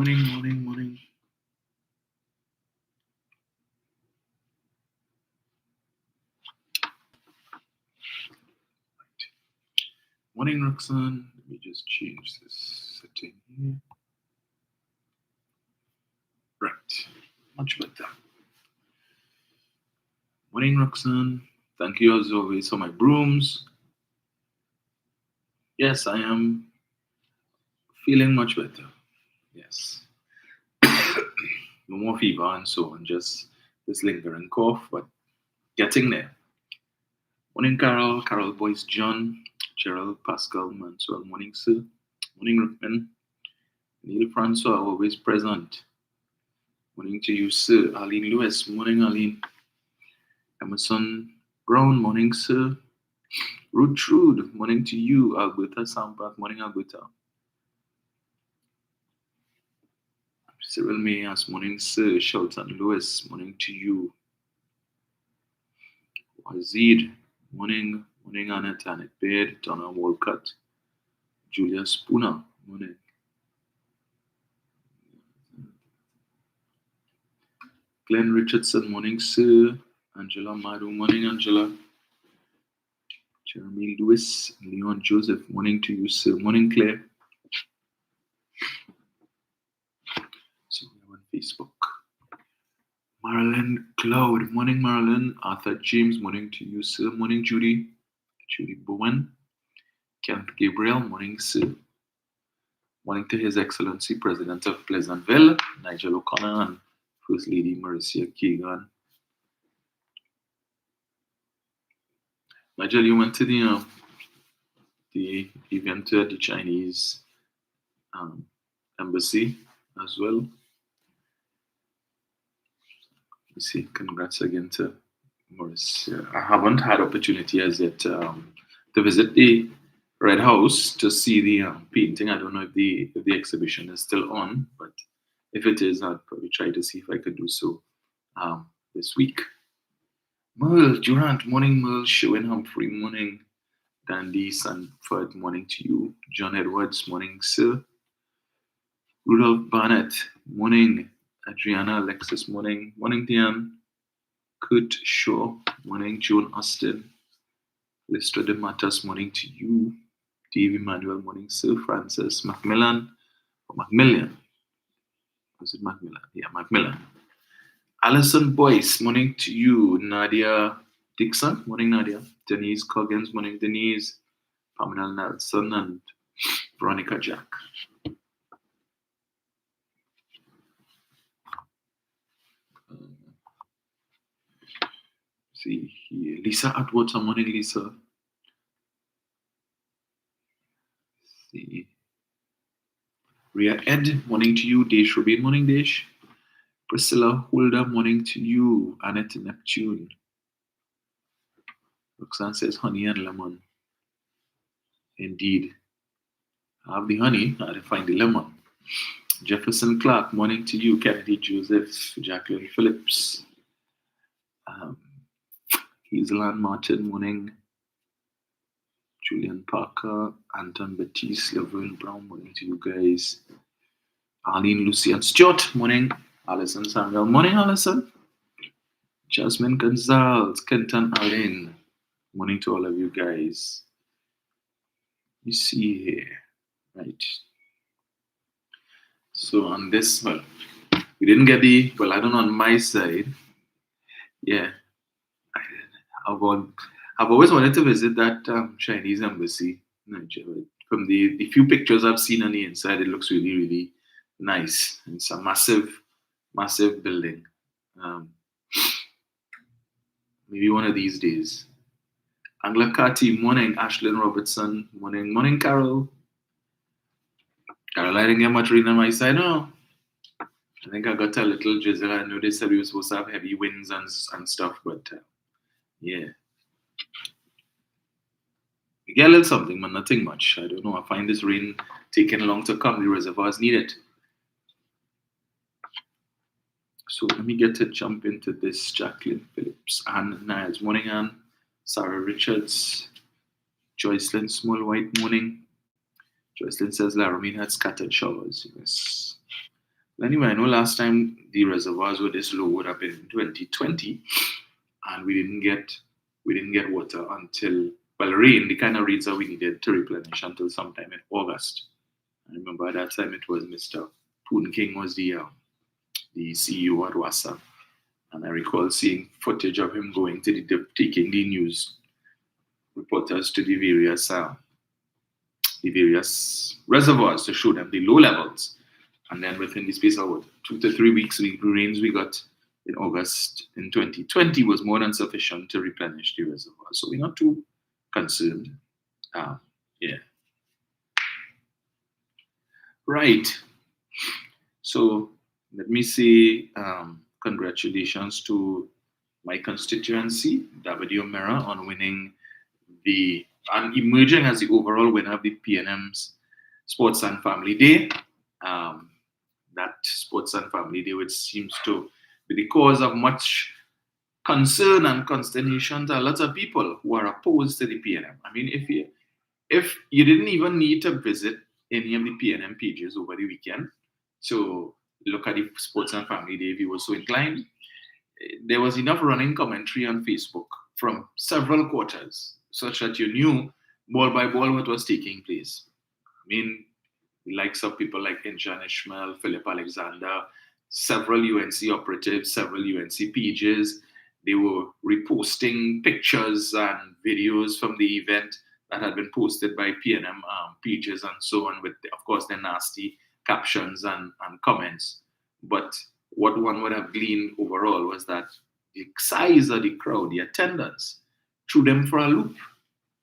Morning. Morning, Roxanne. Let me just change this setting here. Right. Much better. Morning, Roxanne. Thank you as always for my brooms. Yes, I am feeling much better. Yes. No more fever and so on, just this lingering cough, but getting there. Morning, Carol. Carol Boyce John. Gerald Pascal Manswell. Morning, sir. Morning, Rickman. Neil Francois, always present. Morning to you, sir. Arlene Lewis. Morning, Arlene. Emerson Brown. Morning, sir. Rude Trude. Morning to you, Alberta Sampat. Morning, Alberta. Cyril Mayas. Morning, sir. Shelton Lewis. Morning to you. Wazid. Morning. Morning, Annette. Annette Baird. Donna Walcott. Julia Spooner. Morning. Glenn Richardson. Morning, sir. Angela Madu. Morning, Angela. Jeremy Lewis. Leon Joseph. Morning to you, sir. Morning, Claire. So we're on Facebook. Marilyn Cloud. Morning, Marilyn. Arthur James. Morning to you, sir. Morning, Judy. Judy Bowen. Kent Gabriel. Morning, sir. Morning to His Excellency President of Pleasantville, Nigel O'Connor, and First Lady Marcia Keegan. Nigel, you went to the event at the Chinese embassy as well. You see, congrats again to Morris. I haven't had opportunity as yet to visit the Red House to see the painting. I don't know if the exhibition is still on, but if it is, I'd probably try to see if I could do so this week. Merle Durant, morning, Merle. Sherwin Humphrey, morning. Dandy Sanford, morning to you. John Edwards, morning, sir. Rudolph Barnett, morning. Adriana Alexis, morning. Morning, Diane. Kurt Shaw, morning. Joan Austin. Lister de Matas, morning to you. Dave Emmanuel, morning, sir. Francis Macmillan, or Macmillan. Was it Macmillan? Yeah, Macmillan. Alison Boyce, morning to you. Nadia Dixon, morning, Nadia. Denise Coggins, morning, Denise. Pamela Nelson and Veronica Jack. See here. Lisa Atwater, morning, Lisa. See. Ria Ed, morning to you. Desh Rubin, morning, Desh. Priscilla Holder, morning to you. Annette Neptune. Roxanne says honey and lemon. Indeed. I have the honey, I didn't find the lemon. Jefferson Clark, morning to you. Kennedy Joseph, Jacqueline Phillips. Hazeland Martin, morning. Julian Parker, Anton Batiste, Laverne Brown, morning to you guys. Arlene, Lucy, and Stuart, morning. Alison Samuel, morning, Alison. Jasmine Gonzalez, Kenton Allen, morning to all of you guys. You see here, right? So on this, well, we didn't get the, well, I don't know on my side. Yeah, I've always wanted to visit that Chinese embassy in Nigeria. From the few pictures I've seen on the inside, it looks really, really nice. It's a massive building. Maybe one of these days. Angela Carty, morning. Ashlyn Robertson, morning. Morning, Carol. Carol, I didn't get much rain on my side. No. I think I got a little drizzle. I know they said we were supposed to have heavy winds and stuff, but yeah. We get a little something, but nothing much. I don't know. I find this rain taking long to come. The reservoirs need it. So let me get to jump into this. Jacqueline Phillips, Anne Niles, morning, Anne. Sarah Richards, Joycelyn Smallwhite, morning. Joycelyn says Laramie had scattered showers. Yes. Anyway, I know last time the reservoirs were this low would have been in 2020, and we didn't get water until, well, rain, the kind of rains that we needed to replenish until sometime in August. I remember at that time it was Mr. Poon King was the CEO at WASA, and I recall seeing footage of him going to taking the news reporters to the various reservoirs to show them the low levels. And then within the space of 2 to 3 weeks, the rains we got in August in 2020 was more than sufficient to replenish the reservoir. So we're not too concerned. Yeah. Right. So let me say congratulations to my constituency, W Mirror, on winning and emerging as the overall winner of the PNM's Sports and Family Day. Um, that Sports and Family Day, which seems to be the cause of much concern and consternation to lots of people who are opposed to the PNM. I mean, if you didn't even need to visit any of the PNM pages over the weekend to look at the Sports and Family Day if you were so inclined, there was enough running commentary on Facebook from several quarters such that you knew ball by ball what was taking place. I mean, the likes of people like Injan Ishmael, Philip Alexander, several UNC operatives, several UNC pages. They were reposting pictures and videos from the event that had been posted by PNM pages and so on, with, of course, the nasty captions and comments. But what one would have gleaned overall was that the size of the crowd, the attendance, threw them for a loop.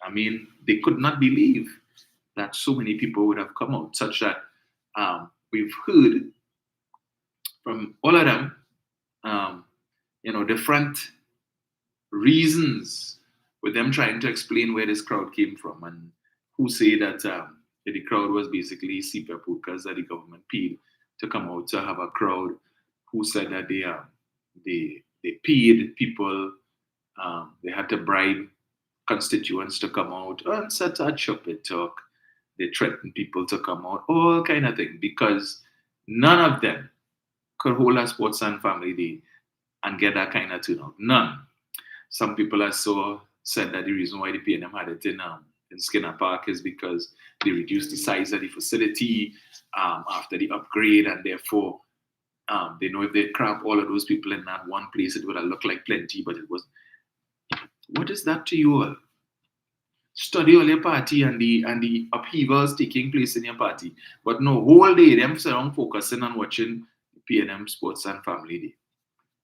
I mean, they could not believe that so many people would have come out, such that we've heard from all of them, um, different reasons with them trying to explain where this crowd came from, and who say that the crowd was basically CPAP workers that the government paid to come out to have a crowd, who said that they paid people, they had to bribe constituents to come out and set a chuppy talk. They threatened people to come out, all kind of thing, because none of them could hold a Sports and Family Day and get that kind of turnout. None. Some people I saw said that the reason why the PNM had it in Skinner Park is because they reduced the size of the facility after the upgrade, and therefore they know if they cramp all of those people in that one place, it would have looked like plenty, but it was. What is that to you all? Study all your party and the upheavals taking place in your party, but no, whole day them surround focusing on watching PNM Sports and Family Day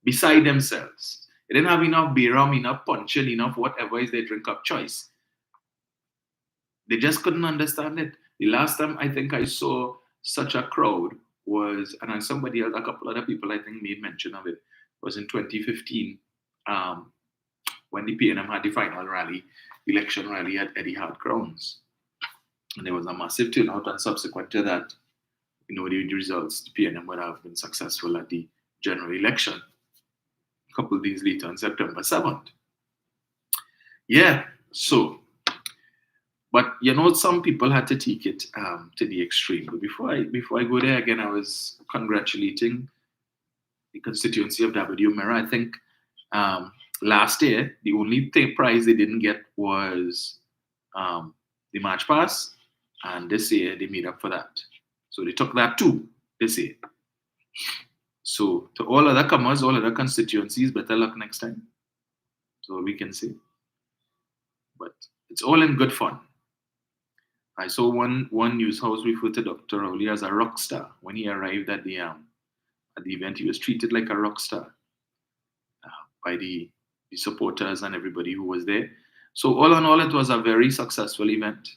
beside themselves. They didn't have enough beer, enough punching, enough whatever is their drink of choice. They just couldn't understand it. The last time I think I saw such a crowd was, and somebody else, a couple other people I think made mention of it, was in 2015, when the PNM had the final election rally at Eddie Hart Grounds. And there was a massive turnout, and subsequent to that, the results, the PNM would have been successful at the general election a couple of days later on September 7th. Yeah, so, but some people had to take it to the extreme. But before I go there again, I was congratulating the constituency of W Mirror. I think last year, the only prize they didn't get was the March Pass, and this year they made up for that. So they took that too this year. So to all other comers, all other constituencies, better luck next time. So we can say. But it's all in good fun. I saw one news house refer to Dr. Rowley as a rock star. When he arrived at the event, he was treated like a rock star by the supporters and everybody who was there. So all in all, it was a very successful event.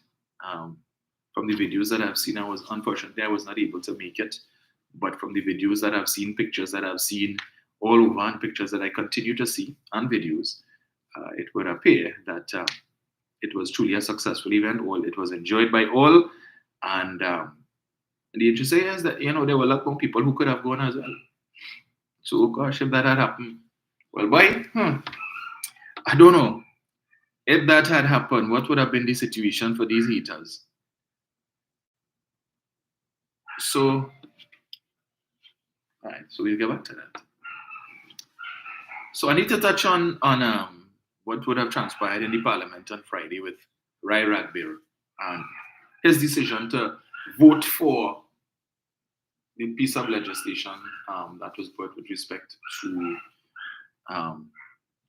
From the videos that I've seen, unfortunately I was not able to make it, but from the videos that I've seen, pictures that I've seen all over, and pictures that I continue to see, and videos, it would appear that it was truly a successful event. It was enjoyed by all, and the interesting is that there were a lot more people who could have gone as well. So gosh, if that had happened, well, why? I don't know. If that had happened, what would have been the situation for these haters? So Right. So we'll get back to that. So I need to touch on what would have transpired in the parliament on Friday with Rai Ragbir and his decision to vote for the piece of legislation that was brought with respect to.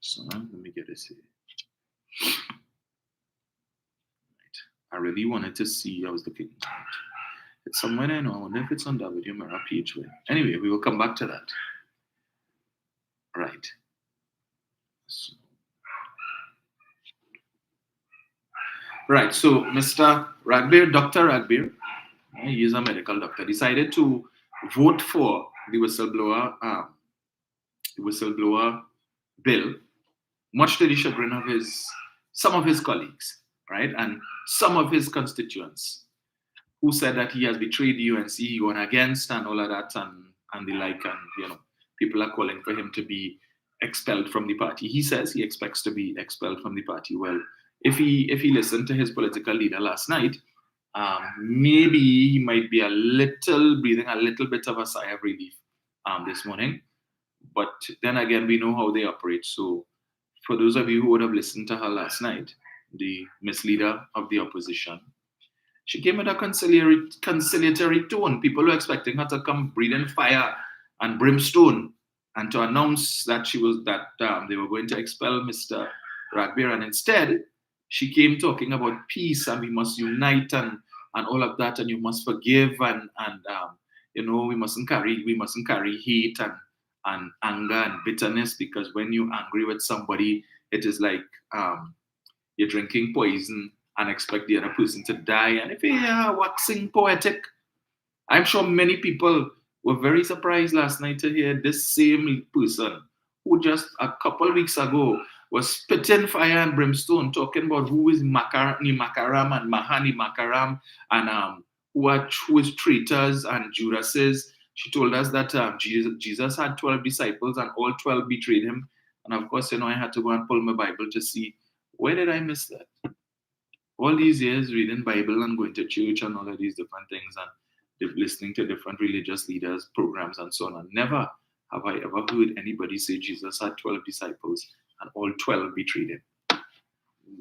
So let me get this here. Right. I really wanted to see. I was looking. It's somewhere I know. I wonder if it's on W Mirror page. Anyway, we will come back to that. Right. So, right. So Mr. Ragbir, Dr. Ragbir, he is a medical doctor, decided to vote for the whistleblower bill, much to the chagrin of some of his colleagues, right, and some of his constituents, who said that he has betrayed the UNC, gone against, and all of that, and the like, and people are calling for him to be expelled from the party. He says he expects to be expelled from the party. Well, if he listened to his political leader last night, maybe he might be breathing a little bit of a sigh of relief this morning. But then again, we know how they operate. So for those of you who would have listened to her last night, the misleader of the opposition, she came with a conciliatory tone. People were expecting her to come breathing fire and brimstone and to announce that they were going to expel Mr. Ragbir, and instead she came talking about peace and we must unite and all of that, and you must forgive and we mustn't carry hate and anger and bitterness, because when you're angry with somebody, it is like you're drinking poison and expect the other person to die. And if you're waxing poetic, I'm sure many people were very surprised last night to hear this same person who just a couple of weeks ago was spitting fire and brimstone, talking about who is Ni Makaram and Mahani Makaram, and who is traitors and Judases. She told us that Jesus had 12 disciples and all 12 betrayed him. And of course, I had to go and pull my Bible to see, where did I miss that? All these years reading Bible and going to church and all of these different things and listening to different religious leaders, programs and so on. And never have I ever heard anybody say Jesus had 12 disciples and all 12 betrayed him.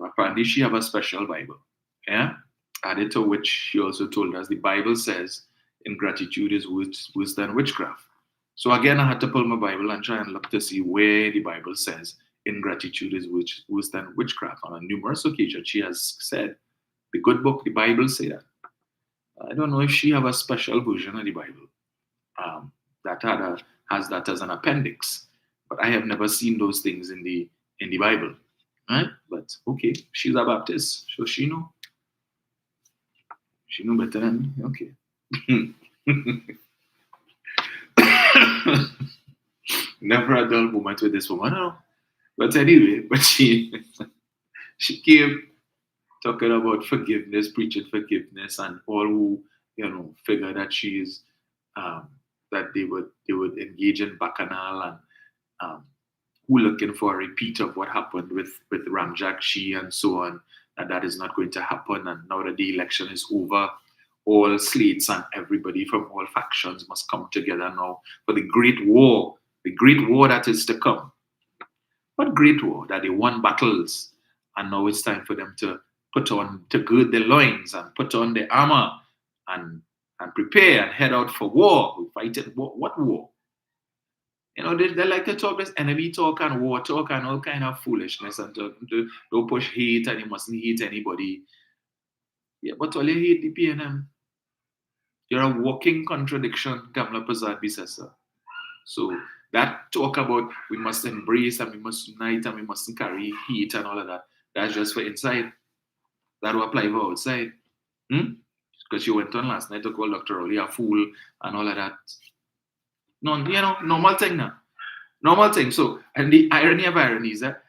Apparently she have a special Bible. Yeah? Added to which she also told us the Bible says ingratitude is worse than witchcraft. So again, I had to pull my Bible and try and look to see where the Bible says ingratitude is worse than witchcraft. On numerous occasions, she has said, the good book, the Bible say that. I don't know if she have a special version of the Bible that has that as an appendix, but I have never seen those things in the Bible. Right? But okay, she's a Baptist, so she know better than me. Okay. Never a dull moment with this woman, no. But anyway, she came talking about forgiveness, preaching forgiveness, and all who figure that she is that they would engage in bacchanal and who looking for a repeat of what happened with Ramjak Shi and so on, and that is not going to happen. And now that the election is over, all slates and everybody from all factions must come together now for the great war that is to come. What great war? That they won battles, and now it's time for them to gird their loins and put on their armor and prepare and head out for war. We fight it. What war? They like to talk this enemy talk and war talk and all kind of foolishness and don't push hate and you mustn't hate anybody. Yeah, but all you hate the PNM. You're a walking contradiction, Kamala Prasad Bisesa. So that talk about we must embrace and we must unite and we mustn't carry heat and all of that, that's just for inside. That will apply for outside. Because you went on last night to call Dr. Rowley a fool and all of that. No, normal thing now. Normal thing. So, and the irony of irony is that,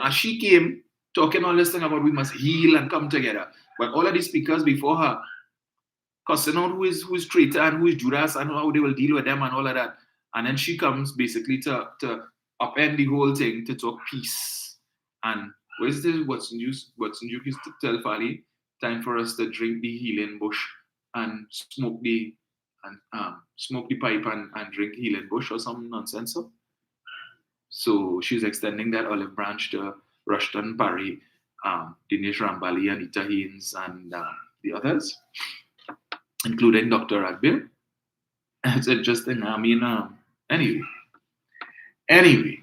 as she came talking all this thing about we must heal and come together, but all of these speakers before her, cussing out who is traitor and who is Judas and how they will deal with them and all of that. And then she comes basically to upend the whole thing to talk peace. And where's this Watson Duke used to tell Fali, time for us to drink the healing bush and smoke the and smoke the pipe and drink healing bush or some nonsense. So she's extending that olive branch to Rushton Parry, Dinesh Rambali, Anita Haynes, and the others, including Dr. Ragbir. It's interesting. I mean, anyway,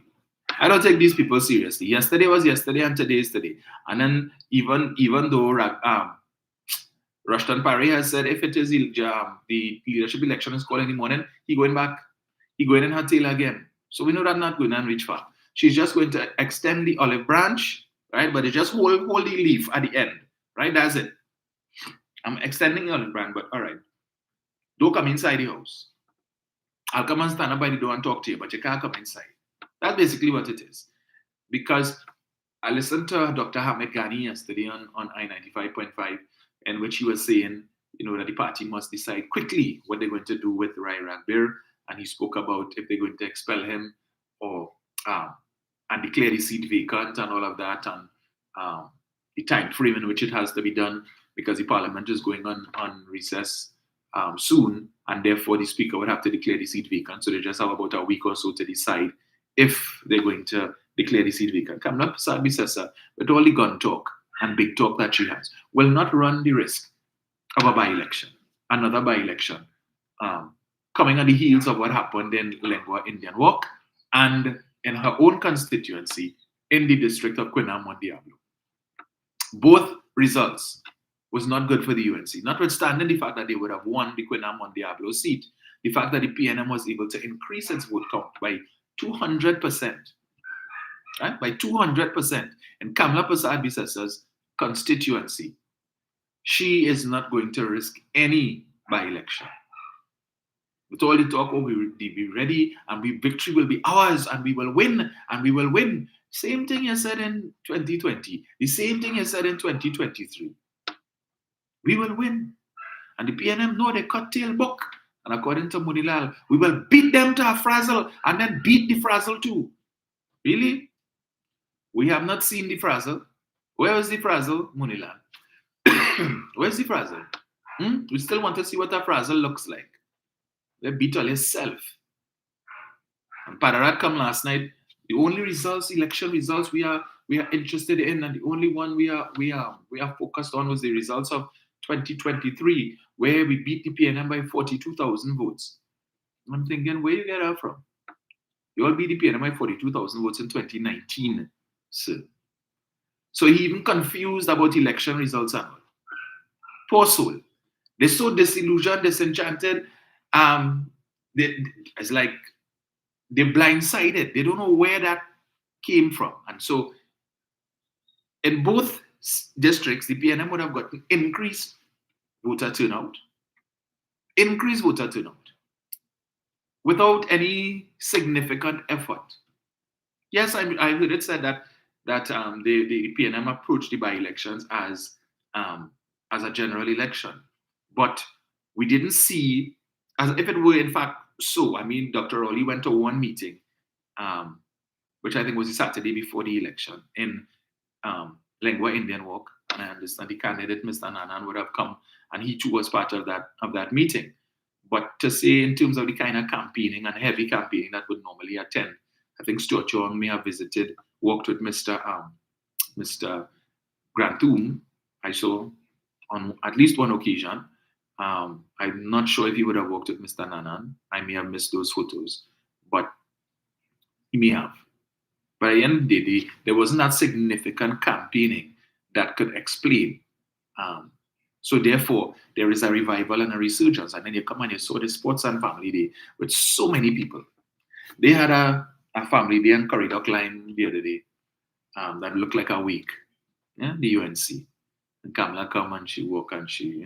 I don't take these people seriously. Yesterday was yesterday, and today is today. And then even though Rushton Parry has said if it is the leadership election is called in the morning, he going back, he going in her tail again. So we know that not going to reach far. She's just going to extend the olive branch, right? But it just hold the leaf at the end, right? That's it. I'm extending the olive branch, but all right. Don't come inside the house. I'll come and stand up by the door and talk to you, but you can't come inside. That's basically what it is. Because I listened to Dr. Hamid Ghani yesterday on I-95.5, in which he was saying, that the party must decide quickly what they're going to do with Rai Ragbir, and he spoke about if they're going to expel him or and declare the seat vacant and all of that, and the time frame in which it has to be done, because the parliament is going on recess soon, and therefore the speaker would have to declare the seat vacant. So they just have about a week or so to decide if they're going to declare the seat vacant. Kamla Prasad Bisesa, with all the gun talk and big talk that she has, will not run the risk of a by-election, another by-election, coming on the heels of what happened in Lengua Indian Walk and in her own constituency in the district of Quinam Diablo. Both results was not good for the UNC, notwithstanding the fact that they would have won the Quinam Diablo seat. The fact that the PNM was able to increase its vote count by 200%, right? By 200% in Kamla Prasad Bisesa's constituency. She is not going to risk any by-election. With all the talk, we'll be ready, and victory will be ours, and we will win, and we will win. Same thing you said in 2020. The same thing you said in 2023. We will win. And the PNM know they cut tail buck. And according to Munilal, we will beat them to a frazzle and then beat the frazzle too. Really? We have not seen the frazzle. Where is the frazzle, Munilal? Where's the frazzle? We still want to see what a frazzle looks like. They beat all yourself. And Padarat come last night. The only results, election results we are interested in, and the only one we are focused on was the results of 2023, where we beat the PNM by 42,000 votes. I'm thinking, where you get that from? You all beat the PNM by 42,000 votes in 2019. So he even confused about election results and all. Poor soul. They're so disillusioned, disenchanted. It's like they're blindsided. They don't know where that came from. And so in both districts, the PNM would have gotten increased voter turnout. Increased voter turnout. Without any significant effort. Yes, I heard it said that the PNM approached the by-elections as a general election. But we didn't see, as if it were in fact so. I mean, Dr. Rowley went to one meeting, which I think was the Saturday before the election, in Lengua Indian Walk. And I understand the candidate, Mr. Nanan, would have come, and he too was part of that meeting. But to say in terms of the kind of campaigning and heavy campaigning that would normally attend, I think Stuart Young may have visited, worked with Mr. Grantham, I saw on at least one occasion. I'm not sure if he would have worked with Mr. Nanan. I may have missed those photos, but he may have. But at the end of the day, there wasn't that significant campaigning that could explain. So therefore, there is a revival and a resurgence. And then you come and you saw the Sports and Family Day with so many people. They had a family day on Corridor Line the other day that looked like a week. Yeah, the UNC. And Kamala come and she walk and she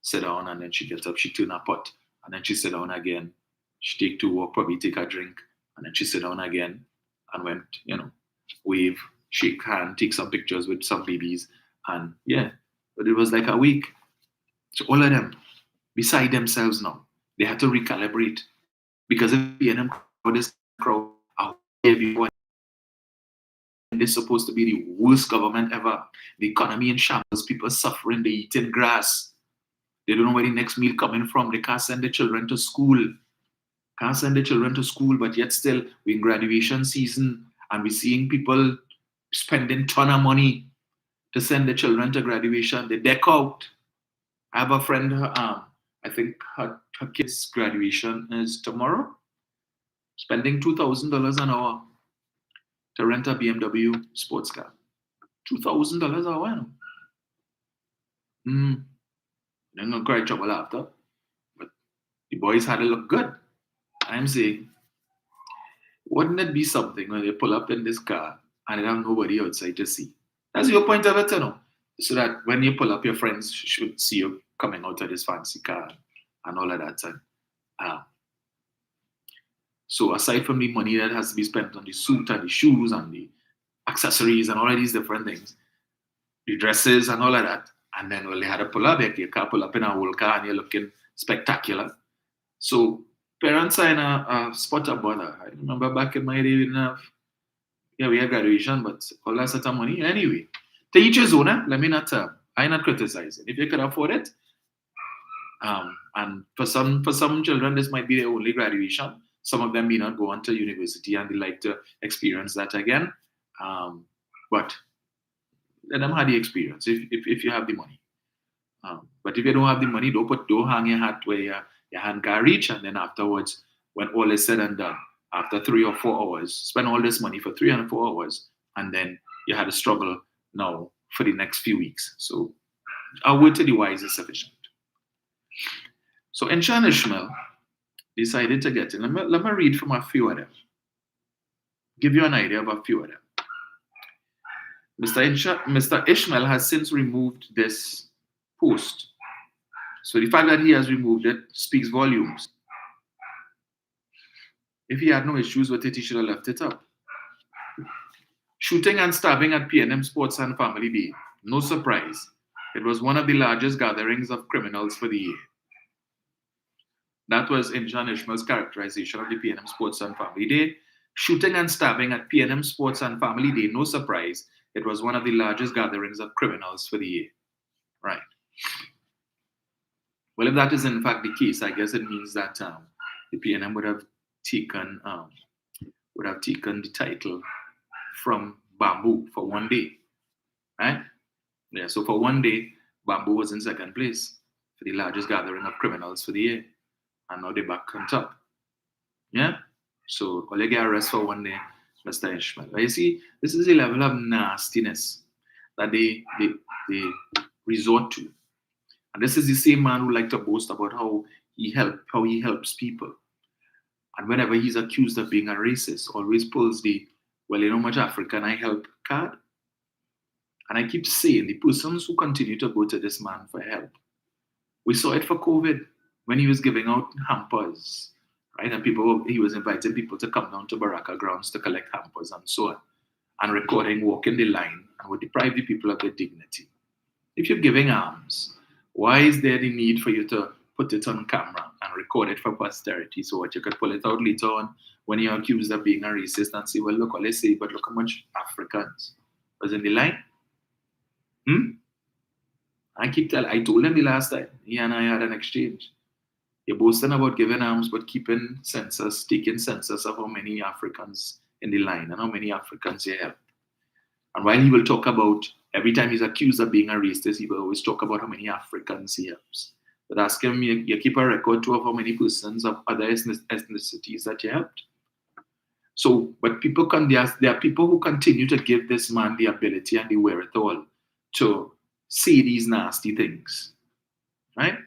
sit down, and then she gets up, she turn her pot, and then she sit down again. She take 2 walk, probably take a drink, and then she sit down again and went, wave, shake hand, take some pictures with some babies, and yeah. But it was like a week. So all of them, beside themselves now, they had to recalibrate. Because if PNM crowd is crowd, everyone is supposed to be the worst government ever. The economy in shambles, people suffering, they eating grass. They don't know where the next meal coming from. They can't send their children to school. But yet still we're in graduation season and we're seeing people spending ton of money to send the children to graduation. They deck out. I have a friend, I think her kid's graduation is tomorrow, spending $2,000 an hour to rent a BMW sports car. $2,000 an hour. You know? They're going to cry trouble after. But the boys had to look good. I'm saying, wouldn't it be something when they pull up in this car and they have nobody outside to see? That's your point of it, you know. So that when you pull up, your friends should see you coming out of this fancy car and all of that. And, so aside from the money that has to be spent on the suit and the shoes and the accessories and all of these different things, the dresses and all of that, and then well, they had to pull up, your car pull up in a whole car and you're looking spectacular. So parents are in a spot of bother. I remember back in my day, we didn't have, we had graduation, but all that sort of money. Anyway, to each his own, let me not, I'm not criticizing. If you can afford it, and for some children, this might be their only graduation. Some of them may not go on to university and they like to experience that again. But let them have the experience if you have the money. But if you don't have the money, don't hang your hat where your hand can reach, and then afterwards, when all is said and done, after 3 or 4 hours, spend all this money for 3 and 4 hours, and then you had to struggle now for the next few weeks. So a word to the wise is sufficient. So Insha and Ishmael decided to get in. Let me read from a few of them. Give you an idea of a few of them. Mr. Ishmael has since removed this post. So the fact that he has removed it speaks volumes. If he had no issues with it, he should have left it up. Shooting and stabbing at PNM Sports and Family Day. No surprise. It was one of the largest gatherings of criminals for the year. That was Insha Ishmael's characterization of the PNM Sports and Family Day. Shooting and stabbing at PNM Sports and Family Day. No surprise. It was one of the largest gatherings of criminals for the year. Right. Well, if that is in fact the case, I guess it means that the PNM would have taken the title from Bamboo for one day, right? Yeah. So for one day, Bamboo was in second place for the largest gathering of criminals for the year, and now they're back on top. Yeah. So all you get arrested for one day, Mr. Ishmael. You see, this is a level of nastiness that they resort to. And this is the same man who likes to boast about how he helps people. And whenever he's accused of being a racist, always pulls the, well, you know much African I help card. And I keep saying, the persons who continue to go to this man for help, we saw it for COVID when he was giving out hampers, right? And he was inviting people to come down to Baraka grounds to collect hampers and so on, and recording walking the line and would deprive the people of their dignity. If you're giving alms, why is there the need for you to put it on camera and record it for posterity so that you could pull it out later on when you're accused of being a racist and say, well, look what they say, but look how much Africans was in the line? I told him the last time, he and I had an exchange. You're boasting about giving alms, but taking census of how many Africans in the line and how many Africans you help. And while he will talk about, every time he's accused of being a racist, he will always talk about how many Africans he helps. But ask him, you keep a record too of how many persons of other ethnicities that you helped. So, but there are people who continue to give this man the ability and the wherewithal to say these nasty things, right?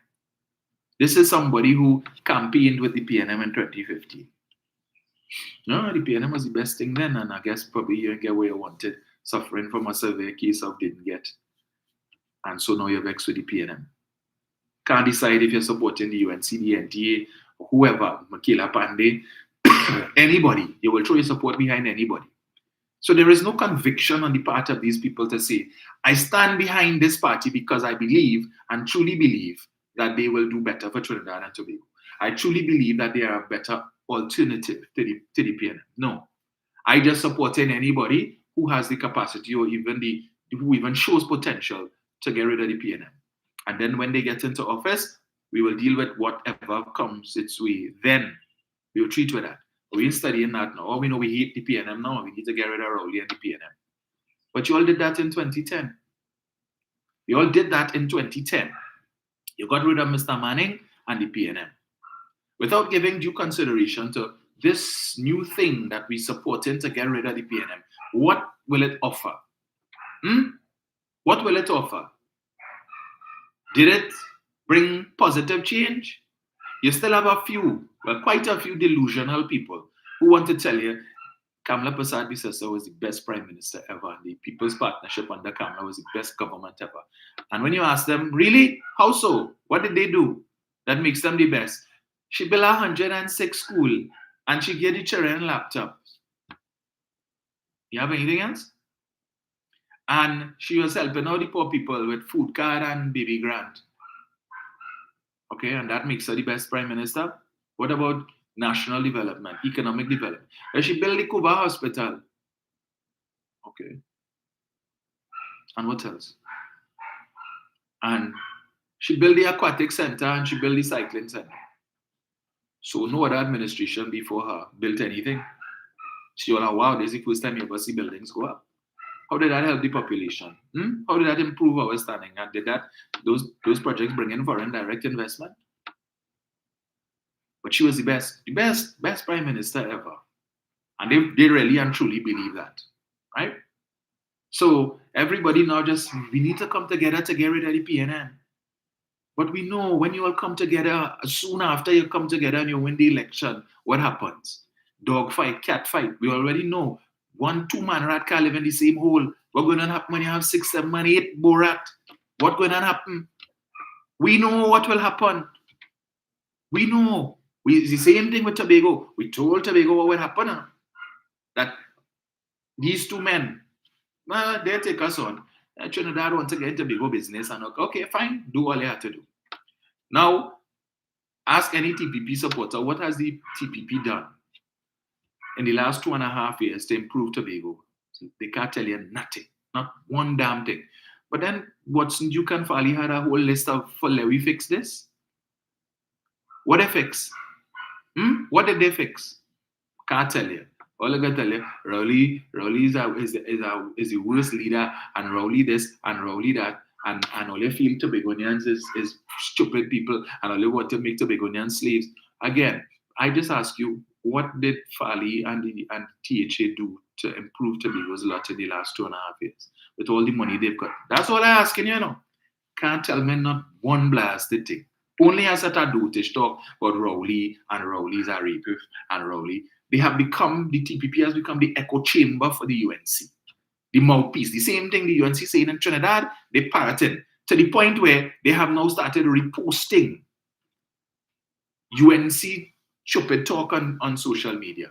This is somebody who campaigned with the PNM in 2015. No, the PNM was the best thing then, and I guess probably you get where you wanted, suffering from a severe case of didn't get. And so now you're vexed with the PNM. Can't decide if you're supporting the UNC, the NTA, or whoever, Makila Pandey, anybody. You will throw your support behind anybody. So there is no conviction on the part of these people to say, I stand behind this party because I believe and truly believe that they will do better for Trinidad and Tobago. I truly believe that they are a better alternative to the PNM. No. I just supporting anybody who has the capacity or who even shows potential to get rid of the PNM. And then when they get into office, we will deal with whatever comes its way. Then we will treat with that. We ain't studying that now. All we know, we hate the PNM now. We need to get rid of Rowley and the PNM. But you all did that in 2010. You all did that in 2010. You got rid of Mr. Manning and the PNM without giving due consideration to this new thing that we're supporting to get rid of the PNM. What will it offer? What will it offer? Did it bring positive change? You still have a few, well, quite a few delusional people who want to tell you Kamala Persad-Bissessar was the best prime minister ever, and the People's Partnership under Kamala was the best government ever. And when you ask them, really? How so? What did they do that makes them the best? She built 106 school, and she gave the children laptops. You have anything else? And she was helping all the poor people with food card and baby grant. Okay, and that makes her the best prime minister. What about national development, economic development? She built the Cuba Hospital. Okay. And what else? And she built the aquatic center and she built the cycling center. So no other administration before her built anything. She was like, wow, this is the first time you ever see buildings go up. How did that help the population? How did that improve our standing? And did that those projects bring in foreign direct investment? But she was the best prime minister ever. And they really and truly believe that, right? So everybody now we need to come together to get rid of the PNM. But we know when you all come together, soon after you come together and you win the election, what happens? Dog fight, cat fight. We already know 1-2 man rat can't live in the same hole. What's going to happen when you have 6, 7, 8 borat? What's going to happen? We know what will happen. We know. It's the same thing with Tobago. We told Tobago what would happen. That these 2 men, they'll take us on. Trinidad wants to get into Tobago business. And okay, fine, do all you have to do. Now, ask any TPP supporter, what has the TPP done in the last 2.5 years to improve Tobago? They can't tell you nothing, not one damn thing. But then Watson Duke Farley had a whole list of, for we fix this. What they fix? What did they fix? Can't tell you. All I can tell you, Rowley is the worst leader, and Rowley this and Rowley that, and all you feel Tobagonians is stupid people, and all you want to make Tobagonians slaves. Again, I just ask you, what did Farley and THA do to improve Tobago's lot in the last 2.5 years with all the money they've got? That's all I'm asking you now. Can't tell me not one blasted thing. Only as a dotage talk about Rowley and Rowley's a rapist and Rowley. The TPP has become the echo chamber for the UNC. The mouthpiece. The same thing the UNC saying in Trinidad, they parroted to the point where they have now started reposting UNC stupid talk on social media.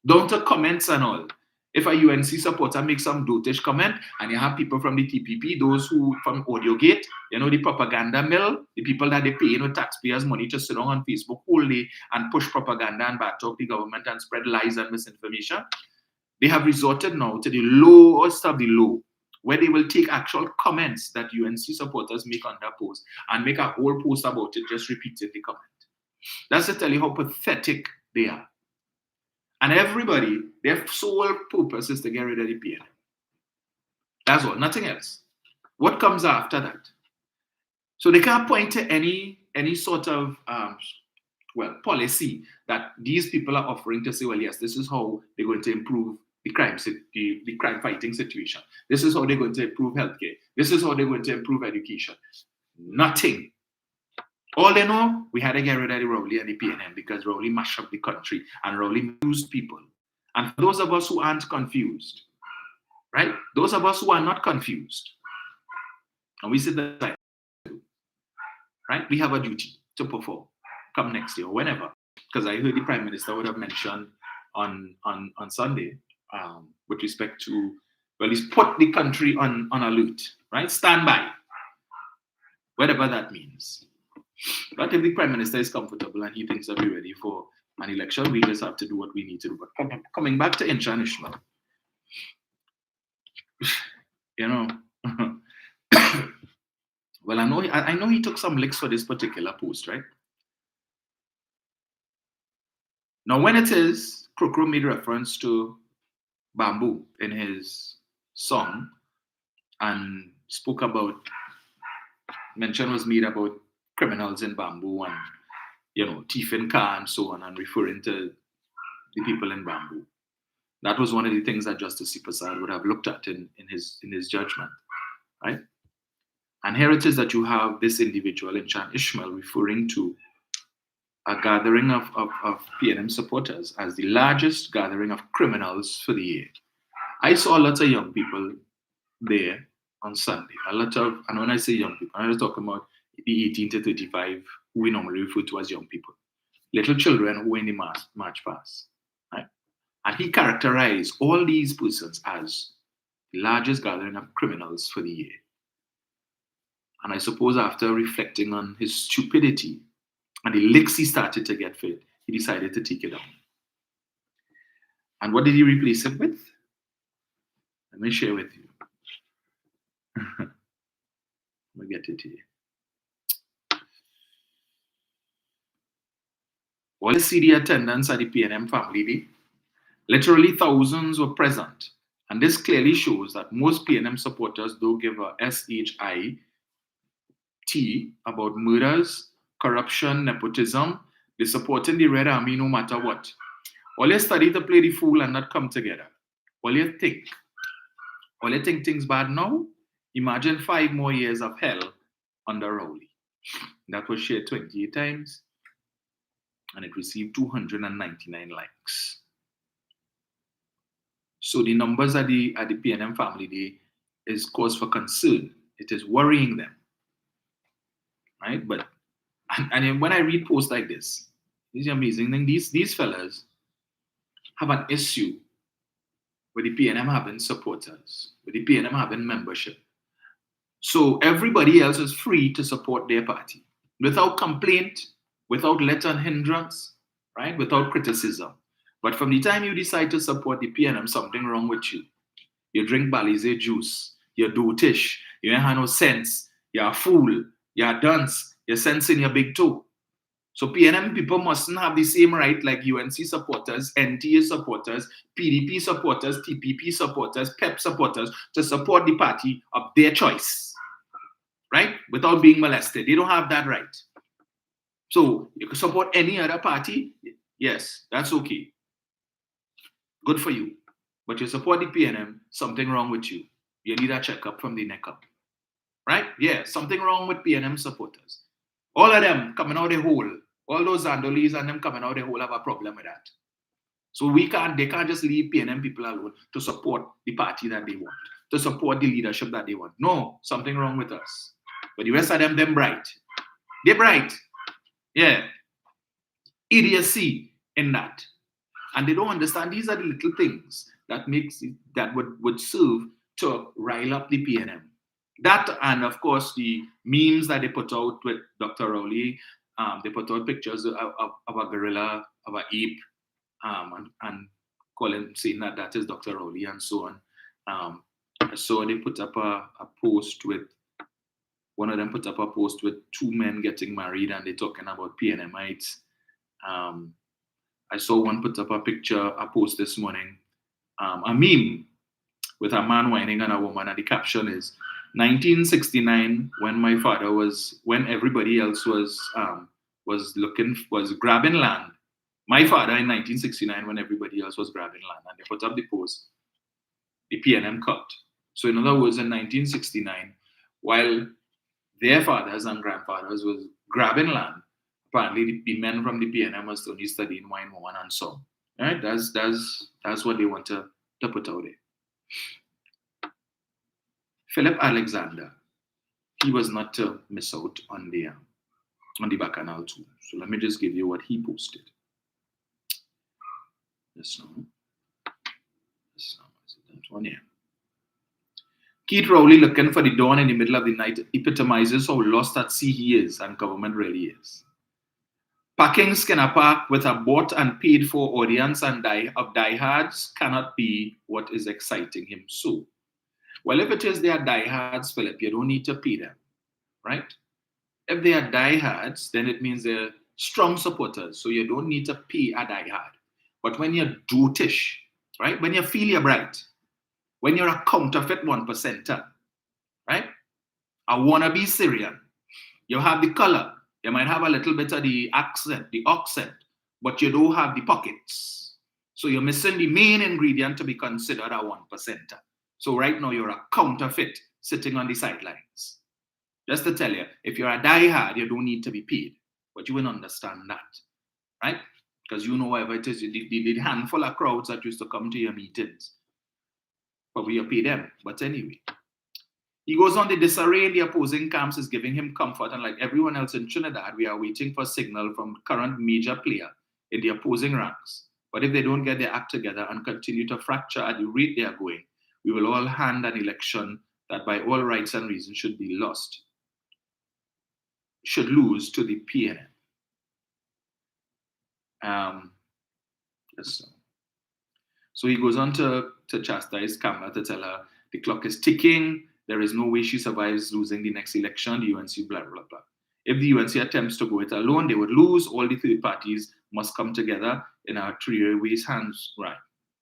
Down to comments and all. If a UNC supporter makes some dotage comment and you have people from the TPP, those who from AudioGate, the propaganda mill, the people that they pay with taxpayers' money to sit on Facebook all day and push propaganda and backtalk the government and spread lies and misinformation, they have resorted now to the lowest of the low, where they will take actual comments that UNC supporters make on their post and make a whole post about it, just repeating the comment. That's to tell you how pathetic they are. And everybody, their sole purpose is to get rid of the PNM. That's all, nothing else. What comes after that? So they can't point to any sort of policy that these people are offering to say, well, yes, this is how they're going to improve the crime fighting situation. This is how they're going to improve healthcare. This is how they're going to improve education. Nothing. All they know, we had to get rid of the Rowley and the PNM because Rowley mashed up the country and Rowley used people. And for those of us who aren't confused, right? Those of us who are not confused, and we sit there, right? We have a duty to perform come next year or whenever. Because I heard the Prime Minister would have mentioned on Sunday with respect to, well, he's put the country on alert, right? Stand by, whatever that means. But if the Prime Minister is comfortable and he thinks that we're ready for an election, we just have to do what we need to do. But coming back to international, Well, I know he took some licks for this particular post, right? Now, when it is, Krokro made reference to bamboo in his song and spoke about, mention was made about criminals in bamboo and, thief in car and so on, and referring to the people in bamboo. That was one of the things that Justice C. Prasad would have looked at in his judgment, right? And here it is that you have this individual in Chan Ishmael referring to a gathering of PNM supporters as the largest gathering of criminals for the year. I saw a lot of young people there on Sunday. A lot of, and when I say young people, I'm just talking about the 18 to 35 who we normally refer to as young people. Little children who were in the march past. Right? And he characterized all these persons as the largest gathering of criminals for the year. And I suppose after reflecting on his stupidity and the licks he started to get fit, he decided to take it down. And what did he replace it with? Let me share with you. Let me get it here. All the CD attendants at the PNM Family Day, literally thousands were present. And this clearly shows that most PNM supporters don't give a SHIT about murders, corruption, nepotism. They're supporting the Red Army no matter what. All you study to play the fool and not come together. All you think things bad now? Imagine 5 more years of hell under Rowley. That was shared 28 times and it received 299 likes. So the numbers at the PNM Family Day is cause for concern. It is worrying them. Right? But and when I read posts like this is the amazing thing. These fellas have an issue with the PNM having supporters, with the PNM having membership. So everybody else is free to support their party without complaint, without let and hindrance, right? Without criticism. But from the time you decide to support the PNM, something wrong with you. You drink Balize juice, you're dotish, you ain't have no sense, you're a fool, you're a dunce, you're sensing your big toe. So PNM people mustn't have the same right like UNC supporters, NTA supporters, PDP supporters, TPP supporters, PEP supporters to support the party of their choice, right? Without being molested. They don't have that right. So you can support any other party. Yes, that's okay. Good for you. But you support the PNM, something wrong with you. You need a checkup from the neck up. Right? Yeah, something wrong with PNM supporters. All of them coming out the hole. All those Zandolis and them coming out the hole have a problem with that. So they can't just leave PNM people alone to support the party that they want, to support the leadership that they want. No, something wrong with us. But the rest of them bright. They're bright. Yeah. Idiocy in that. And they don't understand these are the little things that would serve to rile up the PNM. That, and of course the memes that they put out with Dr. Rowley, they put out pictures of a gorilla, of an ape, and calling, saying that is Dr. Rowley and so on. So they put up a post with, one of them put up a post with 2 men getting married and they're talking about PNMites. I saw one put up a post this morning, a meme with a man whining on a woman, and the caption is 1969 when everybody else was grabbing land. My father in 1969 when everybody else was grabbing land, and they put up the post, the PNM cut. So in other words, in 1969, while their fathers and grandfathers was grabbing land, apparently the men from the PNM was only studying wine, woman, and song. Right? That's what they want to put out there. Philip Alexander, he was not to miss out on the Bacchanal too. So let me just give you what he posted. This one is that one here. Keith Rowley looking for the dawn in the middle of the night epitomizes how lost at sea he is and government really is. Packing Skinner Park with a bought and paid for audience and diehards cannot be what is exciting him so. Well, if it is their diehards, Philip, you don't need to pay them. right? If they are diehards, then it means they're strong supporters. So you don't need to pay a diehard. But when you're dotish, right? When you feel you're bright, when you're a counterfeit 1%er, right? A wannabe Syrian, you have the color. You might have a little bit of the accent, but you don't have the pockets. So you're missing the main ingredient to be considered a 1%er. So right now you're a counterfeit sitting on the sidelines. Just to tell you, if you're a diehard, you don't need to be paid. But you will understand that, right? Because you know whatever it is, the handful of crowds that used to come to your meetings, probably you pay them. But anyway, he goes on, the disarray in the opposing camps is giving him comfort, and like everyone else in Trinidad, we are waiting for a signal from current major player in the opposing ranks. But if they don't get their act together and continue to fracture at the rate they are going, we will all hand an election that by all rights and reason should lose to the PNM. So he goes on to chastise Kamala, to tell her the clock is ticking. There is no way she survives losing the next election. The UNC, blah, blah, blah. If the UNC attempts to go it alone, they would lose. All the three parties must come together in our three-ways hands. Right.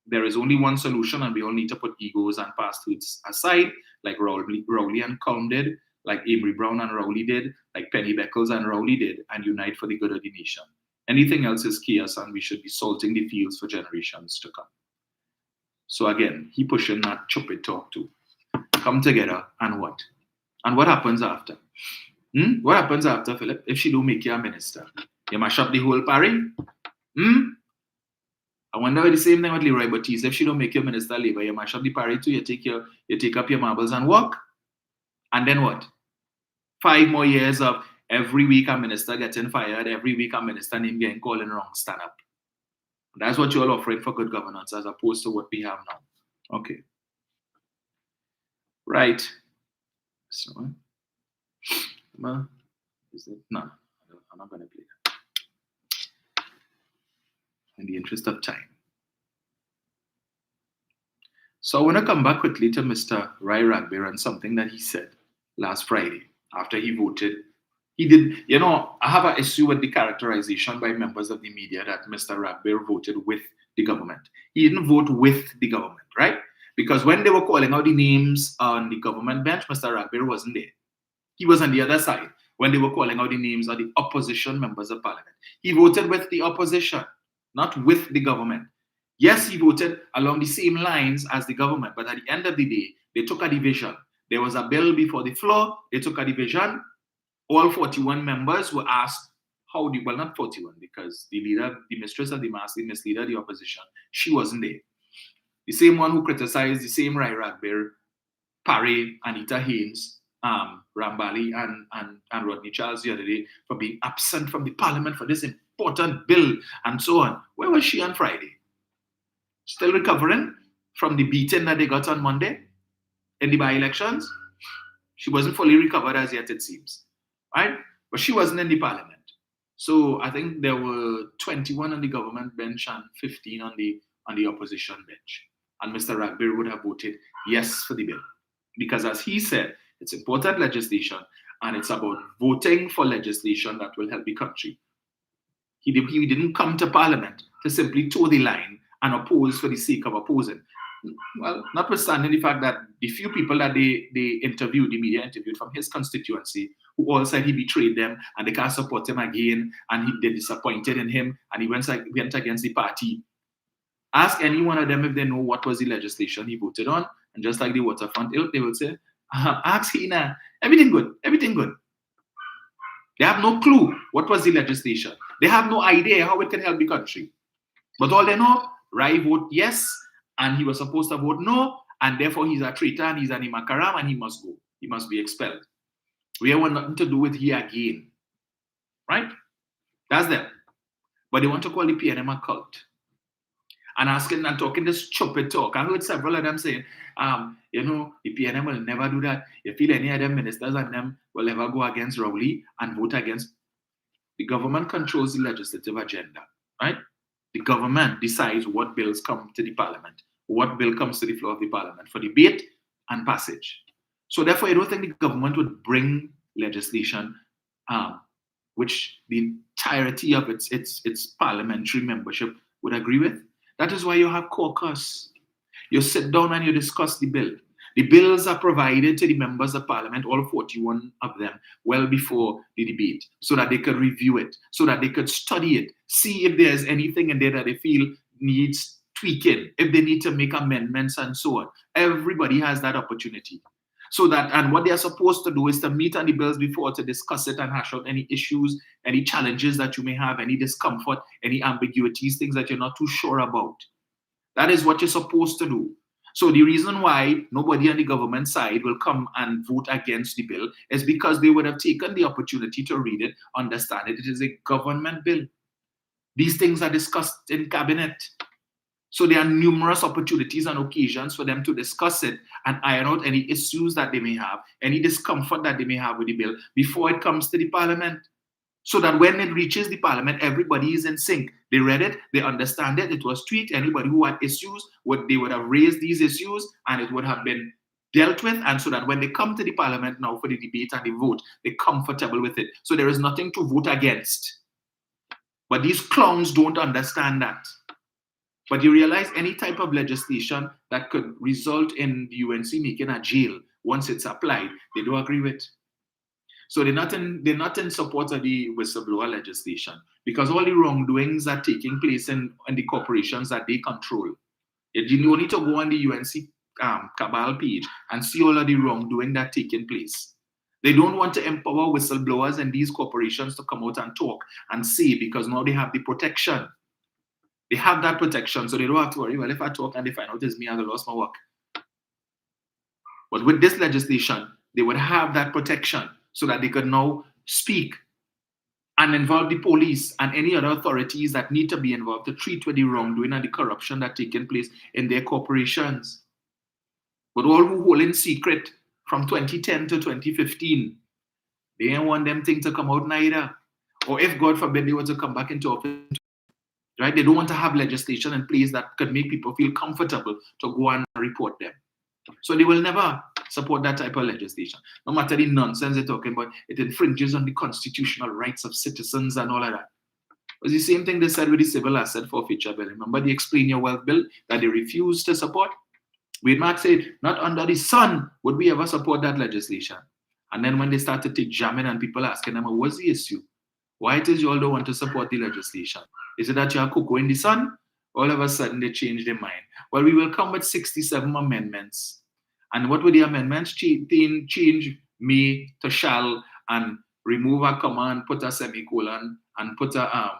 There is only one solution, and we all need to put egos and past hurts aside, like Rowley and Culm did, like Amory Brown and Rowley did, like Penny Beckles and Rowley did, and unite for the good of the nation. Anything else is chaos, and we should be salting the fields for generations to come. So again, he pushing that chupid talk too. Come together, and what? And what happens after? What happens after, Philip, if she don't make you a minister? You mash up the whole party? I wonder if the same thing with Leroy Baptiste. If she don't make you minister of labor, you mash up the party too, you take up your marbles and walk. And then what? 5 more years of every week a minister getting fired, every week a minister named getting called in wrong stand up. That's what you're offering for good governance as opposed to what we have now. Okay. Right. So, is it? No, I'm not going to play that. In the interest of time. So I want to come back quickly to Mr. Rai Ragbir and something that he said last Friday after he voted. He did, I have an issue with the characterization by members of the media that Mr. Ragbir voted with the government. He didn't vote with the government, right? Because when they were calling out the names on the government bench, Mr. Ragbir wasn't there. He was on the other side when they were calling out the names of the opposition members of parliament. He voted with the opposition, not with the government. Yes, he voted along the same lines as the government, but at the end of the day, they took a division. There was a bill before the floor, they took a division. All 41 members were asked not 41, because the leader, the mistress of the mass, the misleader of the opposition, she wasn't there. The same one who criticized the same Rai Ragbir, Parry, Anita Haynes, Rambali, and Rodney Charles the other day for being absent from the parliament for this important bill and so on. Where was she on Friday? Still recovering from the beating that they got on Monday in the by-elections? She wasn't fully recovered as yet, it seems. Right? But she wasn't in the parliament. So I think there were 21 on the government bench and 15 on the opposition bench. And Mr. Ragbir would have voted yes for the bill. Because as he said, it's important legislation, and it's about voting for legislation that will help the country. He didn't come to parliament to simply toe the line and oppose for the sake of opposing. Well, notwithstanding the fact that the few people that they interviewed, the media interviewed from his constituency, who all said he betrayed them and they can't support him again, and they're disappointed in him, and he went against the party. Ask any one of them if they know what was the legislation he voted on, and just like the waterfront ilk, they will say, ask Hina, everything good. They have no clue what was the legislation. They have no idea how it can help the country. But all they know, Rai voted yes, and he was supposed to vote no, and therefore he's a traitor and he's an imakaram and he must go. He must be expelled. We have nothing to do with he again. Right? That's them. But they want to call the PNM a cult. And asking and talking this stupid talk. I heard several of them saying, the PNM will never do that. You feel any of them ministers and them will ever go against Rowley and vote against. The government controls the legislative agenda, right? The government decides what bills come to the parliament, what bill comes to the floor of the parliament for debate and passage. So therefore, I don't think the government would bring legislation, which the entirety of its parliamentary membership would agree with. That is why you have caucus. You sit down and you discuss the bill. The bills are provided to the members of parliament, all 41 of them, well before the debate, so that they could review it, so that they could study it, see if there's anything in there that they feel needs tweaking, if they need to make amendments and so on. Everybody has that opportunity. So that, and what they are supposed to do is to meet on the bills before to discuss it and hash out any issues, any challenges that you may have, any discomfort, any ambiguities, things that you're not too sure about. That is what you're supposed to do. So the reason why nobody on the government side will come and vote against the bill is because they would have taken the opportunity to read it, understand it. It is a government bill. These things are discussed in cabinet. So there are numerous opportunities and occasions for them to discuss it and iron out any issues that they may have, any discomfort that they may have with the bill before it comes to the parliament. So that when it reaches the parliament, everybody is in sync. They read it, they understand it, it was tweaked. Anybody who had issues, they would have raised these issues and it would have been dealt with. And so that when they come to the parliament now for the debate and the vote, they're comfortable with it. So there is nothing to vote against. But these clowns don't understand that. But you realize any type of legislation that could result in the UNC making a jail once it's applied, they don't agree with. So they're not in support of the whistleblower legislation because all the wrongdoings are taking place in the corporations that they control. You need to go on the UNC cabal page and see all of the wrongdoing that's taking place. They don't want to empower whistleblowers and these corporations to come out and talk and say, because now they have the protection. They have that protection, so they don't have to worry, well, if I talk and they find out it's me, I lost my work. But with this legislation, they would have that protection so that they could now speak and involve the police and any other authorities that need to be involved to treat with the wrongdoing and the corruption that's taking place in their corporations. But all who hold in secret from 2010 to 2015, they didn't want them things to come out neither. Or if, God forbid, they were to come back into office, right? They don't want to have legislation in place that could make people feel comfortable to go and report them. So they will never support that type of legislation. No matter the nonsense they're talking about, it infringes on the constitutional rights of citizens and all of that. It was the same thing they said with the civil asset forfeiture bill. Remember the Explain Your Wealth bill that they refused to support? Wade Mark said, not under the sun would we ever support that legislation. And then when they started to jamming and people asking them, what's the issue? Why it is you all don't want to support the legislation? Is it that you have cocoa in the sun? All of a sudden they changed their mind. Well, we will come with 67 amendments. And what would the amendments change may to shall and remove a comma and put a semicolon and put a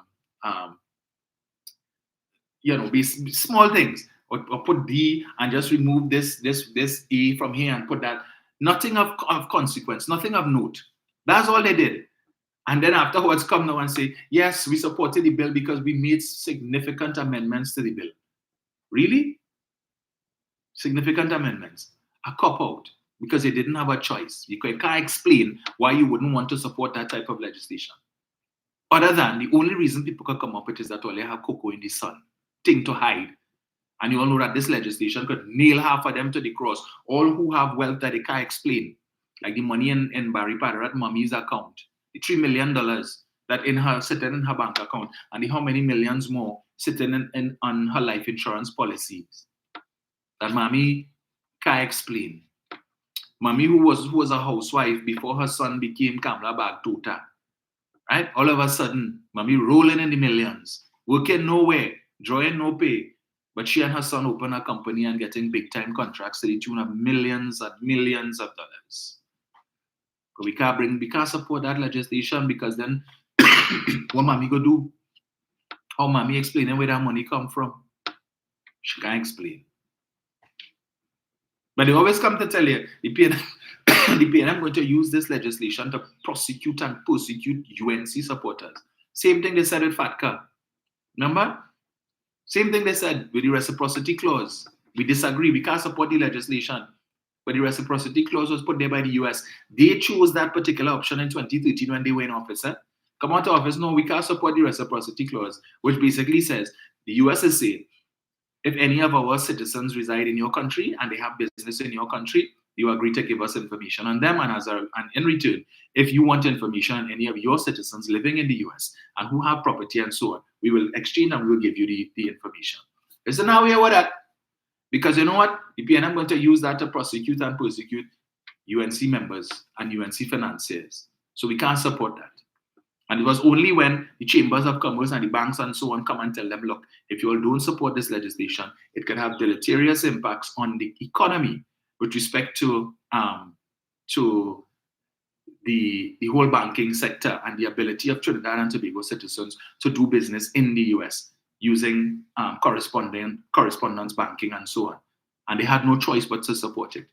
be small things, or put D and just remove this A from here and put that. Nothing of consequence, nothing of note. That's all they did. And then afterwards come now and say, yes, we supported the bill because we made significant amendments to the bill. Really? Significant amendments. A cop-out because they didn't have a choice. You can't explain why you wouldn't want to support that type of legislation. Other than the only reason people can come up with is that all they have cocoa in the sun, thing to hide. And you all know that this legislation could nail half of them to the cross. All who have wealth that they can't explain, like the money in Barry Padarat Mummy's account, the $3 million that sitting in her bank account, and the how many millions more sitting on her life insurance policies that Mommy can't explain. Mommy, who was a housewife before her son became Kamla Bagtota, right? All of a sudden, Mommy rolling in the millions, working nowhere, drawing no pay, but she and her son open a company and getting big time contracts to the tune of millions and millions of dollars. But we can't support that legislation because then what Mommy go do? How Mommy explaining where that money come from? She can't explain. But they always come to tell you, the PNM going to use this legislation to prosecute and persecute UNC supporters. Same thing they said with FATCA. Remember? Same thing they said with the reciprocity clause. We disagree. We can't support the legislation. But the reciprocity clause was put there by the US. They chose that particular option in 2013 when they were in office. Come out of office, no, we can't support the reciprocity clause, which basically says the US is saying, if any of our citizens reside in your country and they have business in your country, you agree to give us information on them, and and in return, if you want information on any of your citizens living in the US and who have property and so on, we will exchange and we will give you the information. Listen how we are with that. Because you know what? The PNM going to use that to prosecute and persecute UNC members and UNC financiers. So we can't support that. And it was only when the chambers of commerce and the banks and so on come and tell them, look, if you all don't support this legislation, it can have deleterious impacts on the economy with respect to the whole banking sector and the ability of Trinidad and Tobago citizens to do business in the US using correspondence banking and so on. And they had no choice but to support it.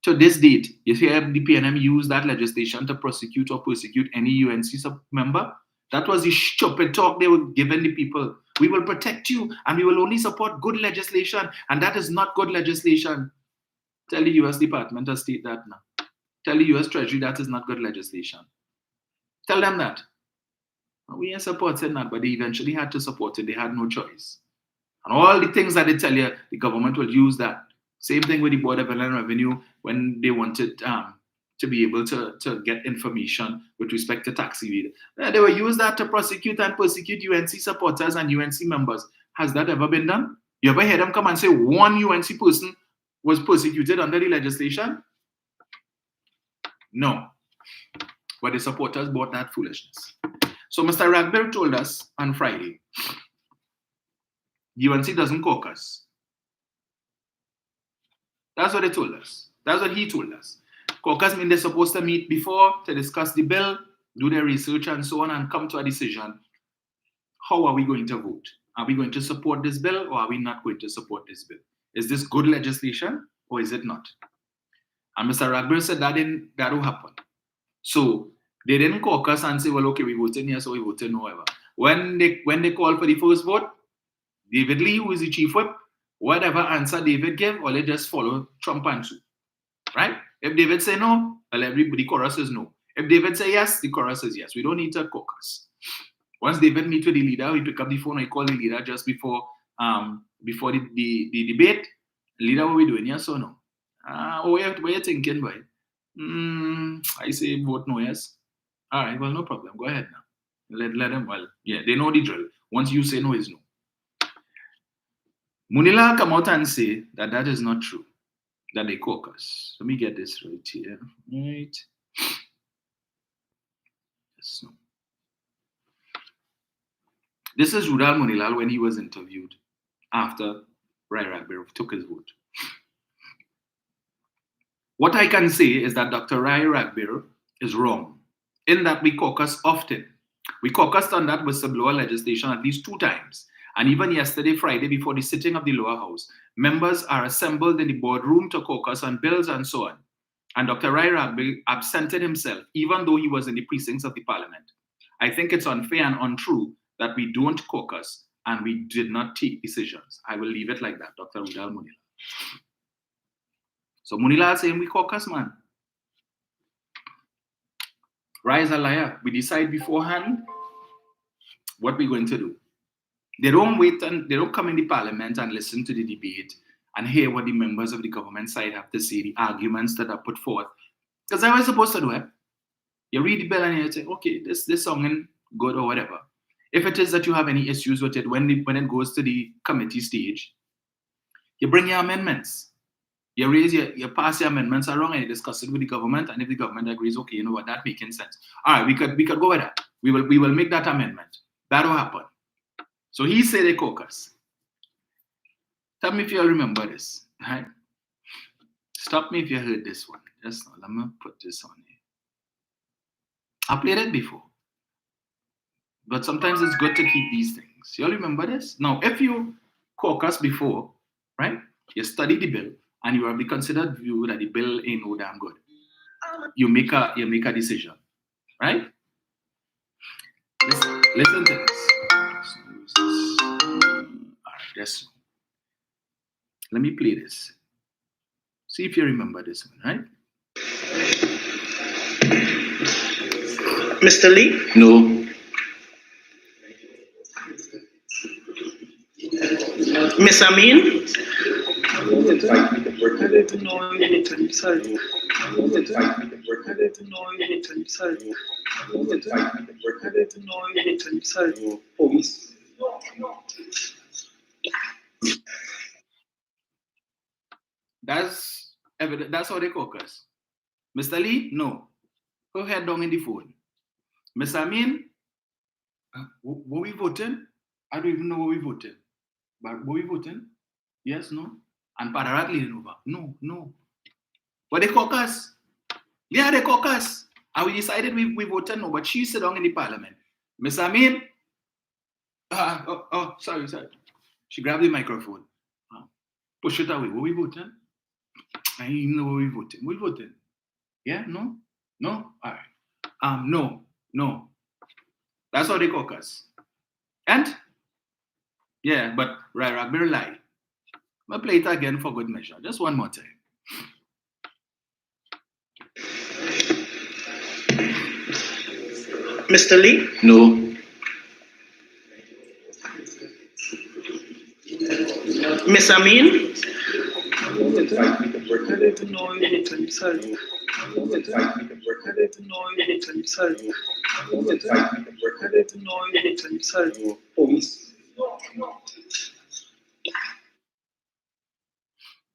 To this date, you hear the PNM use that legislation to prosecute or persecute any UNC member? That was the stupid talk they were giving the people. We will protect you and we will only support good legislation, and that is not good legislation. Tell the US Department of State that now. Tell the US Treasury that is not good legislation. Tell them that. We ain't supporting that, but they eventually had to support it. They had no choice. And all the things that they tell you, the government will use that. Same thing with the Board of Inland Revenue when they wanted to be able to get information with respect to tax evasion. They will use that to prosecute and persecute UNC supporters and UNC members. Has that ever been done? You ever hear them come and say one UNC person was persecuted under the legislation? No. But the supporters bought that foolishness. So Mr. Ragbir told us on Friday, UNC doesn't caucus. That's what they told us. That's what he told us. Caucus means they're supposed to meet before to discuss the bill, do their research and so on, and come to a decision. How are we going to vote? Are we going to support this bill or are we not going to support this bill? Is this good legislation or is it not? And Mr. Ragbir said that will happen. So they didn't caucus and say, well, okay, we voted yes or we voted no. Ever. When they called for the first vote, David Lee, who is the chief whip, whatever answer David gave, or they just follow Trump and Sue. Right? If David say no, well, everybody chorus is no. If David say yes, the chorus is yes. We don't need to caucus. Once David meet with the leader, we pick up the phone, I call the leader just before the debate. Leader, what we doing? Yes or no? What you thinking, boy? I say vote no, yes. All right, well, no problem. Go ahead now. Let them, well, yeah, they know the drill. Once you say no, is no. Munila come out and say that is not true, that they caucus. Let me get this right here. Right. Yes, no. This is Rudal Munilal when he was interviewed after Rai Ragbir took his vote. What I can say is that Dr. Rai Ragbir is wrong in that we caucus often. We caucused on that whistleblower legislation at least 2 times. And even yesterday, Friday, before the sitting of the lower house, members are assembled in the boardroom to caucus on bills and so on. And Dr. Rai Ragbir absented himself, even though he was in the precincts of the parliament. I think it's unfair and untrue that we don't caucus and we did not take decisions. I will leave it like that, Dr. Rudal Munila. So Munila is saying we caucus, man. Rai is a liar. We decide beforehand what we're going to do. They don't wait and they don't come in the parliament and listen to the debate and hear what the members of the government side have to say, the arguments that are put forth. Because I was supposed to do it. You read the bill and you say, okay, this song is good or whatever. If it is that you have any issues with it, when it goes to the committee stage, you bring your amendments. You pass your amendments around and you discuss it with the government, and if the government agrees, okay, you know what, that making sense. All right, we could go with that. We will make that amendment. That will happen. So he said a caucus. Tell me if you remember this. Right? Stop me if you heard this one. Just now, let me put this on here. I played it before. But sometimes it's good to keep these things. You all remember this? Now, if you caucus before, right, you study the bill and you have the considered view that the bill ain't no damn good, you make a decision, right? Listen to this. Let me play this. See if you remember this one, right? Mr. Lee? No. Miss Amin? That's evident. That's how they caucus. Mr. Lee, no. Go head down in the phone. Mr. Amin, what we voting? I don't even know what we voting. But what we voting? Yes, no. And Padarat leading over. No. But the caucus. Yeah, the caucus. And we decided we voted no, but she sit down in the parliament. Mr. Amin, sorry. She grabbed the microphone. Push it away. What we voting? I didn't even know what we voting. We voting. Yeah, no? All right. No. That's how they caucus. And yeah, but right, better lie. I'll play it again for good measure. Just one more time. Mr. Lee? No. Miss Amin?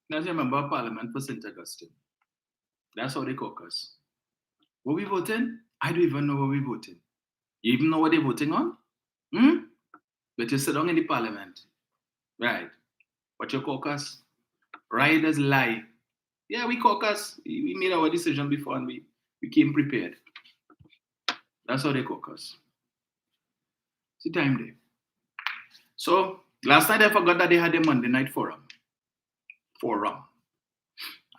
That's a member of parliament for St. Augustine. That's how they caucus. What we voting? I don't even know what we voting. You even know what they're voting on? But you sit down in the parliament. Right. What your caucus? Riders lie. Yeah, we caucus. We made our decision before and we came prepared. That's how they caucus. It's the time there. So last night I forgot that they had a Monday night forum.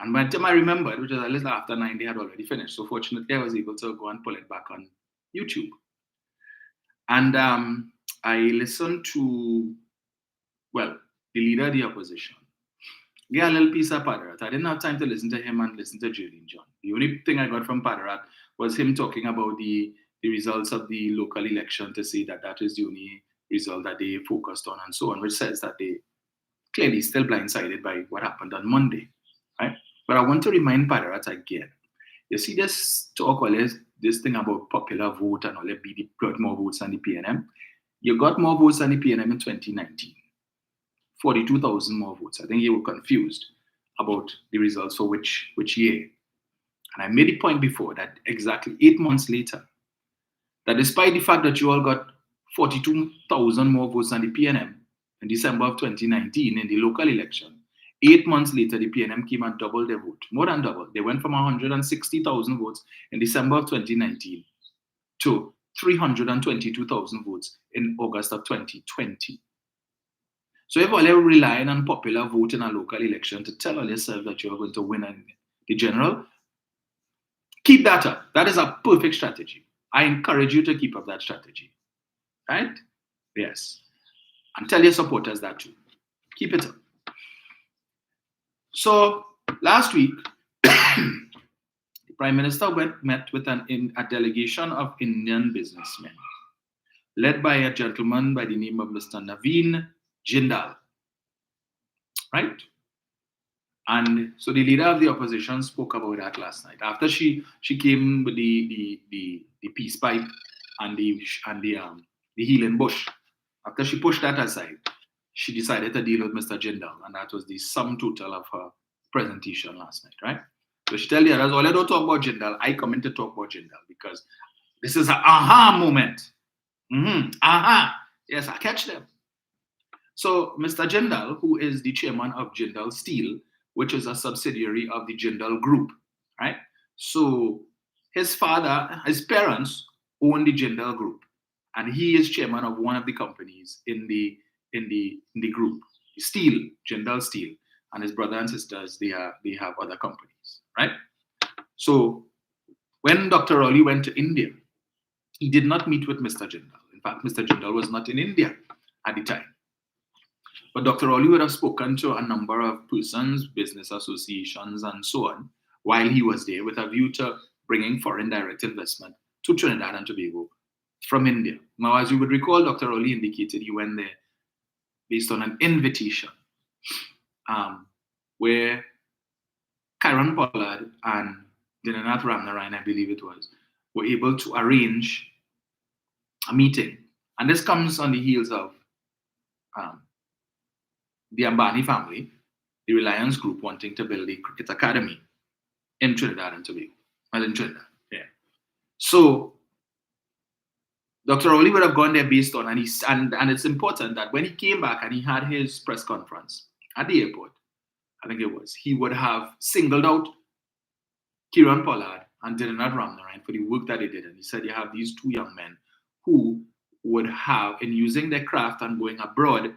And by the time I remembered, which was a little after 9, they had already finished. So fortunately I was able to go and pull it back on YouTube. And I listened to, the leader of the opposition. Yeah, a little piece of Padarat. I didn't have time to listen to him and listen to Julian John. The only thing I got from Padarat was him talking about the results of the local election to say that is the only result that they focused on and so on, which says that they clearly still blindsided by what happened on Monday, right? But I want to remind Padarat again. You see this talk or this thing about popular vote and all that be got more votes than the PNM. You got more votes than the PNM in 2019. 42,000 more votes. I think you were confused about the results for which year. And I made the point before that exactly 8 months later, that despite the fact that you all got 42,000 more votes than the PNM in December of 2019 in the local election, 8 months later, the PNM came and doubled their vote, more than double. They went from 160,000 votes in December of 2019 to 322,000 votes in August of 2020. So if you're relying on popular vote in a local election to tell yourself that you're going to win in the general, keep that up. That is a perfect strategy. I encourage you to keep up that strategy. Right? Yes. And tell your supporters that too. Keep it up. So last week, the Prime Minister met with a delegation of Indian businessmen, led by a gentleman by the name of Mr. Naveen Jindal. Right? And so the leader of the opposition spoke about that last night. After she came with the peace pipe and the healing bush. After she pushed that aside, she decided to deal with Mr. Jindal, and that was the sum total of her presentation last night, right? So she tell the others, I don't talk about Jindal, I come in to talk about Jindal because this is an aha moment. Aha. Yes, I catch them. So Mr. Jindal, who is the chairman of Jindal Steel, which is a subsidiary of the Jindal Group, right? So his parents own the Jindal Group, and he is chairman of one of the companies in the group, Jindal Steel, and his brother and sisters, they have other companies, right? So when Dr. Rowley went to India, he did not meet with Mr. Jindal. In fact, Mr. Jindal was not in India at the time. But Dr. Rowley would have spoken to a number of persons, business associations, and so on, while he was there with a view to bringing foreign direct investment to Trinidad and Tobago from India. Now, as you would recall, Dr. Rowley indicated he went there based on an invitation where Kyron Pollard and Dinanath Ramnarayan, I believe it was, were able to arrange a meeting. And this comes on the heels of the Ambani family, the Reliance Group, wanting to build a cricket academy in Trinidad and Tobago. Well, in Trinidad, yeah. So Dr. Oli would have gone there based on, and it's important that when he came back and he had his press conference at the airport, I think it was, he would have singled out Kyron Pollard and Dinanath Ramnarayan for the work that they did. And he said, you have these two young men who would have, in using their craft and going abroad,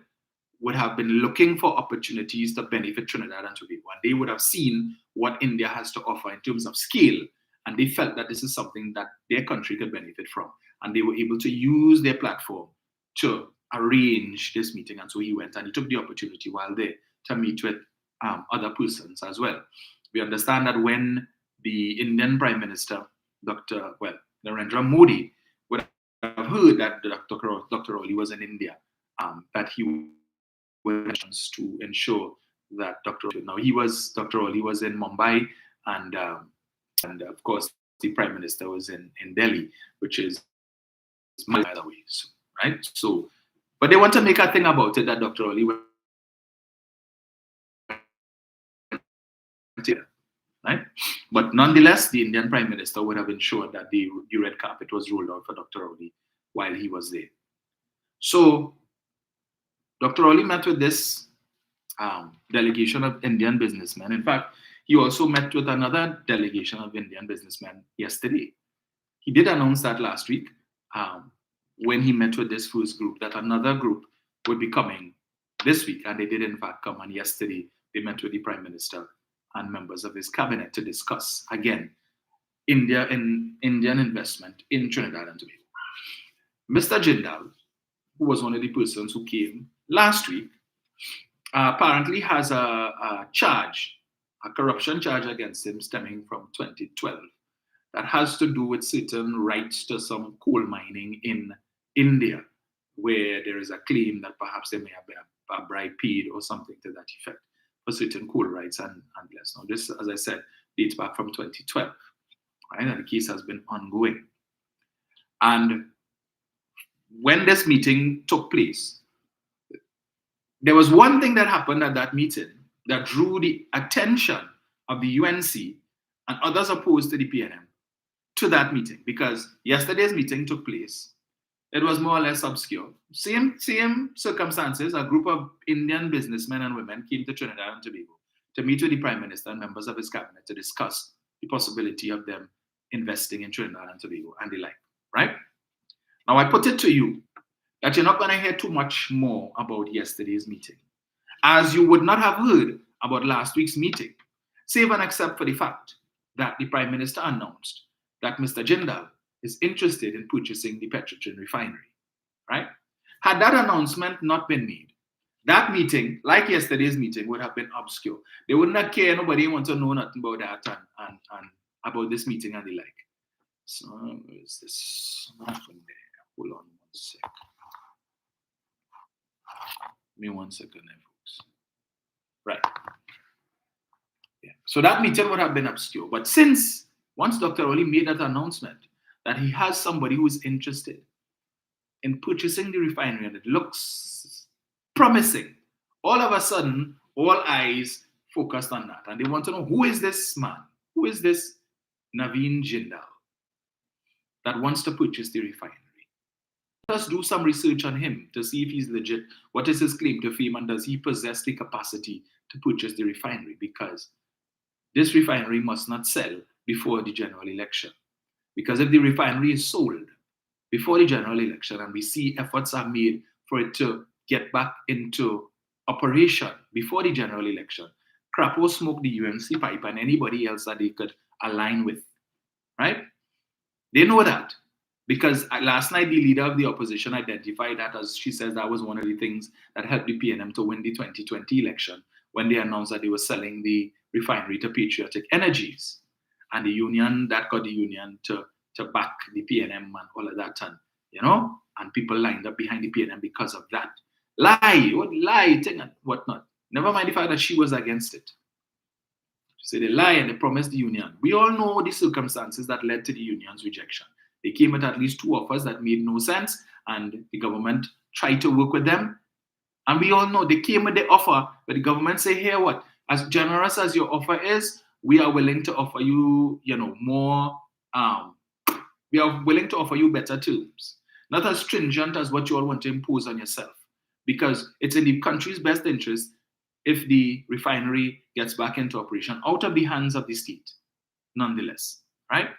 would have been looking for opportunities to benefit Trinidad and Tobago. And they would have seen what India has to offer in terms of scale. And they felt that this is something that their country could benefit from. And they were able to use their platform to arrange this meeting. And so he went and he took the opportunity while there to meet with other persons as well. We understand that when the Indian Prime Minister, Narendra Modi, would have heard that Dr. Oli was in India, that he would to ensure that Dr. Oli was in Mumbai, and of course the Prime Minister was in Delhi, which is miles away, right? So, but they want to make a thing about it that Dr. Oli went here, right? But nonetheless, the Indian Prime Minister would have ensured that the red carpet was rolled out for Dr. Oli while he was there. So Dr. Oli met with this delegation of Indian businessmen. In fact, he also met with another delegation of Indian businessmen yesterday. He did announce that last week when he met with this first group, that another group would be coming this week. And they did, in fact, come. And yesterday, they met with the Prime Minister and members of his cabinet to discuss, again, Indian investment in Trinidad and Tobago. Mr. Jindal, who was one of the persons who came last week, apparently has a corruption charge against him stemming from 2012 that has to do with certain rights to some coal mining in India, where there is a claim that perhaps there may have been a bribe paid or something to that effect for certain coal rights and less. Now, this, as I said, dates back from 2012, right? And the case has been ongoing. And when this meeting took place, there was one thing that happened at that meeting that drew the attention of the UNC and others opposed to the PNM to that meeting, because yesterday's meeting took place. It was more or less obscure. Same circumstances. A group of Indian businessmen and women came to Trinidad and Tobago to meet with the Prime Minister and members of his cabinet to discuss the possibility of them investing in Trinidad and Tobago and the like, right? Now, I put it to you that you're not going to hear too much more about yesterday's meeting, as you would not have heard about last week's meeting, save and except for the fact that the Prime Minister announced that Mr. Jindal is interested in purchasing the Petrotrin refinery, right? Had that announcement not been made, that meeting, like yesterday's meeting, would have been obscure. They would not care, nobody want to know nothing about that and about this meeting and the like. So, where is this? Nothing there. Hold on 1 sec. Give me 1 second there, folks. Right. Yeah. So that meeting would have been obscure. But once Dr. Oli made that announcement that he has somebody who is interested in purchasing the refinery and it looks promising, all of a sudden, all eyes focused on that. And they want to know, who is this man? Who is this Naveen Jindal that wants to purchase the refinery? Let us do some research on him to see if he's legit. What is his claim to fame, and does he possess the capacity to purchase the refinery? Because this refinery must not sell before the general election. Because if the refinery is sold before the general election and we see efforts are made for it to get back into operation before the general election, crap will smoke the UNC pipe and anybody else that they could align with, right? They know that. Because last night, the leader of the opposition identified that, as she says, that was one of the things that helped the PNM to win the 2020 election when they announced that they were selling the refinery to Patriotic Energies. And the union, that got the union to back the PNM and all of that. And people lined up behind the PNM because of that. Lie, thing and whatnot. Never mind the fact that she was against it. So they lie and they promise the union. We all know the circumstances that led to the union's rejection. They came with at least 2 offers that made no sense, and the government tried to work with them. And we all know they came with the offer, but the government say, here what? As generous as your offer is, we are willing to offer you, more. We are willing to offer you better terms, not as stringent as what you all want to impose on yourself, because it's in the country's best interest if the refinery gets back into operation out of the hands of the state, nonetheless, right?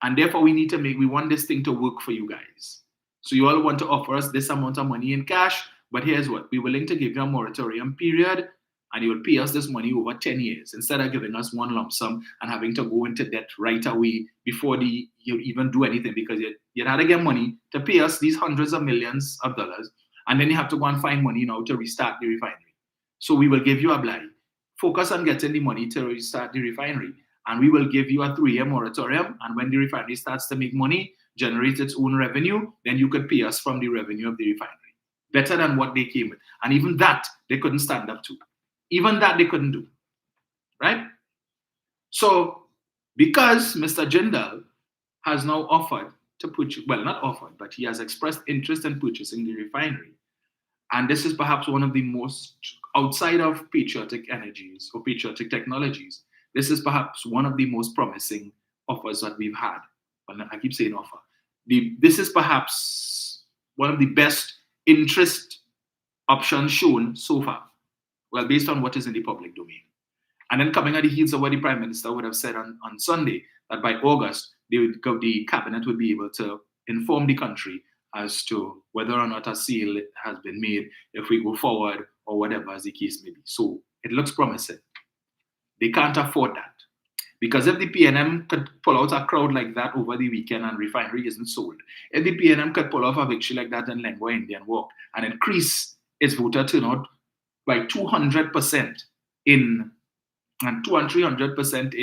And therefore, we want this thing to work for you guys. So you all want to offer us this amount of money in cash, but here's what, we're willing to give you a moratorium period, and you will pay us this money over 10 years instead of giving us one lump sum and having to go into debt right away before you even do anything, because you had to get money to pay us these hundreds of millions of dollars, and then you have to go and find money now to restart the refinery. So we will give you a blight. Focus on getting the money to restart the refinery, and we will give you a 3-year moratorium, and when the refinery starts to make money, generate its own revenue, then you could pay us from the revenue of the refinery. Better than what they came with. And even that, they couldn't stand up to. Even that they couldn't do, right? So, because Mr. Jindal has now offered to purchase, well, not offered, but he has expressed interest in purchasing the refinery, and this is perhaps one of the most, outside of patriotic energies or patriotic technologies, this is perhaps one of the most promising offers that we've had. Well, I keep saying offer. This is perhaps one of the best interest options shown so far. Well, based on what is in the public domain. And then coming at the heels of what the Prime Minister would have said on Sunday, that by August, the cabinet would be able to inform the country as to whether or not a sale has been made, if we go forward, or whatever as the case may be. So it looks promising. They can't afford that. Because if the PNM could pull out a crowd like that over the weekend and refinery isn't sold, if the PNM could pull off a victory like that in Lengua Indian Walk and increase its voter turnout by 200% and 300%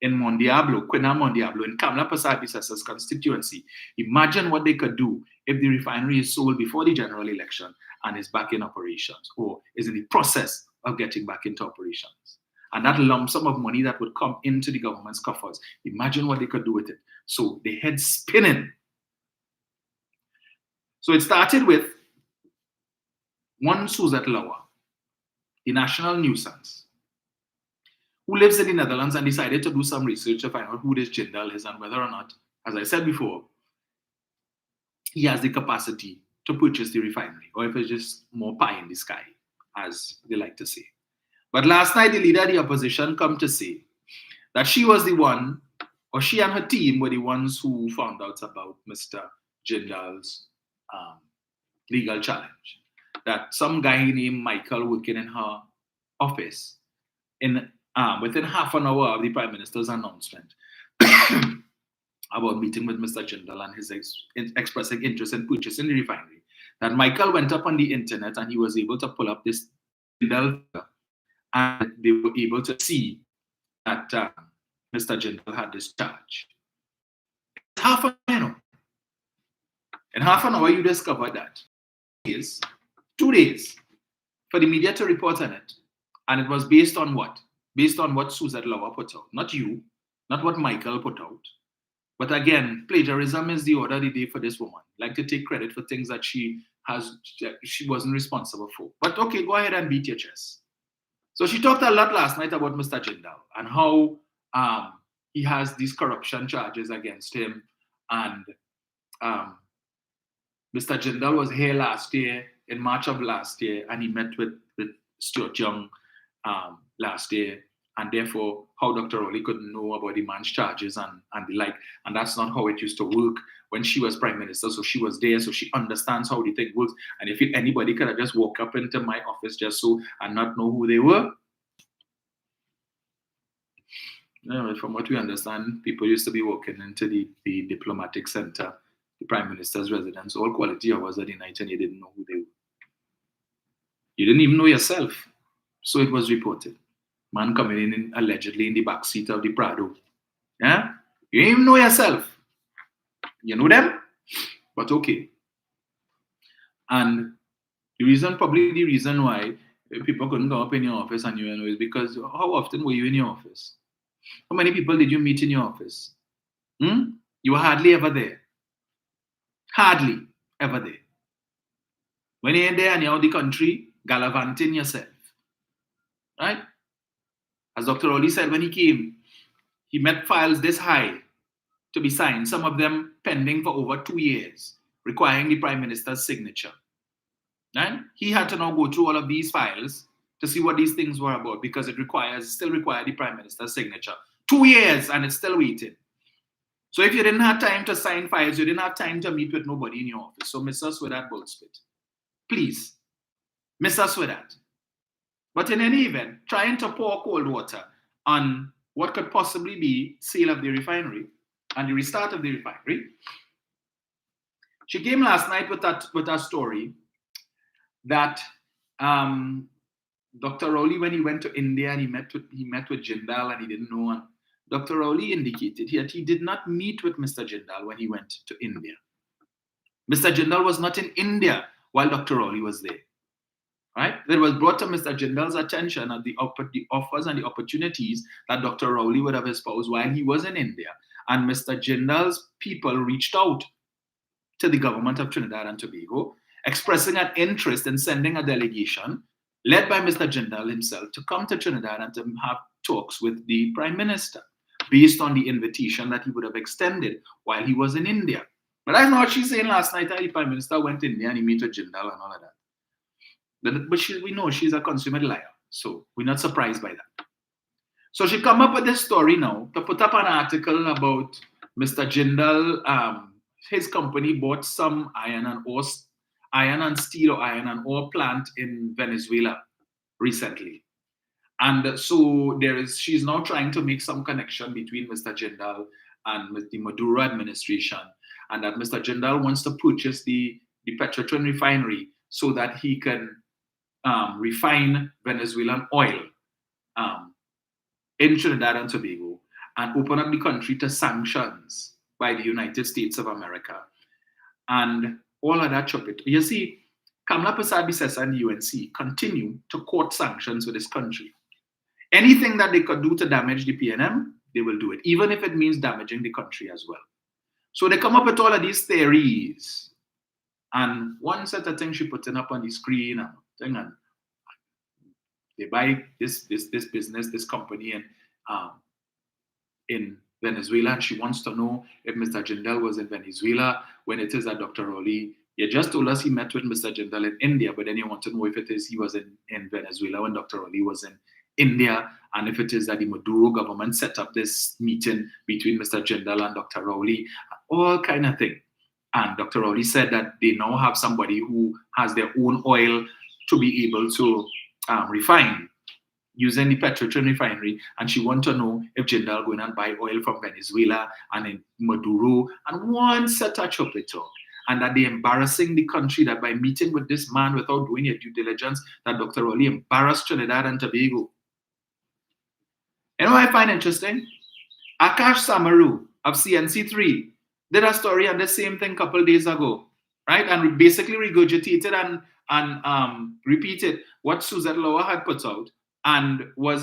in Mondiablo, Quina Mondiablo, in Kamla Pasabisa's constituency. Imagine what they could do if the refinery is sold before the general election and is back in operations, or is in the process of getting back into operations. And that lump sum of money that would come into the government's coffers, imagine what they could do with it. So they head spinning. So it started with one Suzette Lauer, the national nuisance, who lives in the Netherlands and decided to do some research to find out who this Jindal is and whether or not, as I said before, he has the capacity to purchase the refinery, or if it's just more pie in the sky, as they like to say. But last night, the leader of the opposition come to say that she was the one, or she and her team were the ones who found out about Mr. Jindal's legal challenge. That some guy named Michael working in her office within half an hour of the Prime Minister's announcement about meeting with Mr. Jindal and his expressing interest in purchasing the refinery, that Michael went up on the internet and he was able to pull up this Jindal, and they were able to see that Mr. Jindal had this charge. In half an hour, you discover that. 2 days for the media to report on it. And it was based on what? Based on what Suzette Lauer put out. Not you, not what Michael put out. But again, plagiarism is the order of the day for this woman. Like to take credit for things that she wasn't responsible for. But okay, go ahead and beat your chest. So she talked a lot last night about Mr. Jindal and how he has these corruption charges against him. And Mr. Jindal was here last year, in March of last year, and he met with Stuart Young last year, and therefore how Dr. Rowley couldn't know about the man's charges and the like. And that's not how it used to work when she was Prime Minister. So she was there, so she understands how the thing works. And if anybody could have just walked up into my office just so and not know who they were. From what we understand, people used to be walking into the diplomatic center, the Prime Minister's residence, all quality hours of the night, and you didn't know who they were. You didn't even know yourself. So it was reported. Man coming in allegedly in the back seat of the Prado. Yeah? You didn't even know yourself. You know them? But okay. And probably the reason why people couldn't come up in your office and you know is because how often were you in your office? How many people did you meet in your office? You were hardly ever there. Hardly ever there. When you're in there and you're out of the country, gallivanting yourself. Right? As Dr. Rowley said when he came, he met files this high to be signed, some of them pending for over 2 years, requiring the Prime Minister's signature. Right? He had to now go through all of these files to see what these things were about because it still required the Prime Minister's signature. 2 years and it's still waiting. So if you didn't have time to sign files, you didn't have time to meet with nobody in your office. So miss us with that bullspit. Please, miss us with that. But in any event, trying to pour cold water on what could possibly be sale of the refinery and the restart of the refinery, she came last night with a story that Dr. Rowley, when he went to India and he met with Jindal and he didn't know, and Dr. Rowley indicated that he did not meet with Mr. Jindal when he went to India. Mr. Jindal was not in India while Dr. Rowley was there. Right? It was brought to Mr. Jindal's attention at the offers and the opportunities that Dr. Rowley would have espoused while he was in India. And Mr. Jindal's people reached out to the government of Trinidad and Tobago, expressing an interest in sending a delegation led by Mr. Jindal himself to come to Trinidad and to have talks with the Prime Minister based on the invitation that he would have extended while he was in India. But that's not what she's saying last night. The Prime Minister went to India and he met with Jindal and all of that. But we know she's a consummate liar, so we're not surprised by that. So she come up with this story now to put up an article about Mr. Jindal. His company bought some iron and steel or iron and ore plant in Venezuela recently. And so she's now trying to make some connection between Mr. Jindal and with the Maduro administration, and that Mr. Jindal wants to purchase the Petrotrin refinery so that he can refine Venezuelan oil in Trinidad and Tobago and open up the country to sanctions by the United States of America. And all of that chopped. You see, Kamla Persad-Bissessar and the UNC continue to court sanctions with this country. Anything that they could do to damage the PNM, they will do it, even if it means damaging the country as well. So they come up with all of these theories. And one set of things she putting up on the screen and they buy this business, this company in Venezuela, and she wants to know if Mr. Jindal was in Venezuela when it is that Dr. Rowley, you just told us he met with Mr. Jindal in India, but then you want to know if it is he was in Venezuela when Dr. Rowley was in India, and if it is that the Maduro government set up this meeting between Mr. Jindal and Dr. Rowley, all kind of thing. And Dr. Rowley said that they now have somebody who has their own oil to be able to refine using the Petrotrin refinery, and she wants to know if Jindal going and buy oil from Venezuela and in Maduro, and one set of chocolate talk. And that they're embarrassing the country, that by meeting with this man without doing your due diligence, that Dr. Rowley embarrassed Trinidad and Tobago. You know what I find interesting? Akash Samaru of CNC3 did a story on the same thing a couple days ago, right? And basically regurgitated and repeated what Suzette Lower had put out and what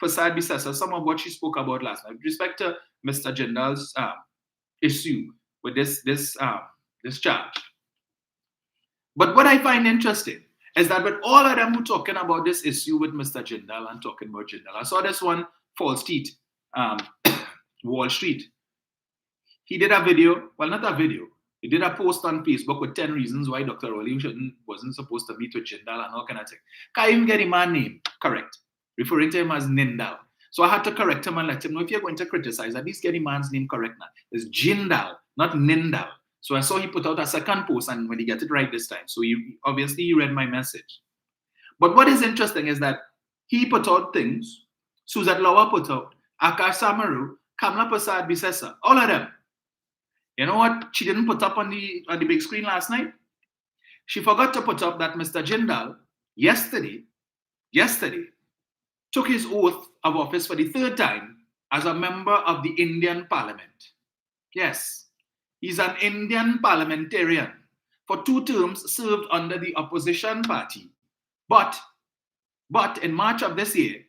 Persad-Bissessar, some of what she spoke about last night with respect to Mr. Jindal's issue with this charge. But what I find interesting is that with all of them who talking about this issue with Mr. Jindal and talking about Jindal, I saw this one, Wall Street. He did a video, well, not a video, he did a post on Facebook with 10 reasons why Dr. Rowley wasn't supposed to meet with Jindal and all kind of thing. Can't even get his man name correct, referring to him as Nindal. So I had to correct him and let him know, if you're going to criticize, at least get his man's name correct now. It's Jindal, not Nindal. So I saw he put out a second post, and when he get it right this time. So obviously he read my message. But what is interesting is that he put out things, Suzette Lower put out, Akash Samaru, Kamla Persad-Bissessar, all of them. You know what she didn't put up on the big screen last night? She forgot to put up that Mr. Jindal yesterday took his oath of office for the third time as a member of the Indian Parliament. Yes, he's an Indian parliamentarian for 2 terms served under the opposition party. But in March of this year,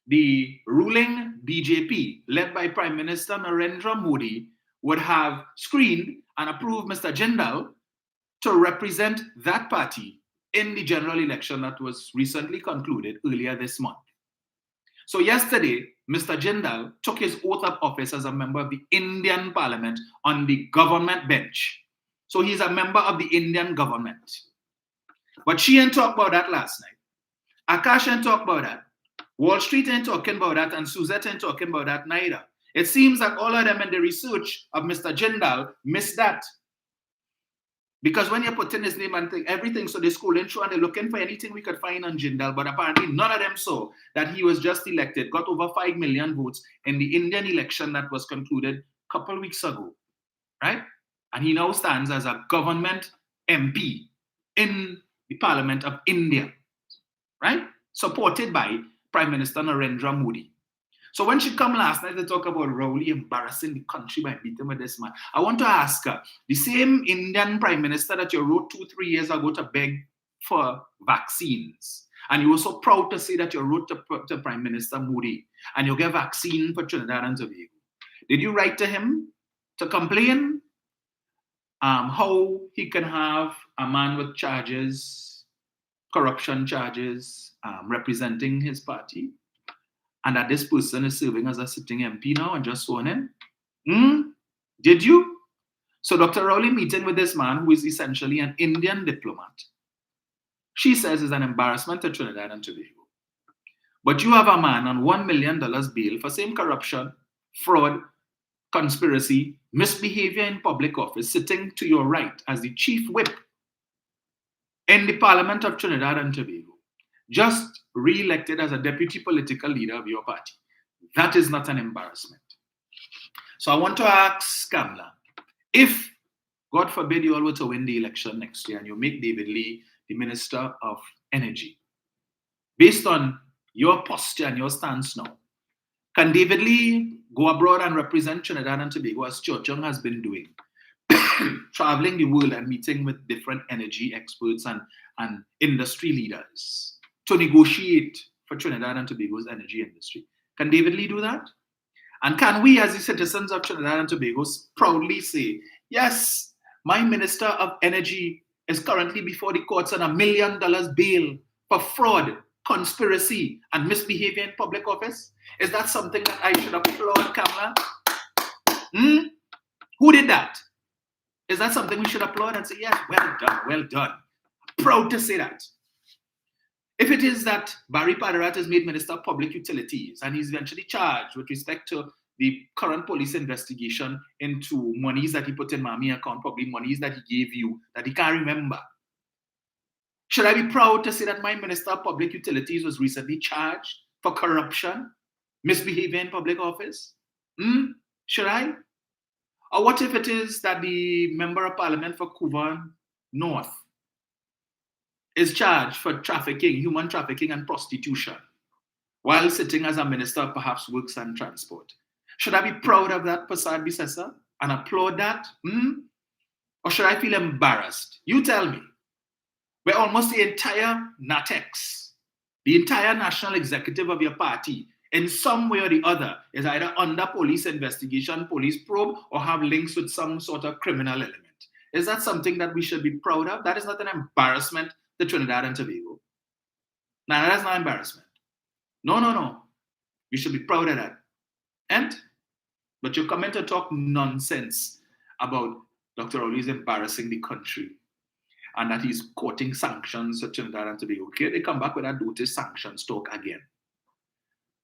the ruling BJP, led by Prime Minister Narendra Modi, would have screened and approved Mr. Jindal to represent that party in the general election that was recently concluded earlier this month. So yesterday, Mr. Jindal took his oath of office as a member of the Indian Parliament on the government bench. So he's a member of the Indian government. But she ain't talk about that last night. Akash ain't talk about that. Wall Street ain't talking about that, and Suzette ain't talking about that neither. It seems that all of them in the research of Mr. Jindal missed that. Because when you're putting his name and everything, so they're scrolling through and they're looking for anything we could find on Jindal, but apparently none of them saw that he was just elected, got over 5 million votes in the Indian election that was concluded a couple of weeks ago, right? And he now stands as a government MP in the Parliament of India, right? Supported by Prime Minister Narendra Modi. So when she come last night to talk about Rowley embarrassing the country by beating with this man, I want to ask her, the same Indian Prime Minister that you wrote 2-3 years ago to beg for vaccines, and you were so proud to say that you wrote to Prime Minister Modi, and you get vaccine for Trinidad and Tobago. Did you write to him to complain how he can have a man with charges, corruption charges, representing his party, and that this person is serving as a sitting MP now and just sworn in? Did you? So Dr. Rowley meeting with this man who is essentially an Indian diplomat, she says is an embarrassment to Trinidad and Tobago. But you have a man on $1 million bail for same corruption, fraud, conspiracy, misbehavior in public office, sitting to your right as the chief whip in the Parliament of Trinidad and Tobago, just re-elected as a deputy political leader of your party. That is not an embarrassment. So I want to ask Kamla, if, God forbid, you all were to win the election next year and you make David Lee the Minister of Energy, based on your posture and your stance now, can David Lee go abroad and represent Trinidad and Tobago as Churchung has been doing, traveling the world and meeting with different energy experts and industry leaders to negotiate for Trinidad and Tobago's energy industry? Can David Lee do that? And can we, as the citizens of Trinidad and Tobago, proudly say, yes, my Minister of Energy is currently before the courts on $1 million bail for fraud, conspiracy, and misbehavior in public office? Is that something that I should applaud, Kamla? Who did that? Is that something we should applaud and say, yes, well done, well done? Proud to say that. If it is that Barry Padarat is made Minister of Public Utilities and he's eventually charged with respect to the current police investigation into monies that he put in Mami account, probably monies that he gave you that he can't remember, should I be proud to say that my Minister of Public Utilities was recently charged for corruption, misbehavior in public office? Should I? Or what if it is that the Member of Parliament for Kuvan North is charged for trafficking, human trafficking and prostitution, while sitting as a Minister of perhaps Works and Transport? Should I be proud of that, Prasad Bisesa, and applaud that? Or should I feel embarrassed? You tell me. Where almost the entire NATEX, the entire national executive of your party, in some way or the other, is either under police investigation, police probe, or have links with some sort of criminal element. Is that something that we should be proud of? That is not an embarrassment to Trinidad and Tobago. No, that's not embarrassment. No. You should be proud of that. But you're coming to talk nonsense about Dr. Rowley's embarrassing the country and that he's courting sanctions to Trinidad and Tobago. Okay, they come back with that dirty sanctions talk again.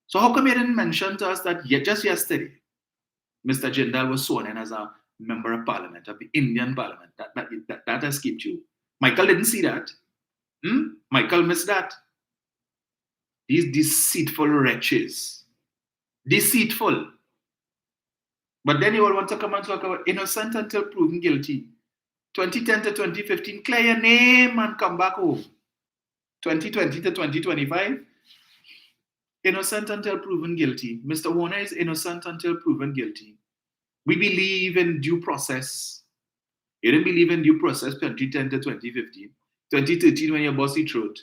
So how come you didn't mention to us that just yesterday, Mr. Jindal was sworn in as a member of Parliament, of the Indian Parliament? That escaped you. Michael didn't see that. Michael missed that. These deceitful wretches. Deceitful. But then you all want to come and talk about innocent until proven guilty. 2010 to 2015, clear your name and come back home. 2020 to 2025, innocent until proven guilty. Mr. Warner is innocent until proven guilty. We believe in due process. You didn't believe in due process 2010 to 2015. 2013 when your bossy throat.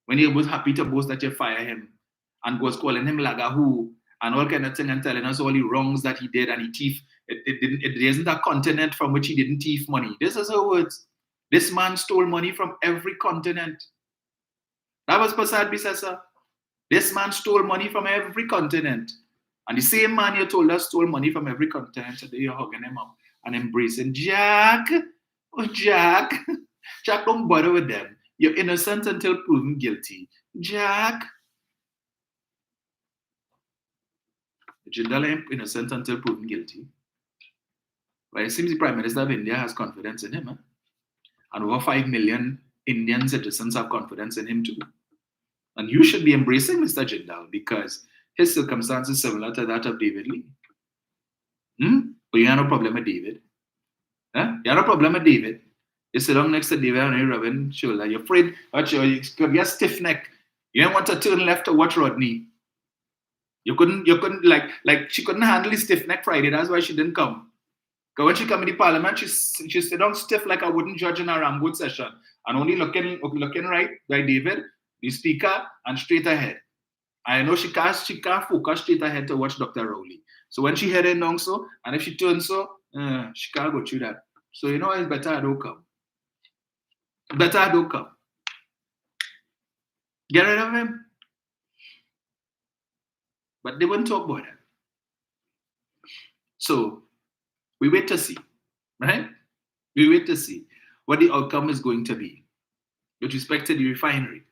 When you was happy to boast that you fire him. and was calling him Lagahu and all kind of thing and telling us all the wrongs that he did and he thief. It isn't a continent from which he didn't thief money. This is her words. This man stole money from every continent. That was Prasad Bisesa. This man stole money from every continent. And the same man you told us stole money from every continent. Today you're hugging him up and embracing. Jack, oh Jack, Jack, don't bother with them. You're innocent until proven guilty. Jack. Jindal ain't innocent until proven guilty. But it seems the Prime Minister of India has confidence in him. And over 5 million Indian citizens have confidence in him too. And you should be embracing Mr. Jindal because his circumstance is similar to that of David Lee. But you have no problem with David. You have no problem with David. You sit down next to David and you're rubbing shoulder. You're afraid that you could get stiff neck. You don't want to turn left to watch Rodney. You couldn't like she couldn't handle the stiff neck Friday. That's why she didn't come. Because when she come in the parliament, she sit down stiff like a wooden judge in a Ramgood session and only looking right by David, the speaker, and straight ahead. I know she can't focus straight ahead to watch Dr. Rowley. So when she heading down so, and if she turns so, she can't go through that. So you know it's better I don't come. Better I don't come. Get rid of him. But they won't talk about that. So we wait to see, right? We wait to see what the outcome is going to be with respect to the refinery.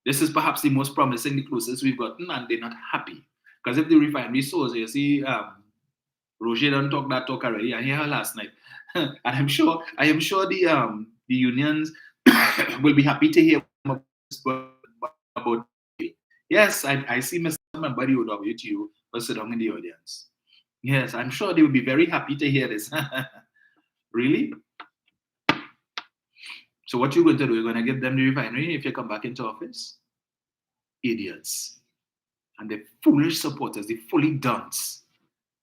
This is perhaps the most promising, the closest we've gotten, and they're not happy. Because if the refinery soars, you see, Roger done talk that talk already. I hear her last night. And I am sure the unions will be happy to hear about it. Yes, I see Mr. Membadi WTU was sitting in the audience. Yes, I'm sure they will be very happy to hear this. Really? So what you're going to do, you're going to give them the refinery if you come back into office? Idiots. And the foolish supporters, the fully dunce,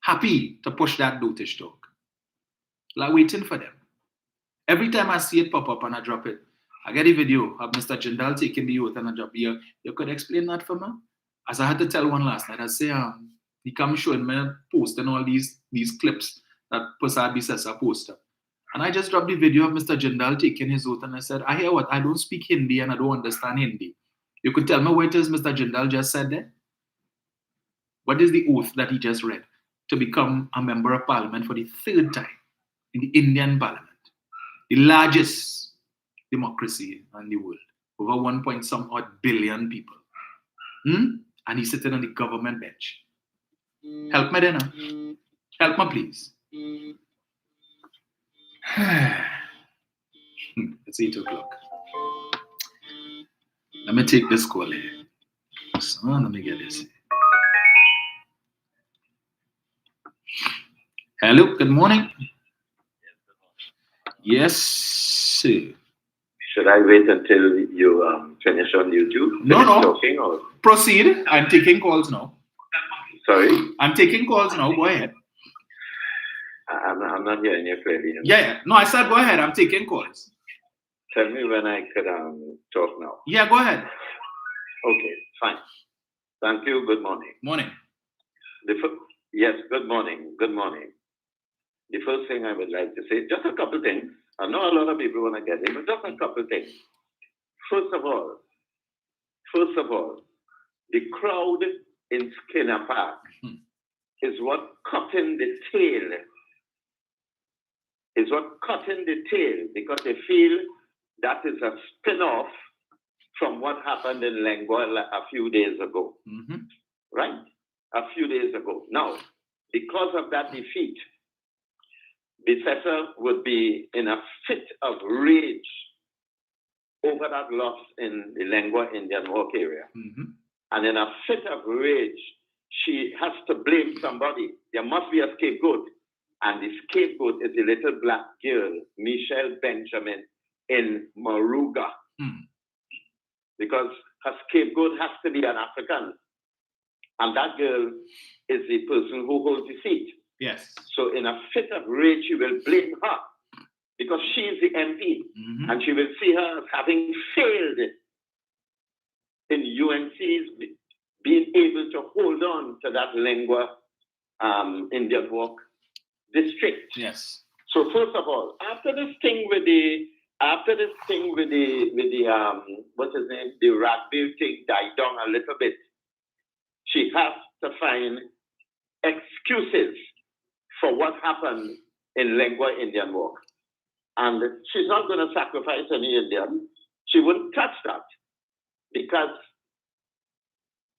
happy to push that dotish talk. Like waiting for them. Every time I see it pop up and I drop it, I get a video of Mr. Jindal taking the oath and I drop it. You could explain that for me? As I had to tell one last night, I say, he come showing me posting all these clips that Prasad Bisesa posted. And I just dropped the video of Mr. Jindal taking his oath and I said, I hear what? I don't speak Hindi and I don't understand Hindi. You could tell me what it is Mr. Jindal just said there? What is the oath that he just read? To become a member of parliament for the third time in the Indian parliament. The largest democracy in the world. Over 1 some odd billion people. And he's sitting on the government bench. Help me then. Help me, please. It's 8 o'clock. Let me take this call here. So let me get this. Hello, good morning. Yes, sir. Should I wait until you finish on YouTube? No. Talking, or? Proceed. I'm taking calls now. Sorry? I'm taking calls now. Go ahead. I'm not hearing you clearly. Yeah. No, I said go ahead. I'm taking calls. Tell me when I could talk now. Yeah, go ahead. Okay, fine. Thank you. Good morning. Morning. Yes, good morning. Good morning. The first thing I would like to say, just a couple things. I know a lot of people want to get in, but just a couple things. First of all, the crowd in Skinner Park is what cutting the tail. Because they feel that is a spin-off from what happened in Lengua a few days ago. Right? A few days ago. Now, because of that defeat, Bisesa would be in a fit of rage over that loss in the Lengua Indian Walk area. And in a fit of rage, she has to blame somebody. There must be a scapegoat. And the scapegoat is the little black girl, Michelle Benjamin, in Maruga. Because her scapegoat has to be an African. And that girl is the person who holds the seat. Yes. So in a fit of rage, she will blame her because she is the MP. And she will see her as having failed in UNC's able to hold on to that lingua Indian walk district. Yes. So first of all, after this thing with the what's his name, the rugby thing died down a little bit, she has to find excuses for what happened in lingua Indian walk. And she's not going to sacrifice any Indian. She wouldn't touch that because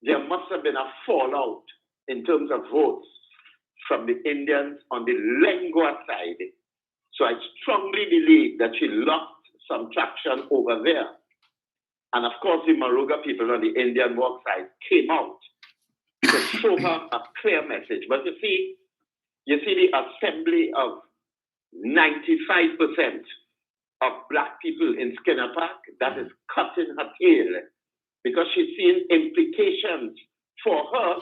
there must have been a fallout in terms of votes from the Indians on the lingua side. So I strongly believe that she lost some traction over there. And of course, the Maruga people on the Indian walk side came out to show her a clear message. But you see the assembly of 95% of Black people in Skinner Park, that is cutting her tail because she's seeing implications for her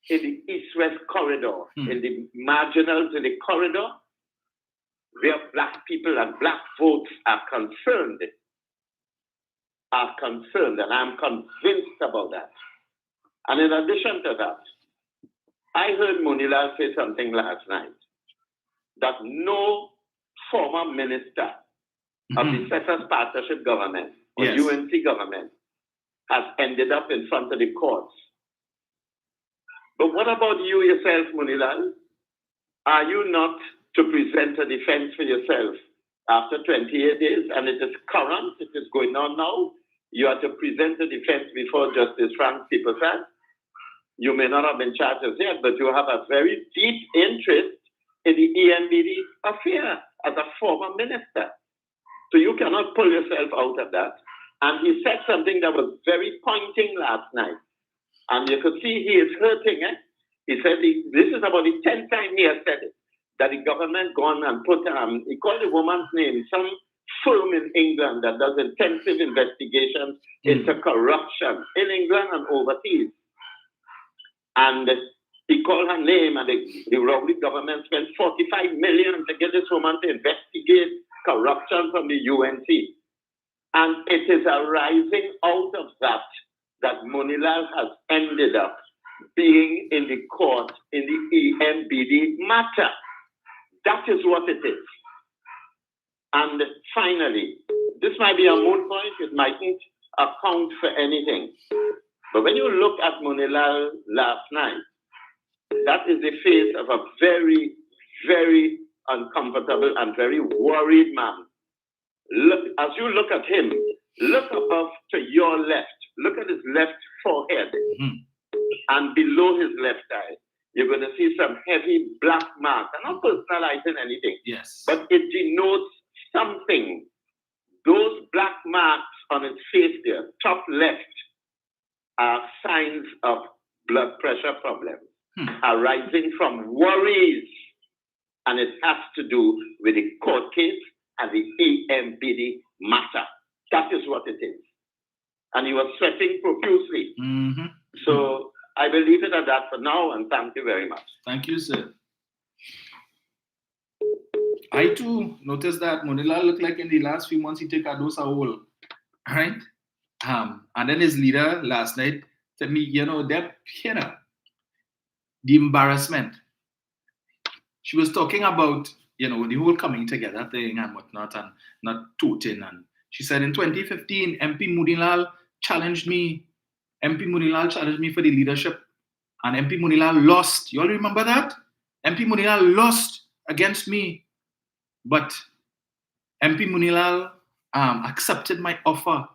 in the East-West corridor, in the marginals in the corridor, where Black people and Black votes are concerned, and I'm convinced about that. And in addition to that, I heard Monilal say something last night, that no former minister of the Cessus Partnership government or UNC government has ended up in front of the courts. But what about you yourself, Monilal? Are you not to present a defense for yourself after 28 days? And it is current, it is going on now. You are to present a defense before Justice Frank Sipersad. You may not have been charged as yet, but you have a very deep interest in the ENBD affair as a former minister. So you cannot pull yourself out of that. And he said something that was very pointing last night. And you could see he is hurting. He said, this is about the 10th time he has said it, that the government gone and put, he called the woman's name, some firm in England that does intensive investigations into corruption in England and overseas. And he called her name, and the Rowley government spent $45 million to get this woman to investigate corruption from the UNC. And it is arising out of that Monilal has ended up being in the court in the EMBD matter. That is what it is. And finally, this might be a moot point, it mightn't account for anything. But when you look at Monilal last night, that is the face of a very, very uncomfortable and very worried man. Look, as you look at him, look above to your left. Look at his left forehead and below his left eye. You're going to see some heavy black marks. I'm not personalizing anything, but it denotes something. Those black marks on his face there, top left, are signs of blood pressure problems arising from worries. And it has to do with the court case and the EMBD matter. That is what it is. And he was sweating profusely. So I will leave it at that for now, and thank you very much. Thank you, sir. I too noticed that Monilal looked like in the last few months he took a dose of oil, right? And then his leader last night said me, the embarrassment. She was talking about, the whole coming together thing and whatnot, and not toting. And she said in 2015, MP Monilal challenged me for the leadership, and MP Monilal lost. You all remember that? MP Monilal lost against me, but MP Monilal accepted my offer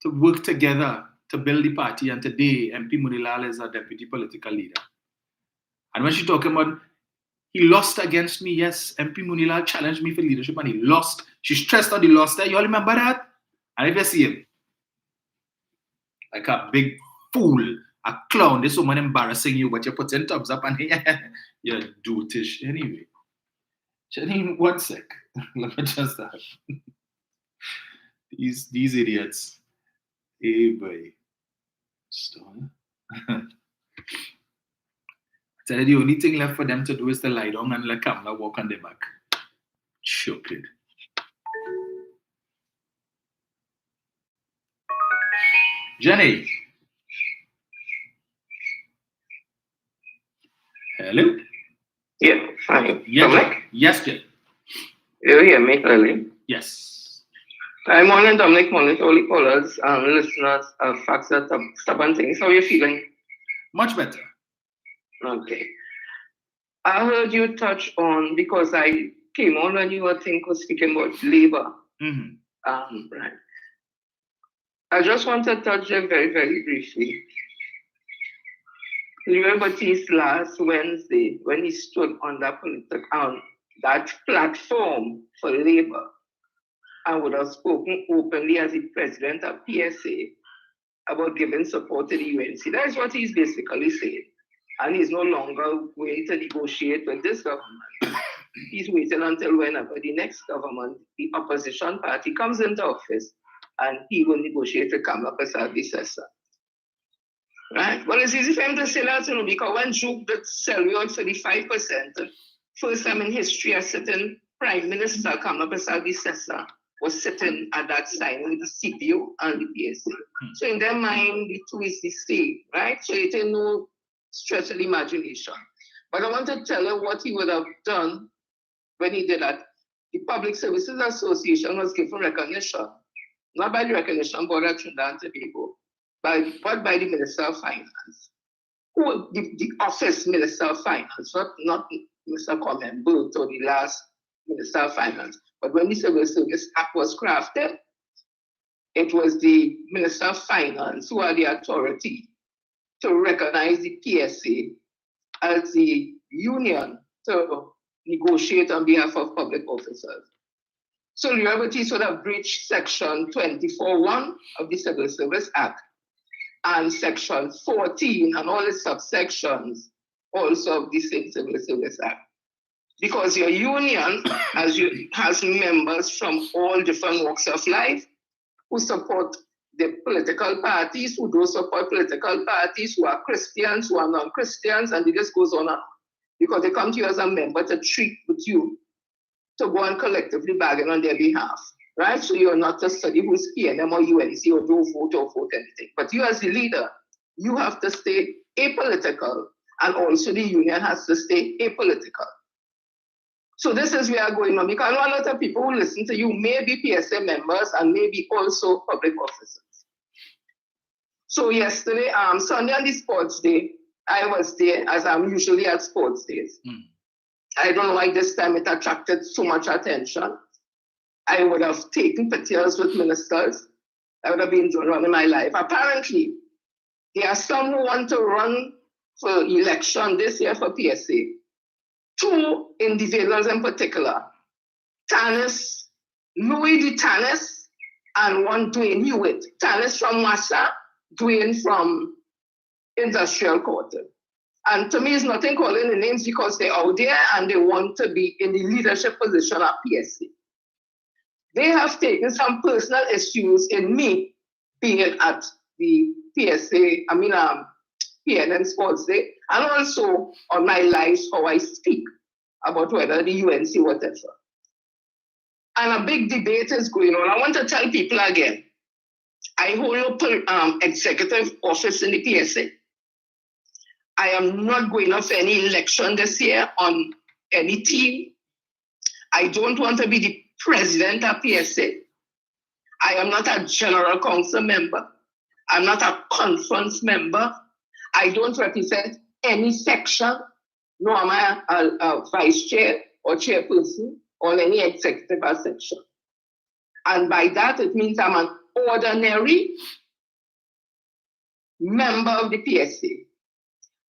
to work together to build the party, and today MP Monilal is a deputy political leader. And when she talking about he lost against me, yes, MP Monilal challenged me for leadership and he lost. She stressed on the loss there. You all remember that? And if you see him, like a big fool, a clown, this woman embarrassing you, but you're putting thumbs up and you're dutish. Anyway, Jenny, 1 sec. Let me just that. These idiots. Hey, boy. Stop. I tell you, the only thing left for them to do is to lie down and let Kamala walk on their back. Stupid. Jenny. Hello? Yeah, fine. Yes, Dominic? yes, Jay. You hear me clearly? Yes. I'm morning, Dominic, morning to all the callers and listeners of Facts That Stubborn Things. How are you feeling? Much better. Okay. I heard you touch on, because I came on when you were speaking about labor. Right. I just want to touch there very, very briefly. You remember this last Wednesday when he stood on that platform for labor and would have spoken openly as the president of PSA about giving support to the UNC. That's what he's basically saying. And he's no longer going to negotiate with this government. He's waiting until whenever the next government, the opposition party, comes into office, and he will negotiate with Kamala Prasad-Bissessar. Right? Well, it's easy for him to say that, because when Juke did sell you out for the 5%, first time in history, a certain Prime Minister, Kamala Prasad-Bissessar, was sitting at that sign with the CPU and the PSA. So in their mind, the two is the same, right? So it ain't no stretch of imagination. But I want to tell you what he would have done when he did that. The Public Services Association was given recognition, not by the Recognition Board of Trinidad and Tobago, but by the Minister of Finance. The office Minister of Finance, not Mr. Comment Booth or the last Minister of Finance. But when the Civil Service Act was crafted, it was the Minister of Finance who had the authority to recognize the PSA as the union to negotiate on behalf of public officers. So liberties would have breached Section 24(1) of the Civil Service Act and Section 14 and all the subsections also of the same Civil Service Act. Because your union has members from all different walks of life who support the political parties, who don't support political parties, who are Christians, who are non-Christians, and it just goes on. Because they come to you as a member to treat with you, to go and collectively bargain on their behalf, right? So you're not just somebody who's PNM or UNC or don't vote anything. But you as the leader, you have to stay apolitical, and also the union has to stay apolitical. So this is where we are going on, because a lot of people who listen to you may be PSA members and maybe also public officers. So yesterday, Sunday on the sports day, I was there as I'm usually at sports days. I don't know why this time it attracted so much attention. I would have taken pictures with ministers. I would have been running my life. Apparently, there are some who want to run for election this year for PSA. Two individuals in particular, Tannis, Louis de Tannis, and one Dwayne Hewitt. Tannis from Massa, Dwayne from Industrial Quarter. And to me, it's nothing calling the names because they're out there and they want to be in the leadership position at PSA. They have taken some personal issues in me being at the PNM Sports Day, and also on my lives, how I speak about whether the UNC, whatever. And a big debate is going on. I want to tell people again, I hold executive office in the PSA. I am not going up for any election this year on any team. I don't want to be the president of PSA. I am not a general council member. I'm not a conference member. I don't represent any section, nor am I a vice chair or chairperson or any executive section. And by that, it means I'm an ordinary member of the PSA.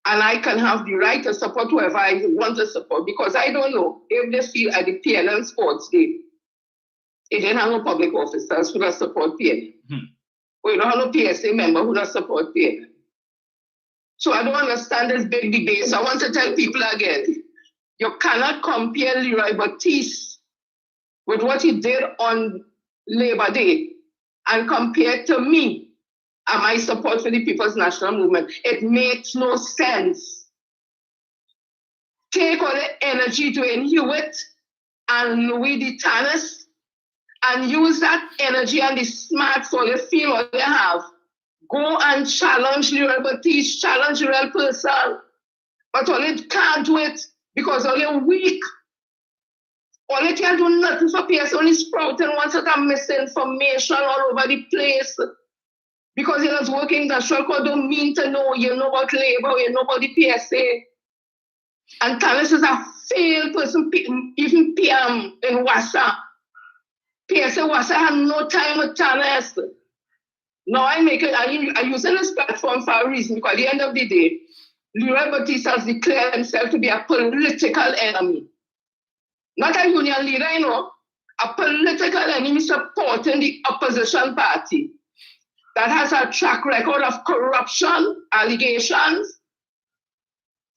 And I can have the right to support whoever I want to support, because I don't know if they feel at the PNM Sports Day, it didn't have no public officers who does support PNM. Or you don't have no PSA member who does support PNM. So I don't understand this big debate. So I want to tell people again, you cannot compare Leroy Baptiste with what he did on Labor Day and compare to me and my support for the People's National Movement. It makes no sense. Take all the energy Dwayne Hewitt and Louis de Tannis and use that energy and the smarts for the feel what they have. Go and challenge Leroy Baptiste, challenge the real person, But all it can't do it because all you're weak. All it can do nothing for PS, only sprouting one sort of misinformation all over the place. Because you're not working the structure don't mean to know. You know about labor, you know about the PSA. And Tanis is a failed person, even PM in Wassa. PSA Wassa had no time with Tanis. Now I'm using this platform for a reason, because at the end of the day, Leroy Baptiste has declared himself to be a political enemy. Not a union leader, you know, a political enemy supporting the opposition party that has a track record of corruption, allegations,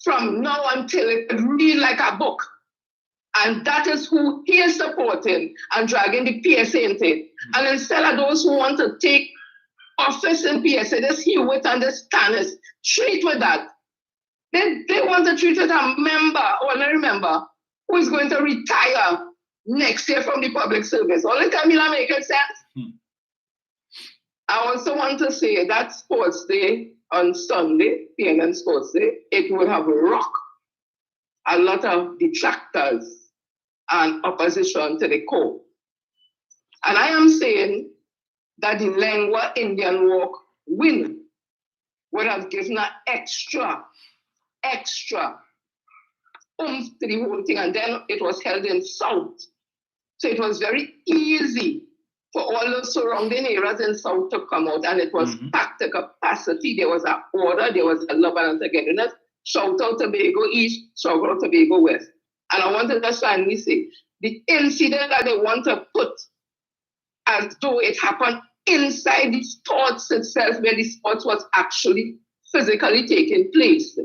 from now until it read like a book. And that is who he is supporting and dragging the PSA into it. And instead of those who want to take office in PSA, this Hewitt and this Tanis, treat with that. They want to treat with a member, or a member, who is going to retire next year from the public service. All the time will make sense. I also want to say that sports day on Sunday, PNM Sports Day, it will have rocked a lot of detractors and opposition to the core. And I am saying that the Lengua Indian Walk win would have given an extra oomph to the whole thing. And then it was held in South. So it was very easy for all those surrounding areas in South to come out. And it was packed to capacity. There was an order, there was a love and togetherness. Shout out Tobago East, shout out Tobago West. And I want to just finally say, the incident that they want to put as though it happened inside the sports itself, where the sports was actually physically taking place.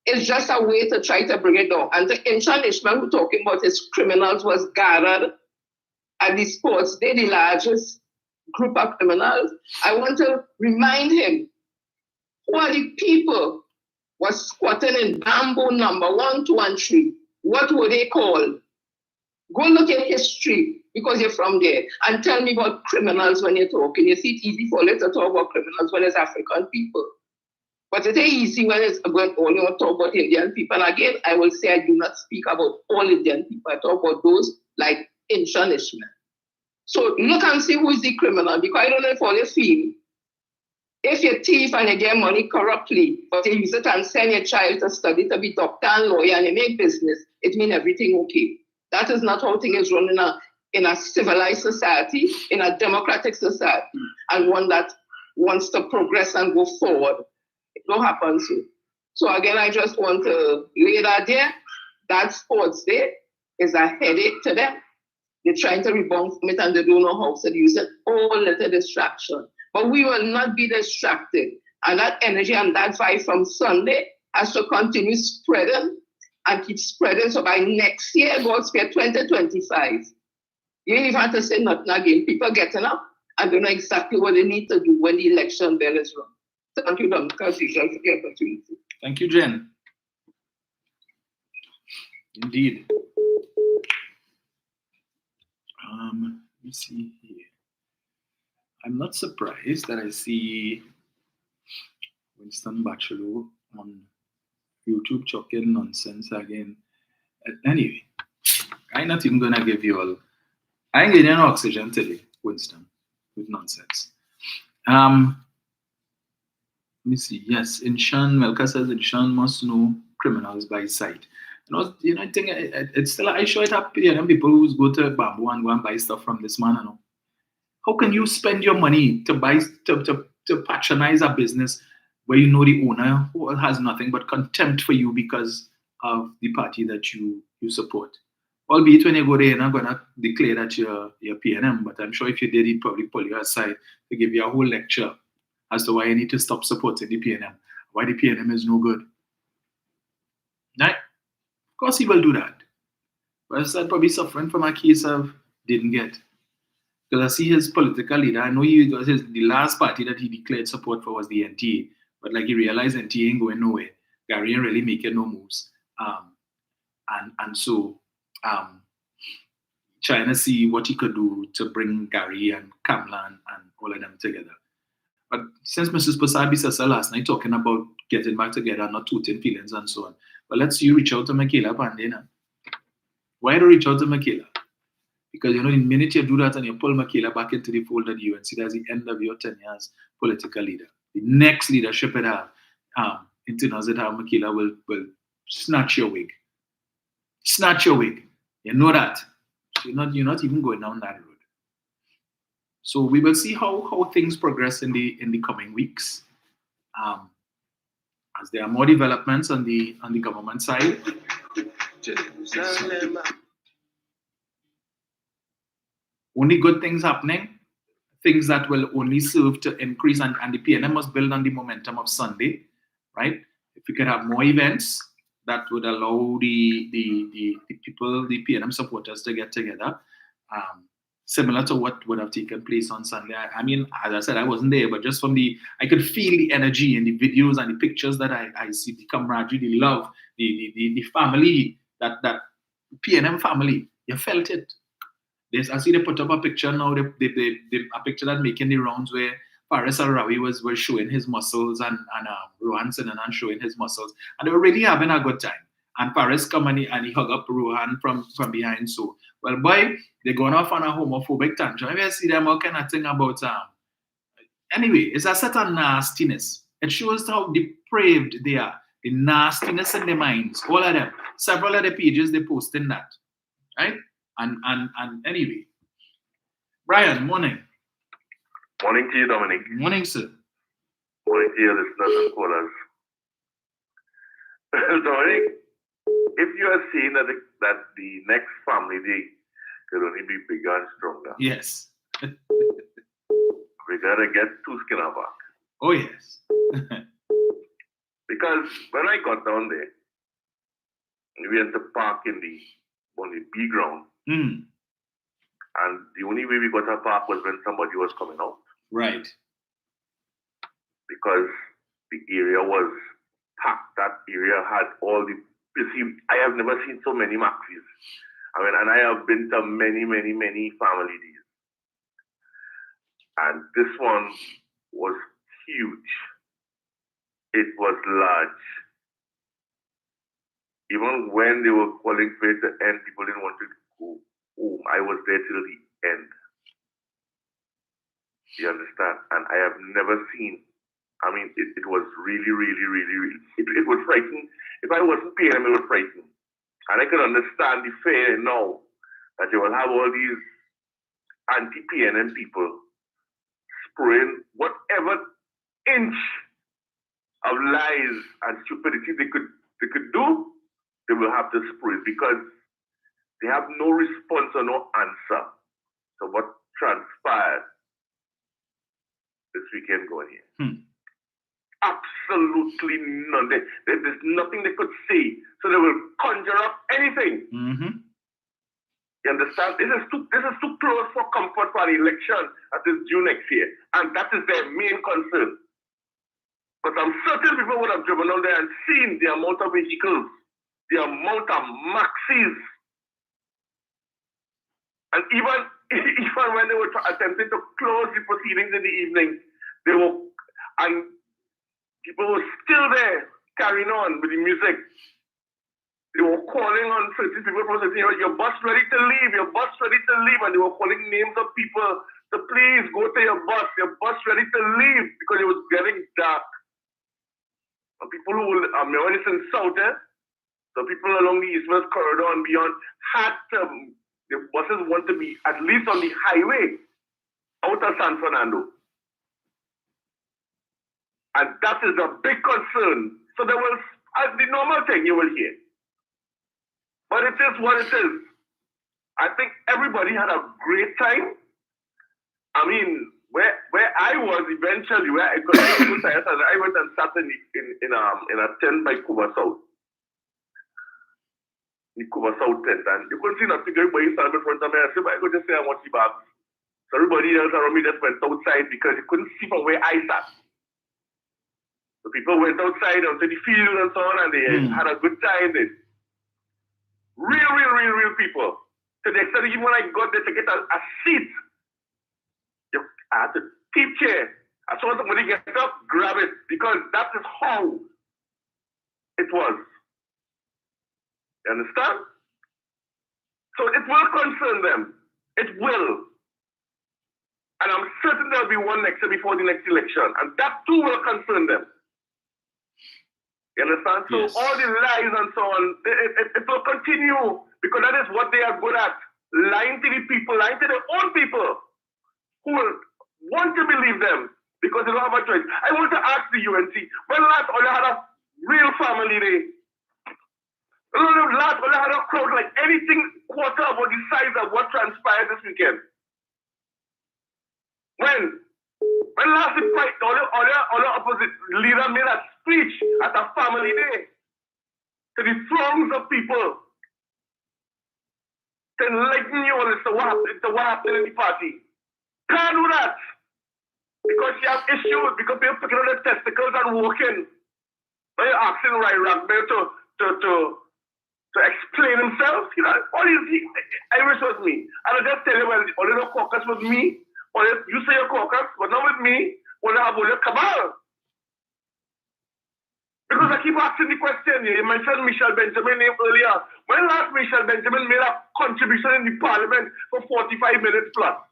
It's just a way to try to bring it down. And the Inchon Ishmael who talking about his criminals was gathered at the sports day, the largest group of criminals. I want to remind him who are the people was squatting in bamboo number 1, 2, and 3. What were they called? Go look at history because you're from there and tell me about criminals when you're talking. You see, it's easy for us to talk about criminals when it's African people. But it ain't easy when it's about only to talk about Indian people. And again, I will say I do not speak about all Indian people. I talk about those like Inchon Ishmael. So look and see who is the criminal, because I don't know if all you feel. If you thief and you get money corruptly, but you use it and send your child to study to be doctor and lawyer and you make business, it means everything okay. That is not how things run in a civilized society, in a democratic society, and one that wants to progress and go forward. It don't happen so. So again, I just want to lay that there. That sports day is a headache to them. They're trying to rebound from it and they don't know how to use it. All little distraction. But we will not be distracted. And that energy and that vibe from Sunday has to continue spreading and keep spreading. So by next year, God's Fair 2025, you ain't even have to say nothing again. People getting up and they know exactly what they need to do when the election bell is rung. Thank you, Dr. Kasisha, for the opportunity. Thank you, Jen. Indeed. Let me see here. I'm not surprised that I see Winston Bachelor on YouTube chucking nonsense again. Anyway, I'm not even gonna give you all. I ain't getting no oxygen today, Winston, with nonsense. Let me see. Yes, Inchon Melka says Inchon must know criminals by sight. I think it's still. I sure it have people who go to Bamboo and go and buy stuff from this man. How can you spend your money to buy to patronize a business where you know the owner who has nothing but contempt for you because of the party that you support? Albeit when you go there, you're not gonna declare that you're PNM, but I'm sure if you did, he'd probably pull you aside to give you a whole lecture as to why you need to stop supporting the PNM, why the PNM is no good. Right? Of course he will do that. But I'm probably suffering from a case of didn't get. Because I see his political leader, I know the last party that he declared support for was the NTA, but like he realized NTA ain't going nowhere. Gary ain't really making no moves. So trying to see what he could do to bring Gary and Kamlan and all of them together. But since Mrs. Prasad said last night talking about getting back together, not tooting feelings and so on, but let's you reach out to Michaela Pandey now. Why do you reach out to Michaela? Because the minute you do that and you pull Michaela back into the fold of the UNC, that's the end of your tenure as political leader. The next leadership it have, Michaela will snatch your wig. Snatch your wig. You know that. So you're not even going down that road. So we will see how things progress in the coming weeks. As there are more developments on the government side. Only good things happening, things that will only serve to increase, and the PNM must build on the momentum of Sunday, right? If we could have more events that would allow the people, the PNM supporters to get together, similar to what would have taken place on Sunday. I mean, as I said, I wasn't there, but just from I could feel the energy in the videos and the pictures that I see, the camaraderie, the love, the family, that PNM family, you felt it. I see they put up a picture now, a picture that making the rounds where Faris Al-Rawi was showing his muscles and Rohan Sinanan showing his muscles. And they were really having a good time. And Faris come and he hug up Rohan from behind. So, well, boy, they're going off on a homophobic tangent. Maybe I see them all kind of thing about... Anyway, it's a certain nastiness. It shows how depraved they are. The nastiness in their minds. All of them. Several of the pages, they post in that. Right? And anyway, Brian, morning. Morning to you, Dominic. Morning, sir. Morning to your listeners and callers. Dominic, if you are saying that the next family day could only be bigger and stronger, yes, we gotta get two skinner back. Oh yes. Because when I got down there, we went to park on the B ground. Mm. And the only way we got a park was when somebody was coming out. Right. Because the area was packed. That area had all the... You see, I have never seen so many maxis. I mean, and I have been to many, many, many family days. And this one was huge. It was large. Even when they were calling for it to end, people didn't want to go home. I was there till the end. You understand? And I have never seen, I mean, it was really, really, really, really, it was frightening. If I wasn't PNM, it was frightening. And I could understand the fear now that you will have all these anti-PNM people spraying whatever inch of lies and stupidity they could do, they will have to spray because they have no response or no answer to what transpired this weekend going here. Absolutely none. There's nothing they could say, so they will conjure up anything. Mm-hmm. You understand? This is too close for comfort for an election that is due next year, and that is their main concern. But I'm certain people would have driven out there and seen the amount of vehicles, the amount of maxis. And even when they were attempting to close the proceedings in the evening, people were still there carrying on with the music. They were calling on certain people, saying, your bus ready to leave, your bus ready to leave. And they were calling names of people to please go to your bus ready to leave, because it was getting dark. And people who are in South, so people along the east-west corridor and beyond had to... The buses want to be at least on the highway out of San Fernando. And that is a big concern. So there was the normal thing you will hear. But it is what it is. I think everybody had a great time. I mean, where I was eventually, where I went and sat in a tent by Cuba South. The Cuba South tent, and you couldn't see nothing. Everybody standing in front of me. I said, I could just say I want the bags. So everybody else around me just went outside because you couldn't see from where I sat. So people went outside onto the field and so on, and they had a good time. Real people. To the extent even when I got there to get a seat, I had to keep chair. I saw somebody get up, grab it, because that is how it was. You understand? So it will concern them. It will. And I'm certain there'll be one next year before the next election. And that too will concern them. You understand? So Yes. all the lies and so on, it will continue because that is what they are good at. Lying to the people, lying to their own people who will want to believe them because they don't have a choice. I want to ask the UNC, when last all had a real family day? Last all had a crowd like anything quarter about the size of what transpired this weekend. When last the fight, all the opposite leader made a speech at a family day to the throngs of people to enlighten you as to what happened in the party. Can't do that. Because you have issues, because they're picking on their testicles and walking. Now you're asking Ragbel to explain himself. You know, Irish was me. And I just tell you, well, all the caucus was me. Or you say your caucus, but not with me, when I have all your cabal. Because I keep asking the question, you mentioned Michelle Benjamin name earlier. When last Michelle Benjamin made a contribution in the parliament for 45 minutes plus?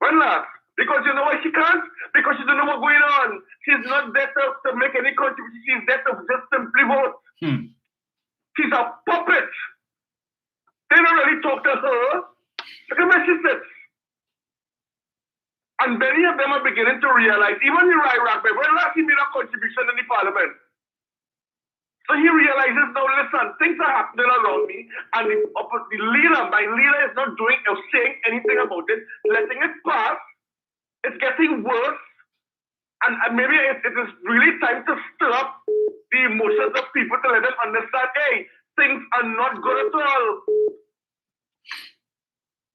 When last? Because you know why she can't? Because she don't know what's going on. She's not there to make any contribution. She's there to just simply vote. She's a puppet. They don't really talk to her. Look at where she sits. And many of them are beginning to realize, even the Ragbel, when last he made a contribution in the parliament. So he realizes, now listen, things are happening around me, and the leader, my leader is not doing or saying anything about it, letting it pass. It's getting worse. And maybe it is really time to stir up the emotions of people to let them understand, hey, things are not good at all.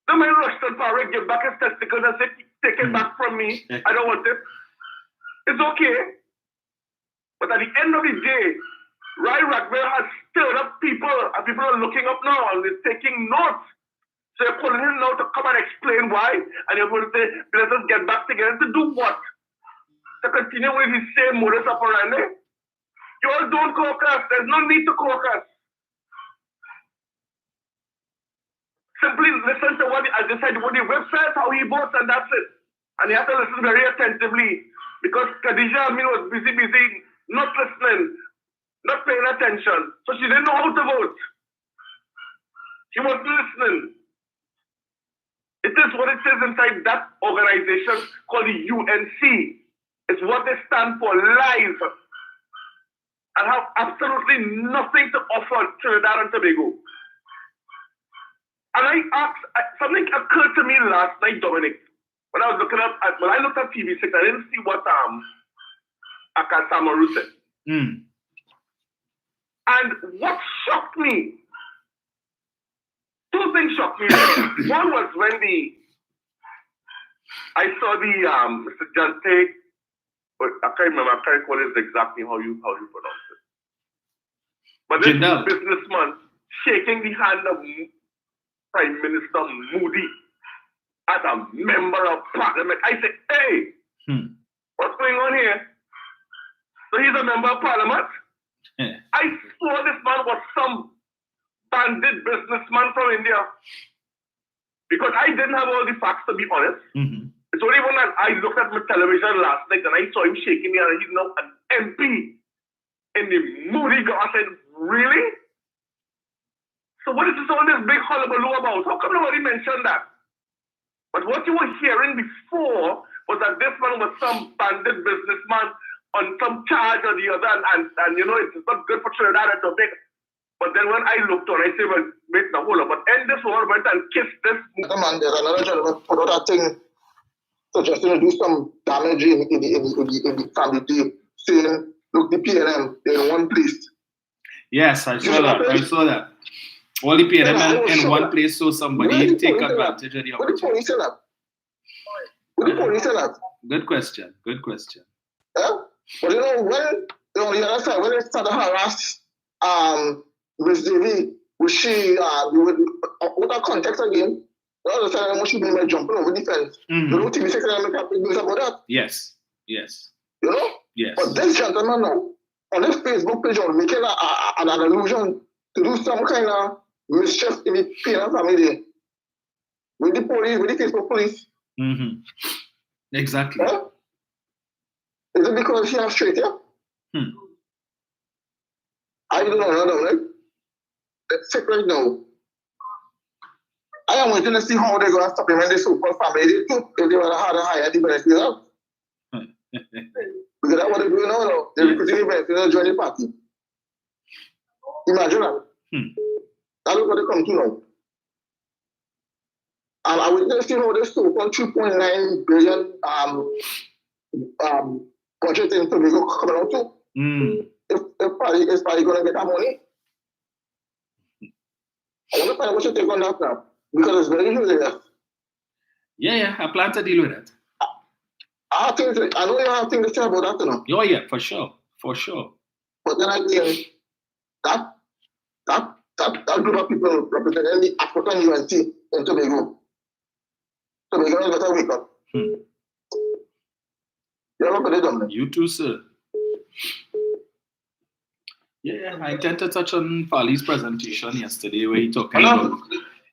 The man Rushton Parrott give back his testicles and say, take it back from me. I don't want it. It's okay. But at the end of the day, Ragbel has stirred up people, and people are looking up now and they're taking notes. So you're calling him now to come and explain why, and you're going to say, let us get back together to do what? To continue with the same modus operandi? You all don't caucus. There's no need to caucus. Simply listen to what I decided what the website, how he votes, and that's it. And you have to listen very attentively because Khadija Amin was busy, not listening, not paying attention. So she didn't know how to vote. She wasn't listening. It is what it says inside that organization called the UNC. It's what they stand for, live, and have absolutely nothing to offer Trinidad and Tobago. And I asked, something occurred to me last night, Dominic, when I was looking up, when I looked at TV6, I didn't see what Akasamaru said. And what shocked me, two things shocked me. One was when I saw the Mr. Jante, but I can't remember, I can't recall exactly how you pronounce it. But this businessman shaking the hand of Prime Minister Moody as a member of parliament. I said, hey, what's going on here? So he's a member of parliament? I swore this man was some bandit businessman from India. Because I didn't have all the facts, to be honest. It's only when I looked at my television last night and I saw him shaking me and he's now an MP in the Moody government. I said, really? So what is this all this big hullabaloo about? How come nobody mentioned that? But what you were hearing before was that this man was some bandit businessman on some charge or the other, and you know, it's not good for Trinidad and Tobago. But then when I looked on, I said, well, wait, now hold on. But then this woman went and kissed this man. There's another gentleman put out that thing suggesting to do some damage in the family day, saying, look, the PNM, they're in one place. Yes, I saw that. All the PNM in one place, so somebody take advantage of the opportunity. What the police in that? Good question. Yeah? But you know, when on the other side, when they started to harass Ms. Davy, was she, with that context again? All the time, should be by jumping over the fence. You don't think the sex make a big news about that? Yes. Yes. You know? Yes. But this gentleman now, on this Facebook page, are making an allusion to do some kind of mischief in the PNM family. With the police, with the Facebook police. Exactly. Huh? Is it because she has straight hair? I don't know, right? Let's check right now. I am waiting to see how they're going to supplement the so-called family. They took, if they were to hire the benefits out. Because that's what they're doing now. They're recruiting the benefits to join the party. Imagine that. That's what they come to now. And I waiting to see how they so-called 2.9 billion budget in Tobago coming out too. If party is going to get that money. I want to find out what you take on that now. Because it's very useless. Yeah, I plan to deal with it. I know you have things to say about that, you know. Oh yeah, for sure. But then I think that group of people representing the African UNT in Tobago. Tobago is better wake up. You ever put it on? You too, sir. Yeah, I intend to touch on Fali's presentation yesterday where he talking about.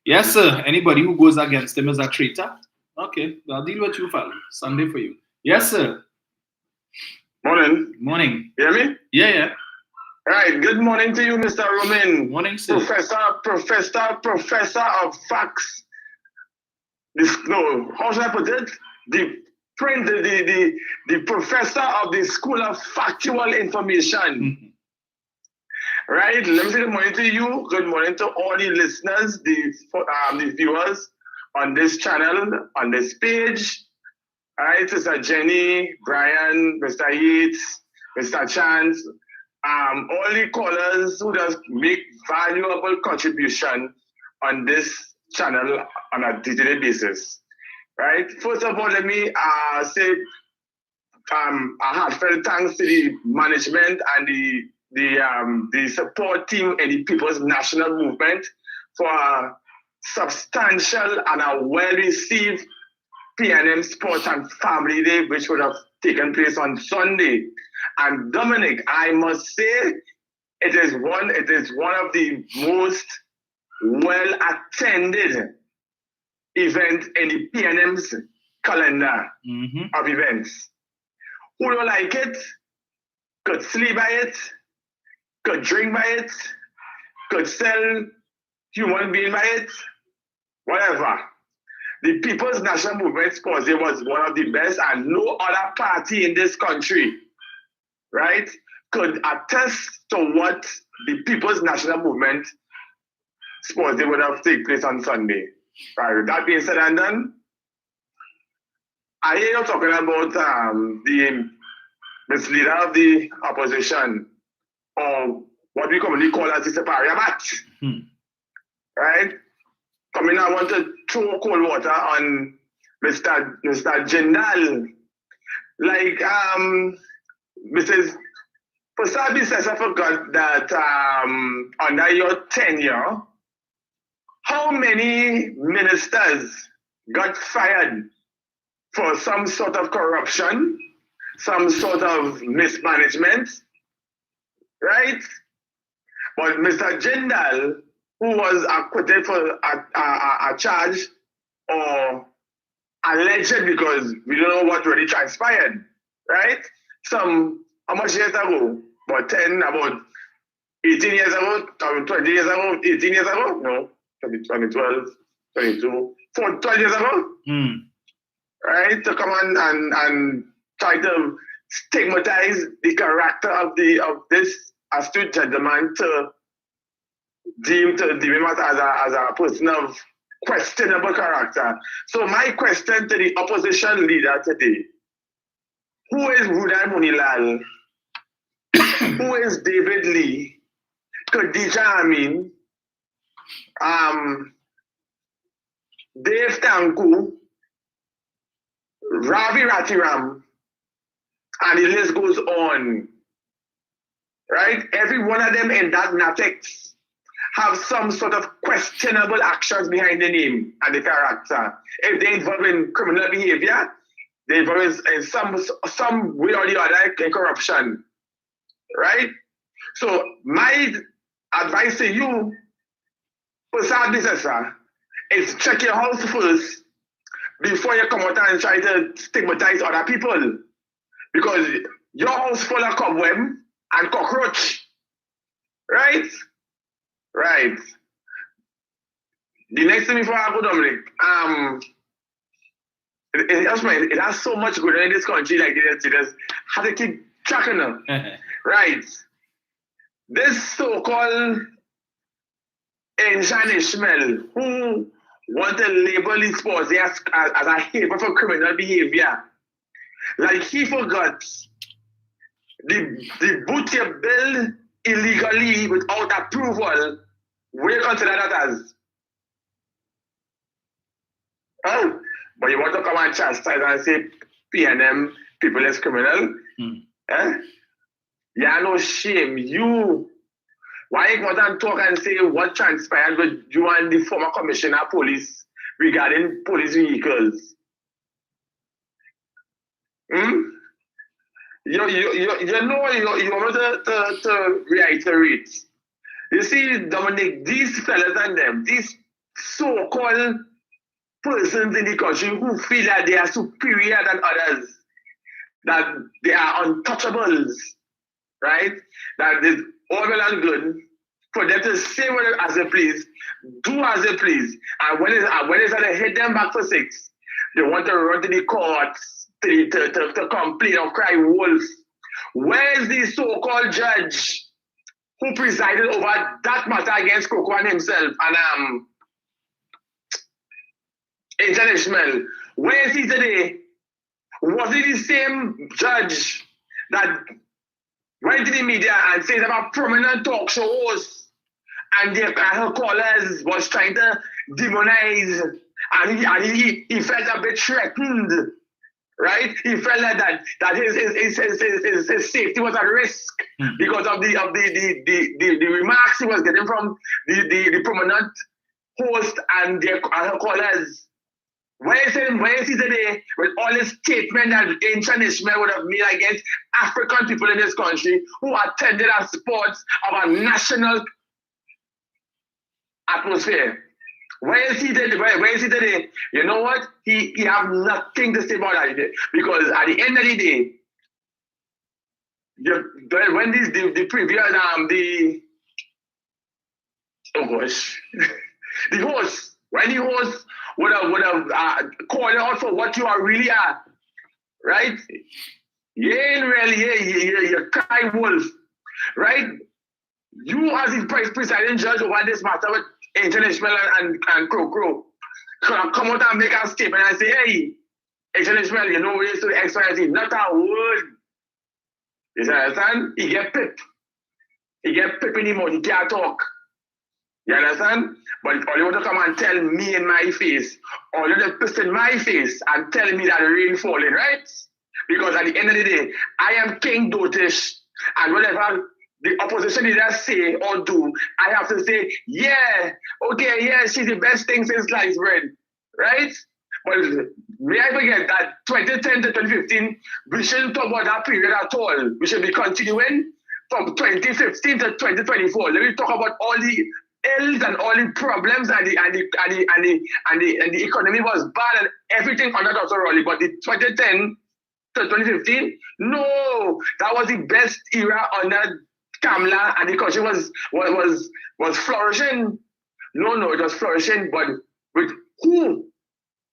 Yes, sir. Anybody who goes against him is a traitor. Okay, I'll deal with you, Fali. Sunday for you. Yes, sir. Morning. Morning. You hear me? Yeah. Right. Good morning to you, Mr. Roman. Morning, sir. Professor of facts. How should I put it? The professor of the School of Factual Information. Right, let me say good morning to you. Good morning to all the listeners, the viewers on this channel, on this page. All right, Mr. Jenny, Brian, Mr. Yates, Mr. Chance, all the callers who just make valuable contribution on this channel on a day-to-day basis. Right. First of all, let me say a heartfelt thanks to the management and the support team and the People's National Movement for a substantial and a well-received PNM Sports and Family Day, which would have taken place on Sunday. And Dominic, I must say, it is one of the most well-attended events in the PNM's calendar of events. Who don't like it could sleep by it, could drink by it, could sell human being by it, whatever. The People's National Movement Sports Day was one of the best, and no other party in this country, right, could attest to what the People's National Movement Sports Day would have taken place on Sunday. Right, with that being said and done, I hear you talking about the misleader of the opposition, or what we commonly call as the Separiamat. Right? Coming, I want to throw cold water on Mr. Jindal. Like, Mrs. Pasabi says, I forgot that under your tenure, how many ministers got fired for some sort of corruption, some sort of mismanagement, right? But Mr. Jindal, who was acquitted for a charge or alleged, because we don't know what really transpired, right? How much years ago? About 18 years ago, 20 years ago, 18 years ago? No, 2012, 22, 12 years ago? Right? To come on and try to stigmatize the character of this astute gentleman, to deem him as a person of questionable character. So my question to the opposition leader today: who is Rudan Munilal? Who is David Lee? Khadija Amin? Dave Tanku? Ravi Ratiram? And the list goes on. Right? Every one of them in that narthex have some sort of questionable actions behind the name and the character. If they involve in criminal behavior, they involve in some way or the other in corruption, right? So my advice to you, personal business, is check your house first before you come out and try to stigmatize other people. Because your house full of cobweb and cockroach, right? Right. The next thing before I go, Dominic, it has so much going on in this country, like this, you just have to keep tracking them. Right. This so-called Enjan Ishmael, who want to label his sports as a haven for criminal behavior, like he forgot the boot you build illegally without approval, we consider that as. Oh, but you want to come and chastise and say PNM people is criminal? Eh? Yeah, no shame. You, why you go and talk and say what transpired with you and the former commissioner of police regarding police vehicles? You want me to reiterate. You see, Dominic, these fellas and them, these so-called persons in the country who feel that they are superior than others, that they are untouchables, right? That is all well and good for them to say whatever as they please, do as they please, and when it's going to hit them back for 6, they want to run to the courts to complain or cry wolf. Where's the so-called judge who presided over that matter against Coco himself and Enjan Ishmael? Where is he today? Was it the same judge that went to the media and said about prominent talk show hosts and her callers was trying to demonize, and he felt a bit threatened? Right? He felt like that his safety was at risk because of the remarks he was getting from the prominent host and her callers. Where is he today with all his statement that Enjan Ishmael would have made against African people in this country who attended our sports of a national atmosphere? Where is he today? You know what? He have nothing to say about that, because at the end of the day, when the previous the host, when the host would have called out for what you are really at, right? You ain't really you cry wolf, right? You as the presiding judge over this matter with Enjan Ishmael and Crow come out and make a statement and say, hey, Enjan Ishmael, you know ways to the X, Y, and Z. Not a word. You understand? He get pip. He get pip in the mouth. He can't talk. You understand? But all you want to come and tell me in my face, or you want to piss in my face and tell me that the rain falling, right? Because at the end of the day, I am King Dotish, and whatever the opposition leaders say or do, I have to say, yeah, okay, yeah, she's the best thing since sliced bread, right? But may I forget that 2010 to 2015, we shouldn't talk about that period at all. We should be continuing from 2015 to 2024. Let me talk about all the ills and all the problems and the economy was bad and everything under Dr. Rowley. But the 2010 to 2015, no, that was the best era under Kamala, and the country was flourishing. No, it was flourishing, but with who?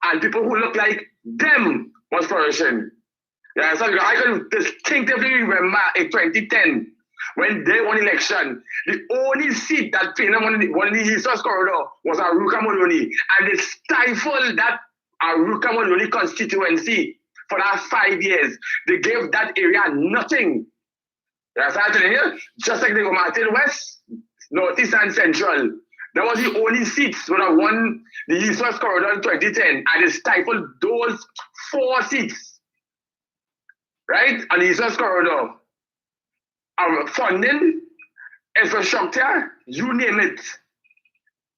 And people who look like them was flourishing. Yeah, so I can distinctively remember in 2010, when they won election, the only seat that PNM won in the East-West corridor was Aruka Moloney, and they stifled that Aruka Moloney constituency for that 5 years. They gave that area nothing. That's actually here, just like they go Martin West, Northeast and Central. That was the only seats when I won the East-West corridor in 2010, and they stifled those 4 seats, right, on the East-West corridor. Funding, infrastructure, you name it.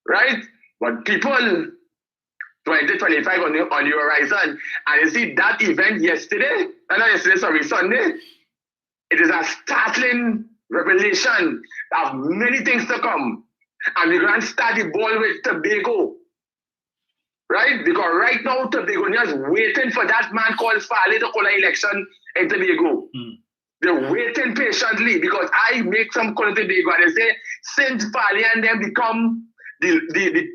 right? But people, 2025 on the horizon, and you see that event Sunday, it is a startling revelation of many things to come. And we're going to start the ball with Tobago, right? Because right now, Tobago is waiting for that man called Farley to call an election in Tobago. They're waiting patiently because I make some call in Tobago and they say, since Farley and them become the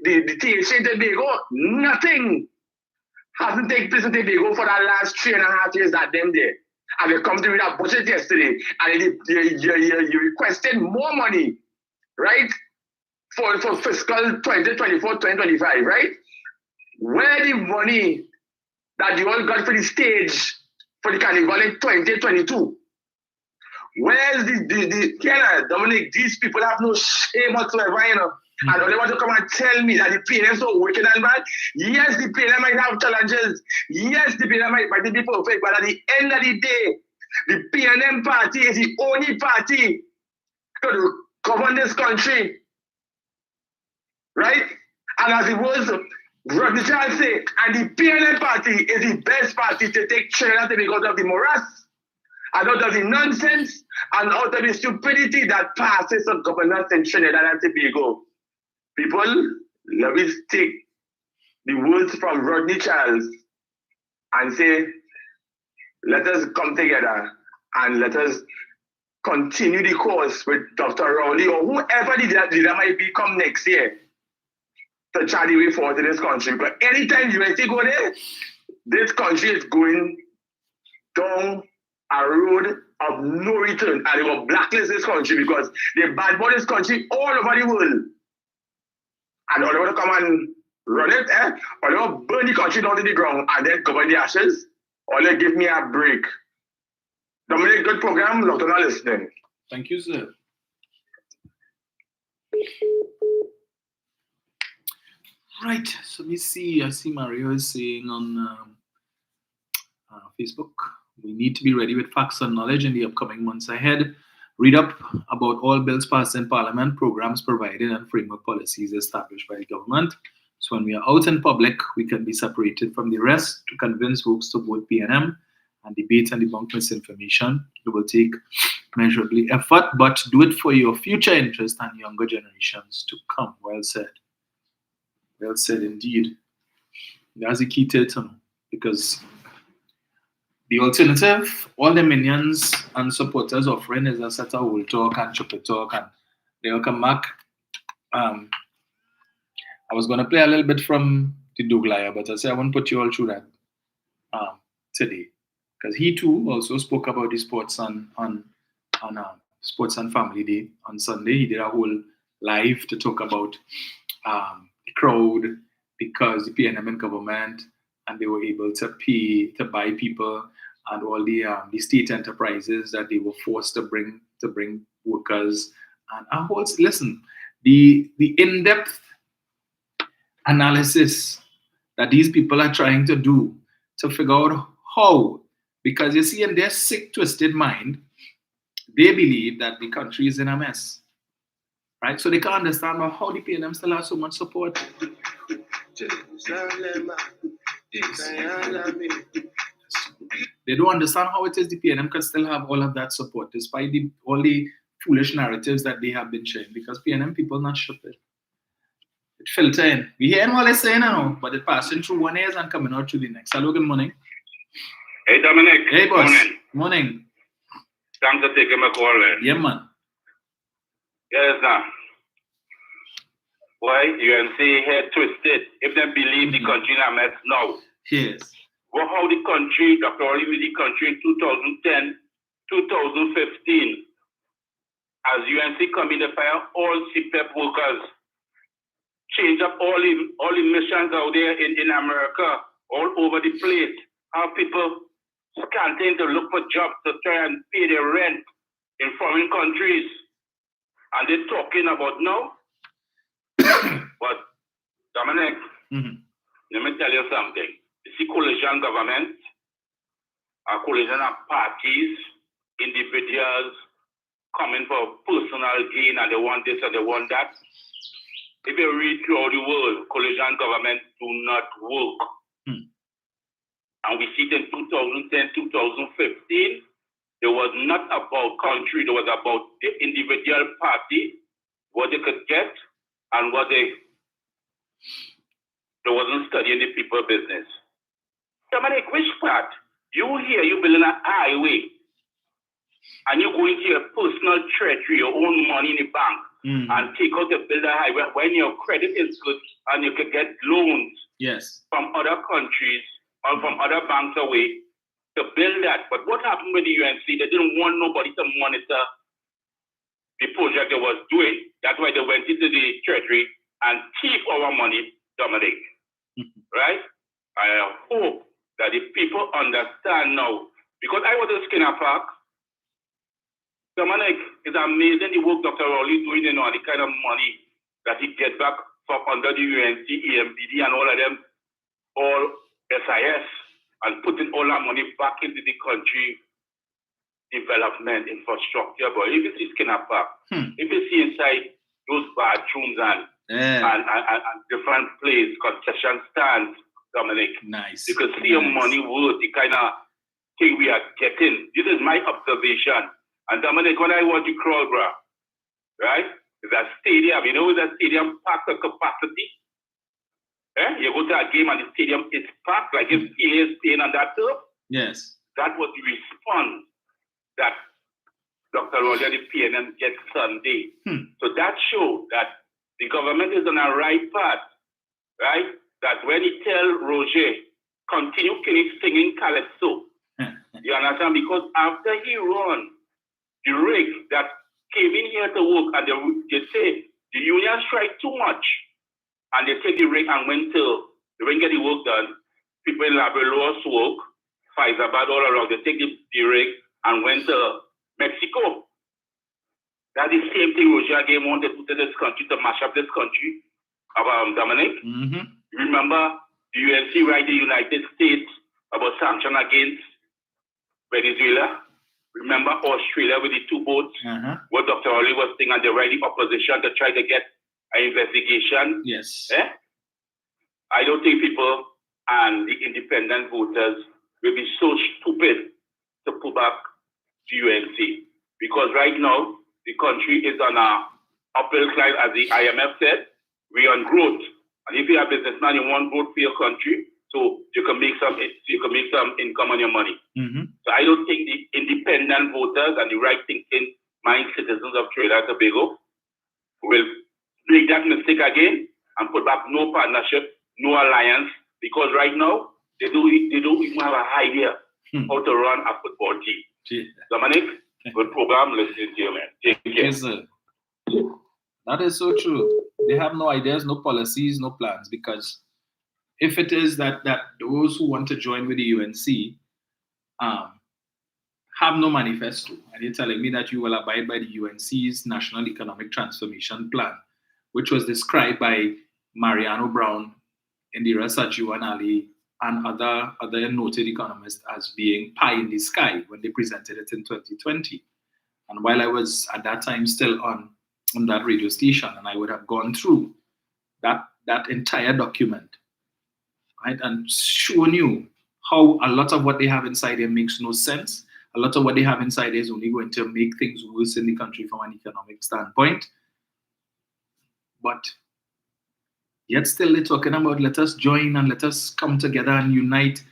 THC in Tobago, nothing hasn't taken place in Tobago for the last 3.5 years that them there. And they come to me that budget yesterday and you requested more money, right? For fiscal 2024-2025, right? Where the money that you all got for the stage for the carnival in 2022? Where's the Dominic, these people have no shame whatsoever, you know. And they want to come and tell me that the PNM so wicked and bad. Yes, the PNM might have challenges. Yes, the PNM might be perfect, but at the end of the day, the PNM party is the only party to govern this country. Right? And as it was Rodney Charles said, and the PNM party is the best party to take Trinidad because of the morass, and out of the nonsense, and out of the stupidity that passes of governance in Trinidad and Tobago. People, let me take the words from Rodney Charles and say, let us come together and let us continue the course with Dr. Rowley or whoever the leader might become next year to chart the way forward in this country. But anytime you go there, this country is going down a road of no return, and they will blacklist this country because they bad boy this country all over the world. And all they want to come and run it, or they want to burn the country down to the ground and then cover the ashes, or they give me a break. Dominic, good program, lot of listening. Thank you, sir. Right, so let me see. I see Mario is saying on Facebook, we need to be ready with facts and knowledge in the upcoming months ahead. Read up about all bills passed in Parliament, programs provided, and framework policies established by the government. So when we are out in public, we can be separated from the rest to convince folks to vote PNM and debate and debunk misinformation. It will take measurably effort, but do it for your future interest and younger generations to come. Well said. Well said indeed. That's the key to it, because the alternative, all the minions and supporters offering is a set of old talk and chopper talk, and they'll come back. I was going to play a little bit from the Douglaya, but I said I won't put you all through that today, because he too also spoke about the sports on Sports and Family Day on Sunday. He did a whole live to talk about the crowd, because the PNM government, and they were able to pay to buy people, and all the state enterprises that they were forced to bring workers, and a whole listen, the in-depth analysis that these people are trying to do to figure out how, because you see in their sick, twisted mind, they believe that the country is in a mess, right? So they can't understand how the PNM still has so much support. They don't understand how it is the PNM can still have all of that support despite all the foolish narratives that they have been sharing, because PNM people not stupid. It filter in. We hear what they're saying now, but it passing through one ears and coming out through the next. Hello, good morning. Hey, Dominic. Hey, boss. Morning. Thanks for taking my call, man. Yeah, man. Yes, now. Why? You can see head twisted. If they believe the country in a mess now. Yes. Well, how the country, Dr. Oli with the country in 2010, 2015, as UNC come in the fire, all CPEP workers, change up all the missions out there in America, all over the place. How people scanting to look for jobs to try and pay their rent in foreign countries. And they're talking about now. But, Dominic, let me tell you something. You see coalition government, a coalition of parties, individuals coming for personal gain, and they want this and they want that. if you read throughout the world, coalition governments do not work. And we see it in 2010, 2015, it was not about country, it was about the individual party, what they could get, and what they wasn't studying the people business. Dominic, which part? You building a highway, and you go into your personal treasury, your own money in the bank, and take out the build a highway when your credit is good and you can get loans from other countries or from other banks away to build that. But what happened with the UNC? They didn't want nobody to monitor the project they was doing. That's why they went into the treasury and thief our money, Dominic. Right? I hope that the people understand now. Because I was in Skinner Park. Dominic, it's amazing the work Dr. Rowley doing, the kind of money that he get back from under the UNC, EMBD, and all of them, all SIS, and putting all that money back into the country development, infrastructure. But if you see Skinner Park, if you see inside those bathrooms and different places, concession stands, Dominic, nice. You can see your money worth, the kind of thing we are getting. This is my observation. And Dominic, when I watch the Crowdbra, right? It's a stadium. You know, that stadium packed the capacity. You go to a game and the stadium is packed, like if PA is playing on that turf. Yes. That was the response that Dr. Roger, the PNM, gets Sunday. So that shows that the government is on a right path, right? That when he tell Roger, continue singing Calypso, you understand? Because after he run, the rig that came in here to work, and they say the union strike too much, and they take the rig and they went get the work done. People in Labrador work, Pfizer-Bad all around. They take the rig and went to Mexico. That's the same thing Roger again wanted to put in this country to mash up this country. Dominic, remember the UNC right the United States about sanction against Venezuela? Remember Australia with the two boats? What Dr. Oli was saying, and they were the opposition to try to get an investigation. Yes. I don't think people and the independent voters will be so stupid to pull back the UNC. Because right now, the country is on a uphill climb, as the IMF said. We're on growth. And if you have businessman, you want growth for your country, so you can make some income on your money. So I don't think the independent voters and the right thinking mind citizens of Trinidad and Tobago will make that mistake again and put back no partnership, no alliance, because right now they don't even have an idea how to run a football team. Dominic, good program, listening to you, man. Take care. Yes, sir. That is so true. They have no ideas, no policies, no plans, because if it is that those who want to join with the UNC have no manifesto, and you're telling me that you will abide by the UNC's National Economic Transformation Plan, which was described by Mariano Brown, Indira Sajuan Ali, and other noted economists as being pie in the sky when they presented it in 2020. And while I was at that time still on that radio station, and I would have gone through that entire document, right, and shown you how a lot of what they have inside there makes no sense. A lot of what they have inside there is only going to make things worse in the country from an economic standpoint. But yet still they're talking about let us join and let us come together and unite.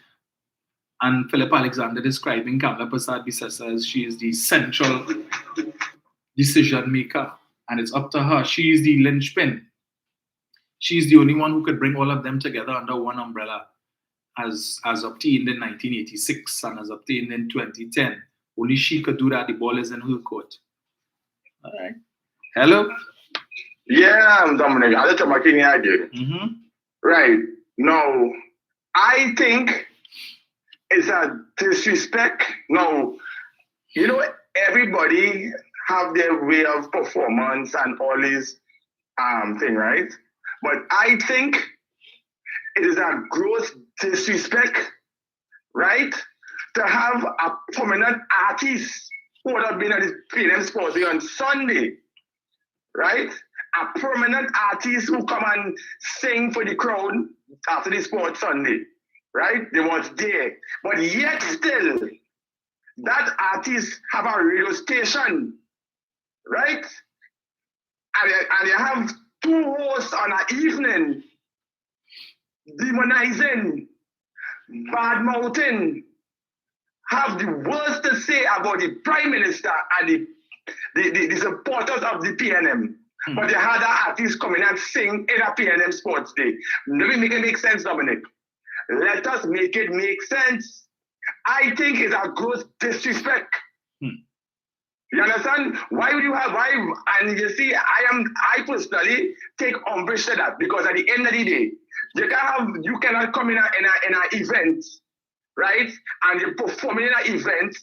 And Philip Alexander describing Kamala Prasad-Bissessa as she is the central decision maker. And it's up to her. She is the linchpin. She's the only one who could bring all of them together under one umbrella, as obtained in 1986 and as obtained in 2010. Only she could do that. The ball is in her court. All right. Hello? Yeah, I'm Dominic. I'll tell my king idea. Right. No, I think it's a disrespect. No, you know, everybody have their way of performance and all this thing, right? But I think it is a gross disrespect, right, to have a prominent artist who would have been at the PNM Sports on Sunday, right, a prominent artist who come and sing for the crowd after the sports Sunday, right? They was there. But yet still, that artist have a radio station, right? And you have two hosts on an evening demonizing, bad-mouthing, have the worst to say about the Prime Minister and the supporters of the PNM. But they had that artist come in and sing in a PNM Sports Day. Let me make it make sense, Dominic. Let us make it make sense. I think it's a gross disrespect. You understand? Why would you have and you see, I personally take umbrage to that, because at the end of the day, you cannot come in an event, right? And you're performing in an event,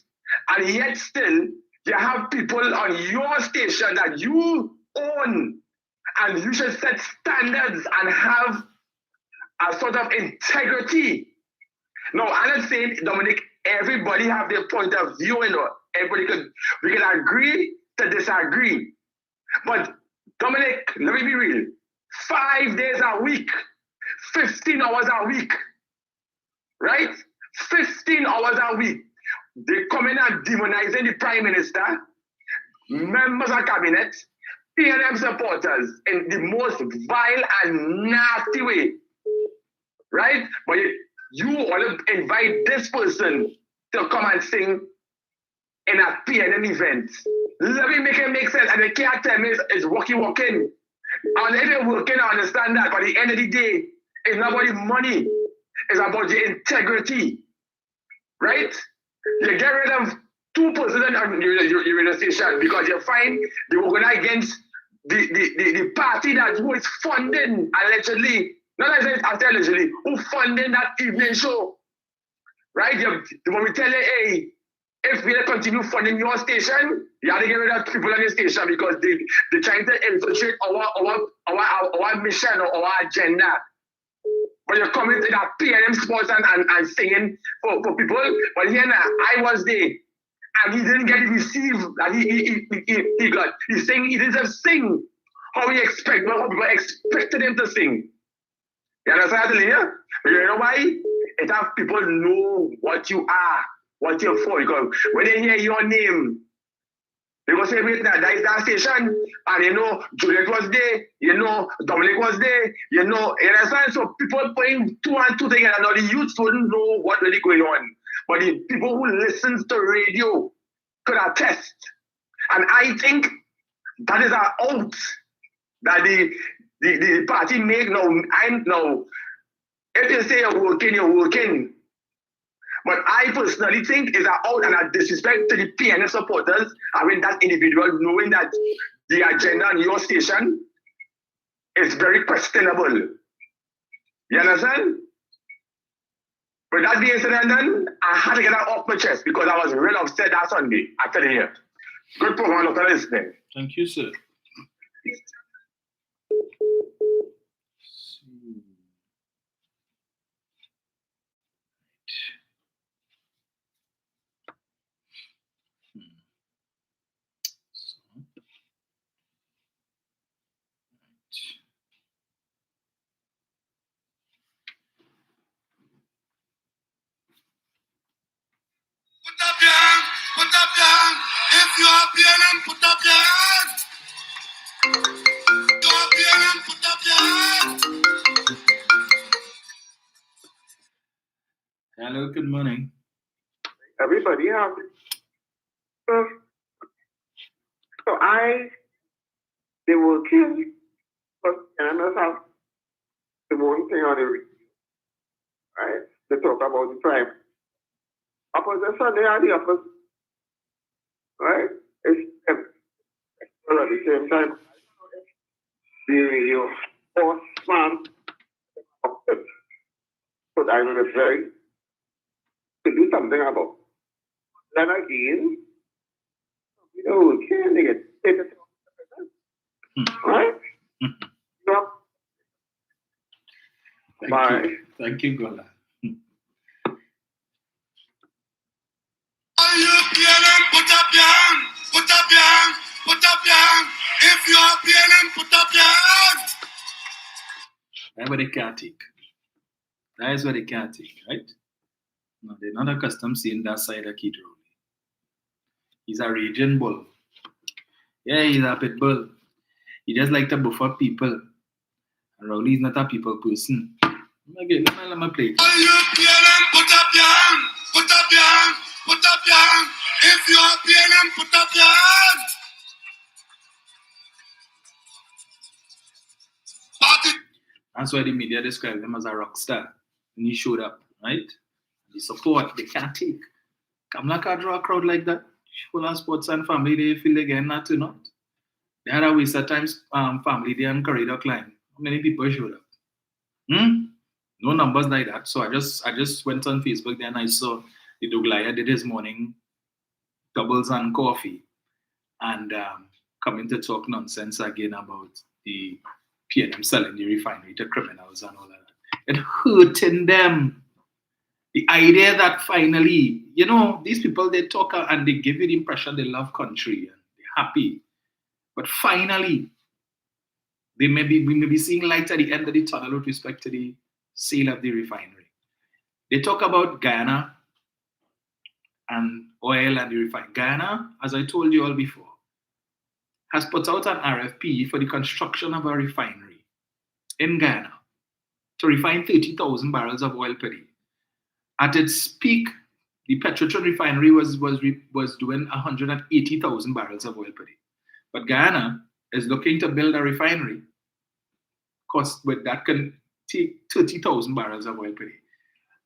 and yet still you have people on your station that you own, and you should set standards and have a sort of integrity. No, I'm not saying, Dominic, everybody have their point of view, we can agree to disagree. But Dominic, let me be real. 5 days a week, 15 hours a week, right? 15 hours a week. They come in and demonizing the Prime Minister, members of cabinet, PNM supporters in the most vile and nasty way, right? But you want to invite this person to come and sing in a PNM event. Let me make it make sense. And they can't tell me it's working. And if they're working, I understand that. But at the end of the day, it's not about the money. It's about the integrity, right? You get rid of 2% on your radio station because you find they were going against the party who is funding, allegedly, not allegedly, who funding that evening show, right? When we tell you, hey, if we continue funding your station, you have to get rid of people on your station because they're trying to infiltrate our mission or our agenda. But you're coming to that PNM Sports and singing for people. But here now, I was there, and he didn't get received that he got. He didn't sing how he expected, how people expected him to sing. You understand, Leah? But you know why? It have people know what you are, what you're for. Because when they hear your name, they go say, wait, that is that station. And you know, Juliet was there, you know, Dominic was there, you understand? So people putting 2 and 2 together. Now the youths wouldn't know what really going on. But the people who listen to radio could attest. And I think that is our oath that the party make. Now, if you say you're working. But I personally think it's out and a disrespect to the PNF supporters, having that individual knowing that the agenda on your station is very questionable. You understand? But that being said and done, I had to get that off my chest because I was real upset that Sunday after the year. Good program, Dr. Listening. Thank you, sir. Put up your hand. If you are PNM, put up your hand. You are PNM, put up your hand. Hello, good morning. Everybody have so they were killed, but PNMers have the one thing on the radio, right? They talk about the crime. Opposition, they are the opposite, right? It's all at the same time. The radio force man, but I know it's very to do something about. Then again, can they get taken? Right? Bye. Thank you, Gola. All you PNM, put up your hand. Put up your hand. Put up your hand. If you are PNM, put up your hand. That's what they can't take. That is what they can't take, right? No, they're not accustomed seeing that side of Keith Rowley. He's a raging bull. Yeah, he's a pit bull. He just like to buff up people. And Rowley is not a people person. Again, let me play. All you PNM, put up your hand. Put up your hand. Put up your hand. If you are PNM, put up your hand. That's why the media described him as a rock star. And he showed up, right? The support they can't take. Kamala can't draw a crowd like that. Full of sports and family, they feel again not to not. They had a waste of time family day and corridor climb. How many people showed up? No numbers like that. So I just went on Facebook there and I saw the Douglaya did his morning doubles and coffee and coming to talk nonsense again about the PNM selling the refinery to criminals and all that. It hurting them. The idea that finally, these people, they talk and they give you the impression they love country and they're happy. But finally, we may be seeing light at the end of the tunnel with respect to the sale of the refinery. They talk about Guyana and oil and the refinery. Guyana, as I told you all before, has put out an RFP for the construction of a refinery in Guyana to refine 30,000 barrels of oil per day. At its peak, the Petrotron refinery was doing 180,000 barrels of oil per day. But Guyana is looking to build a refinery that can take 30,000 barrels of oil per day.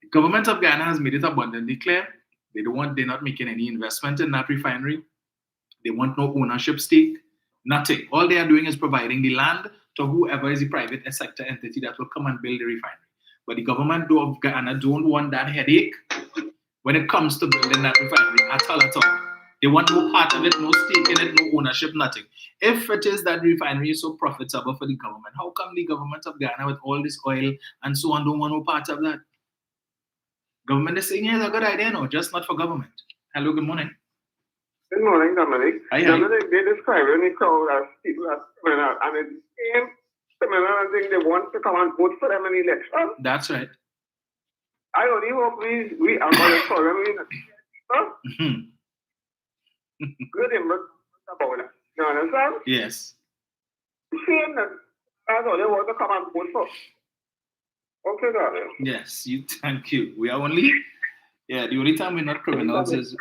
The government of Guyana has made it abundantly clear they're not making any investment in that refinery. They want no ownership stake, nothing. All they are doing is providing the land to whoever is the private sector entity that will come and build the refinery. But the government of Guyana don't want that headache when it comes to building that refinery at all. They want no part of it, no stake in it, no ownership, nothing. If it is that refinery is so profitable for the government, how come the government of Guyana with all this oil and so on don't want no part of that? Government is saying, yeah, it's a good idea, no, just not for government. Hello, good morning. Good morning, Dominic. Hi. Dominic, they describe any crowd as people as coming out, and it's the same similar thing they want to come and vote for them in the election. That's right. I only hope we are going to call them in the future. Good about that. You understand? Yes. Shame that that's all they want to come and vote for. Okay, darling. Yes, thank you. We are the only time we're not criminals is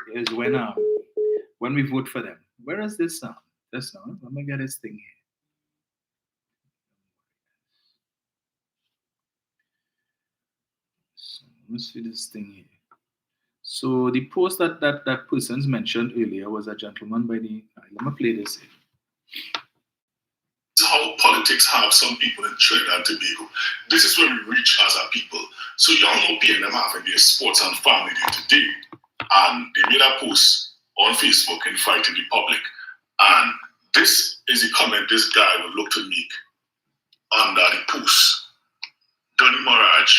when we vote for them. Where is this sound? This sound? Let me get this thing here. So let's see this thing here. So the post that person's mentioned earlier was a gentleman by the. Let me play this here. How politics have some people in Trinidad and Tobago. This is where we reach as a people. So y'all know PNM having their sports and family day today. And they made a post on Facebook inviting the public. And this is the comment this guy would look to make under the post. Donny Maraj,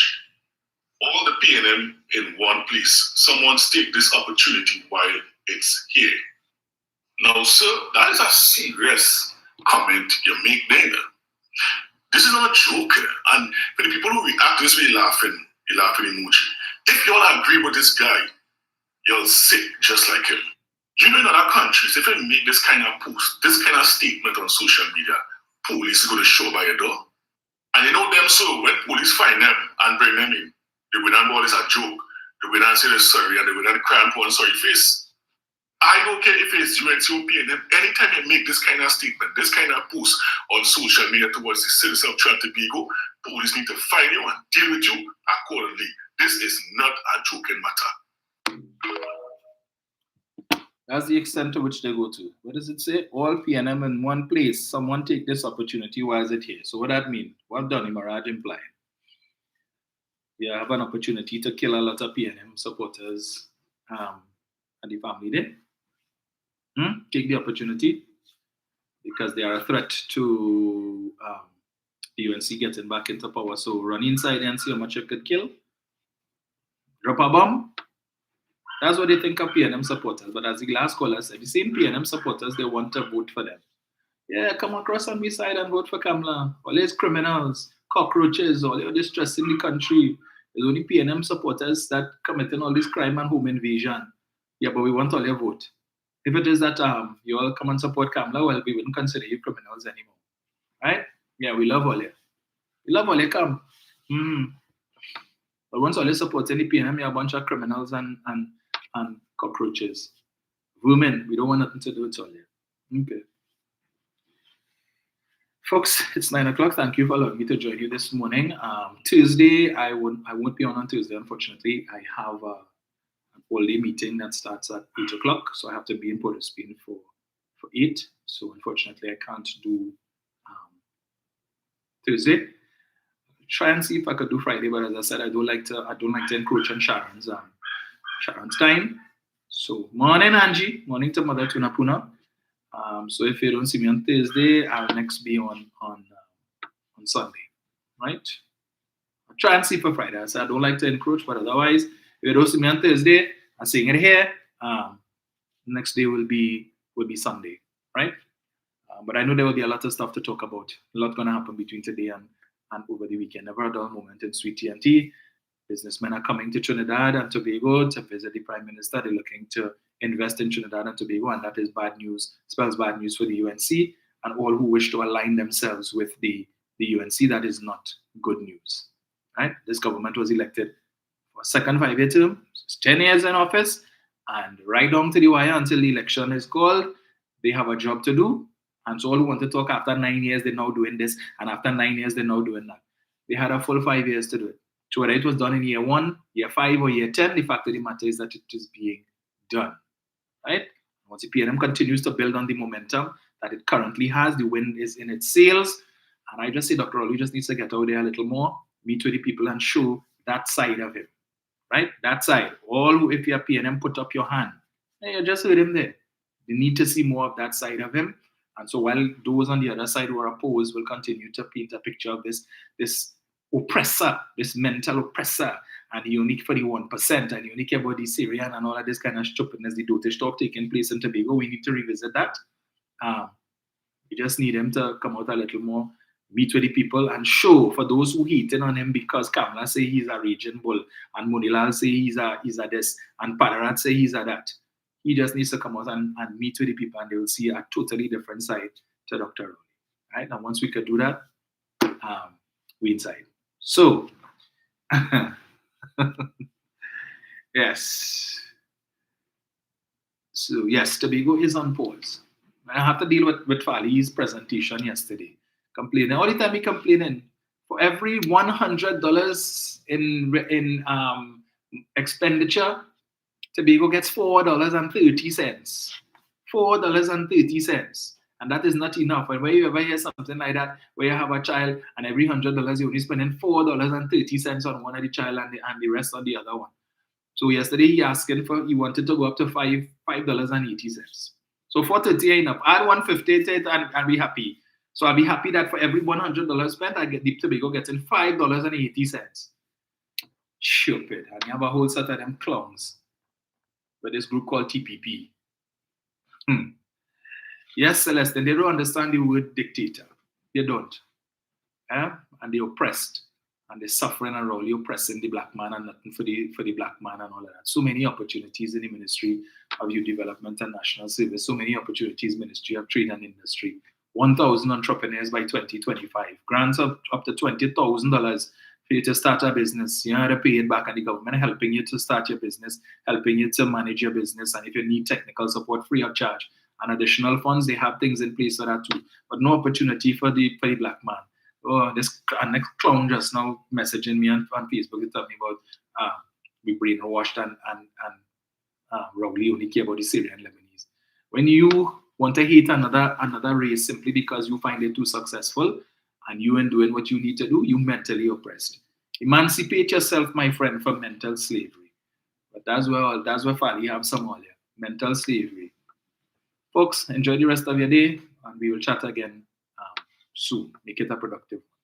all the PNM in one place. Someone take this opportunity while it's here. Now, sir, that is a serious comment you make there. This is not a joke. And for the people who react this way, laughing emoji. If you all agree with this guy, you'll sick just like him. You know, in other countries, if you make this kind of post, this kind of statement on social media, police is going to show by your door. And you know them, so when police find them and bring them in, they will not call this a joke. They will not say they're sorry and they will not cry and put on sorry face. I don't care if it's UNCOP and anytime you make this kind of statement, this kind of post on social media towards the citizens of Trinidad and Tobago, police need to find you and deal with you accordingly. This is not a joking matter. That's the extent to which they go to. What does it say? All PNM in one place. Someone take this opportunity. Why is it here? So what that mean? What Donny Maraj implied? You have an opportunity to kill a lot of PNM supporters at the family day. Take the opportunity because they are a threat to the UNC getting back into power. So run inside and see how much you could kill. Drop a bomb. That's what they think of PNM supporters. But as the last caller said, the same PNM supporters, they want to vote for them. Yeah, come across on my side and vote for Kamala. All these criminals, cockroaches, all your distress in the country. There's only PNM supporters that committing all this crime and home invasion. Yeah, but we want all your vote. If it is that you all come and support Kamala, well, we wouldn't consider you criminals anymore. Right? Yeah, we love all you. We love all you come. But once all you support any PNM, you're a bunch of criminals and cockroaches. Women, we don't want nothing to do with all you. Okay. Folks, it's 9 o'clock. Thank you for allowing me to join you this morning. Tuesday, I won't be on Tuesday, unfortunately. I have an all-day meeting that starts at 8 o'clock, so I have to be in Port of Spain for 8. So unfortunately, I can't do Tuesday. Try and see if I could do Friday, but as I said, I don't like to encroach on Sharon's time. So morning, Angie. Morning to Mother Tunapuna. So if you don't see me on Thursday, I'll next be on Sunday, right? I'll try and see for Friday. I said I don't like to encroach, but otherwise, if you don't see me on Thursday, I'm saying it here. Next day will be Sunday, right? But I know there will be a lot of stuff to talk about. A lot going to happen between today and over the weekend. Never a dull moment in Sweet TNT. Businessmen are coming to Trinidad and Tobago to visit the Prime Minister. They're looking to invest in Trinidad and Tobago, and that is bad news, spells bad news for the UNC and all who wish to align themselves with the UNC. That is not good news, right? This government was elected for a second 5-year term. It's 10 years in office, and right down to the wire until the election is called, they have a job to do. And so all who want to talk after 9 years, they're now doing this, and after 9 years, they're now doing that. They had a full 5 years to do it. So whether it was done in year 1, year 5, or year 10, the fact of the matter is that it is being done, right? Once the PNM continues to build on the momentum that it currently has, the wind is in its sails. And I just say Dr. Ollie just needs to get out there a little more, meet with the people and show that side of him, right? That side. If you're PNM, put up your hand. Hey, you just heard him there. You need to see more of that side of him. And so while those on the other side who are opposed will continue to paint a picture of this oppressor, this mental oppressor, and unique for the 1%, and unique about the Syrian and all of this kind of stupidness, the dotage talk taking place in Tobago, we need to revisit that. We just need him to come out a little more, meet with the people, and show for those who hating on him because Kamala say he's a raging bull, and Munilal say he's a this, and Padarat say he's a that. He just needs to come out and meet with the people, and they will see a totally different side to Dr. Rowley. Right? And once we could do that, we inside. So, yes. So, yes, Tobago is on pause. I have to deal with Fali's presentation yesterday. Complaining. All the time he complaining. For every $100 in expenditure, Tobago gets $4.30. $4.30. And that is not enough. And when you ever hear something like that, where you have a child and every $100 you're only spending $4.30 on one of the child and the rest on the other one. So yesterday he wanted to go up to $5.80. So $4.30 ain't enough. Add $1.50 to it and be happy. So I'll be happy that for every $100 spent, I get the Tobago getting $5.80. Stupid. And you have a whole set of them clowns with this group called TPP. Yes, Celeste, they don't understand the word dictator. They don't. And they're oppressed. And they're suffering and really oppressing the black man and nothing for the black man and all of that. So many opportunities in the Ministry of Youth Development and National Service. So many opportunities, Ministry of Trade and Industry. 1,000 entrepreneurs by 2025. Grants of up to $20,000 for you to start a business. You have to pay it back, and the government helping you to start your business, helping you to manage your business. And if you need technical support, free of charge. And additional funds, they have things in place for that too. But no opportunity for the black man. Oh, this next clown just now messaging me on Facebook to tell me about we brainwashed and Rowley only care about the Syrian Lebanese. When you want to hate another race simply because you find it too successful and you ain't doing what you need to do, you mentally oppressed. Emancipate yourself, my friend, from mental slavery. But that's where Fali have some all here. Mental slavery. Folks, enjoy the rest of your day, and we will chat again soon. Make it a productive one.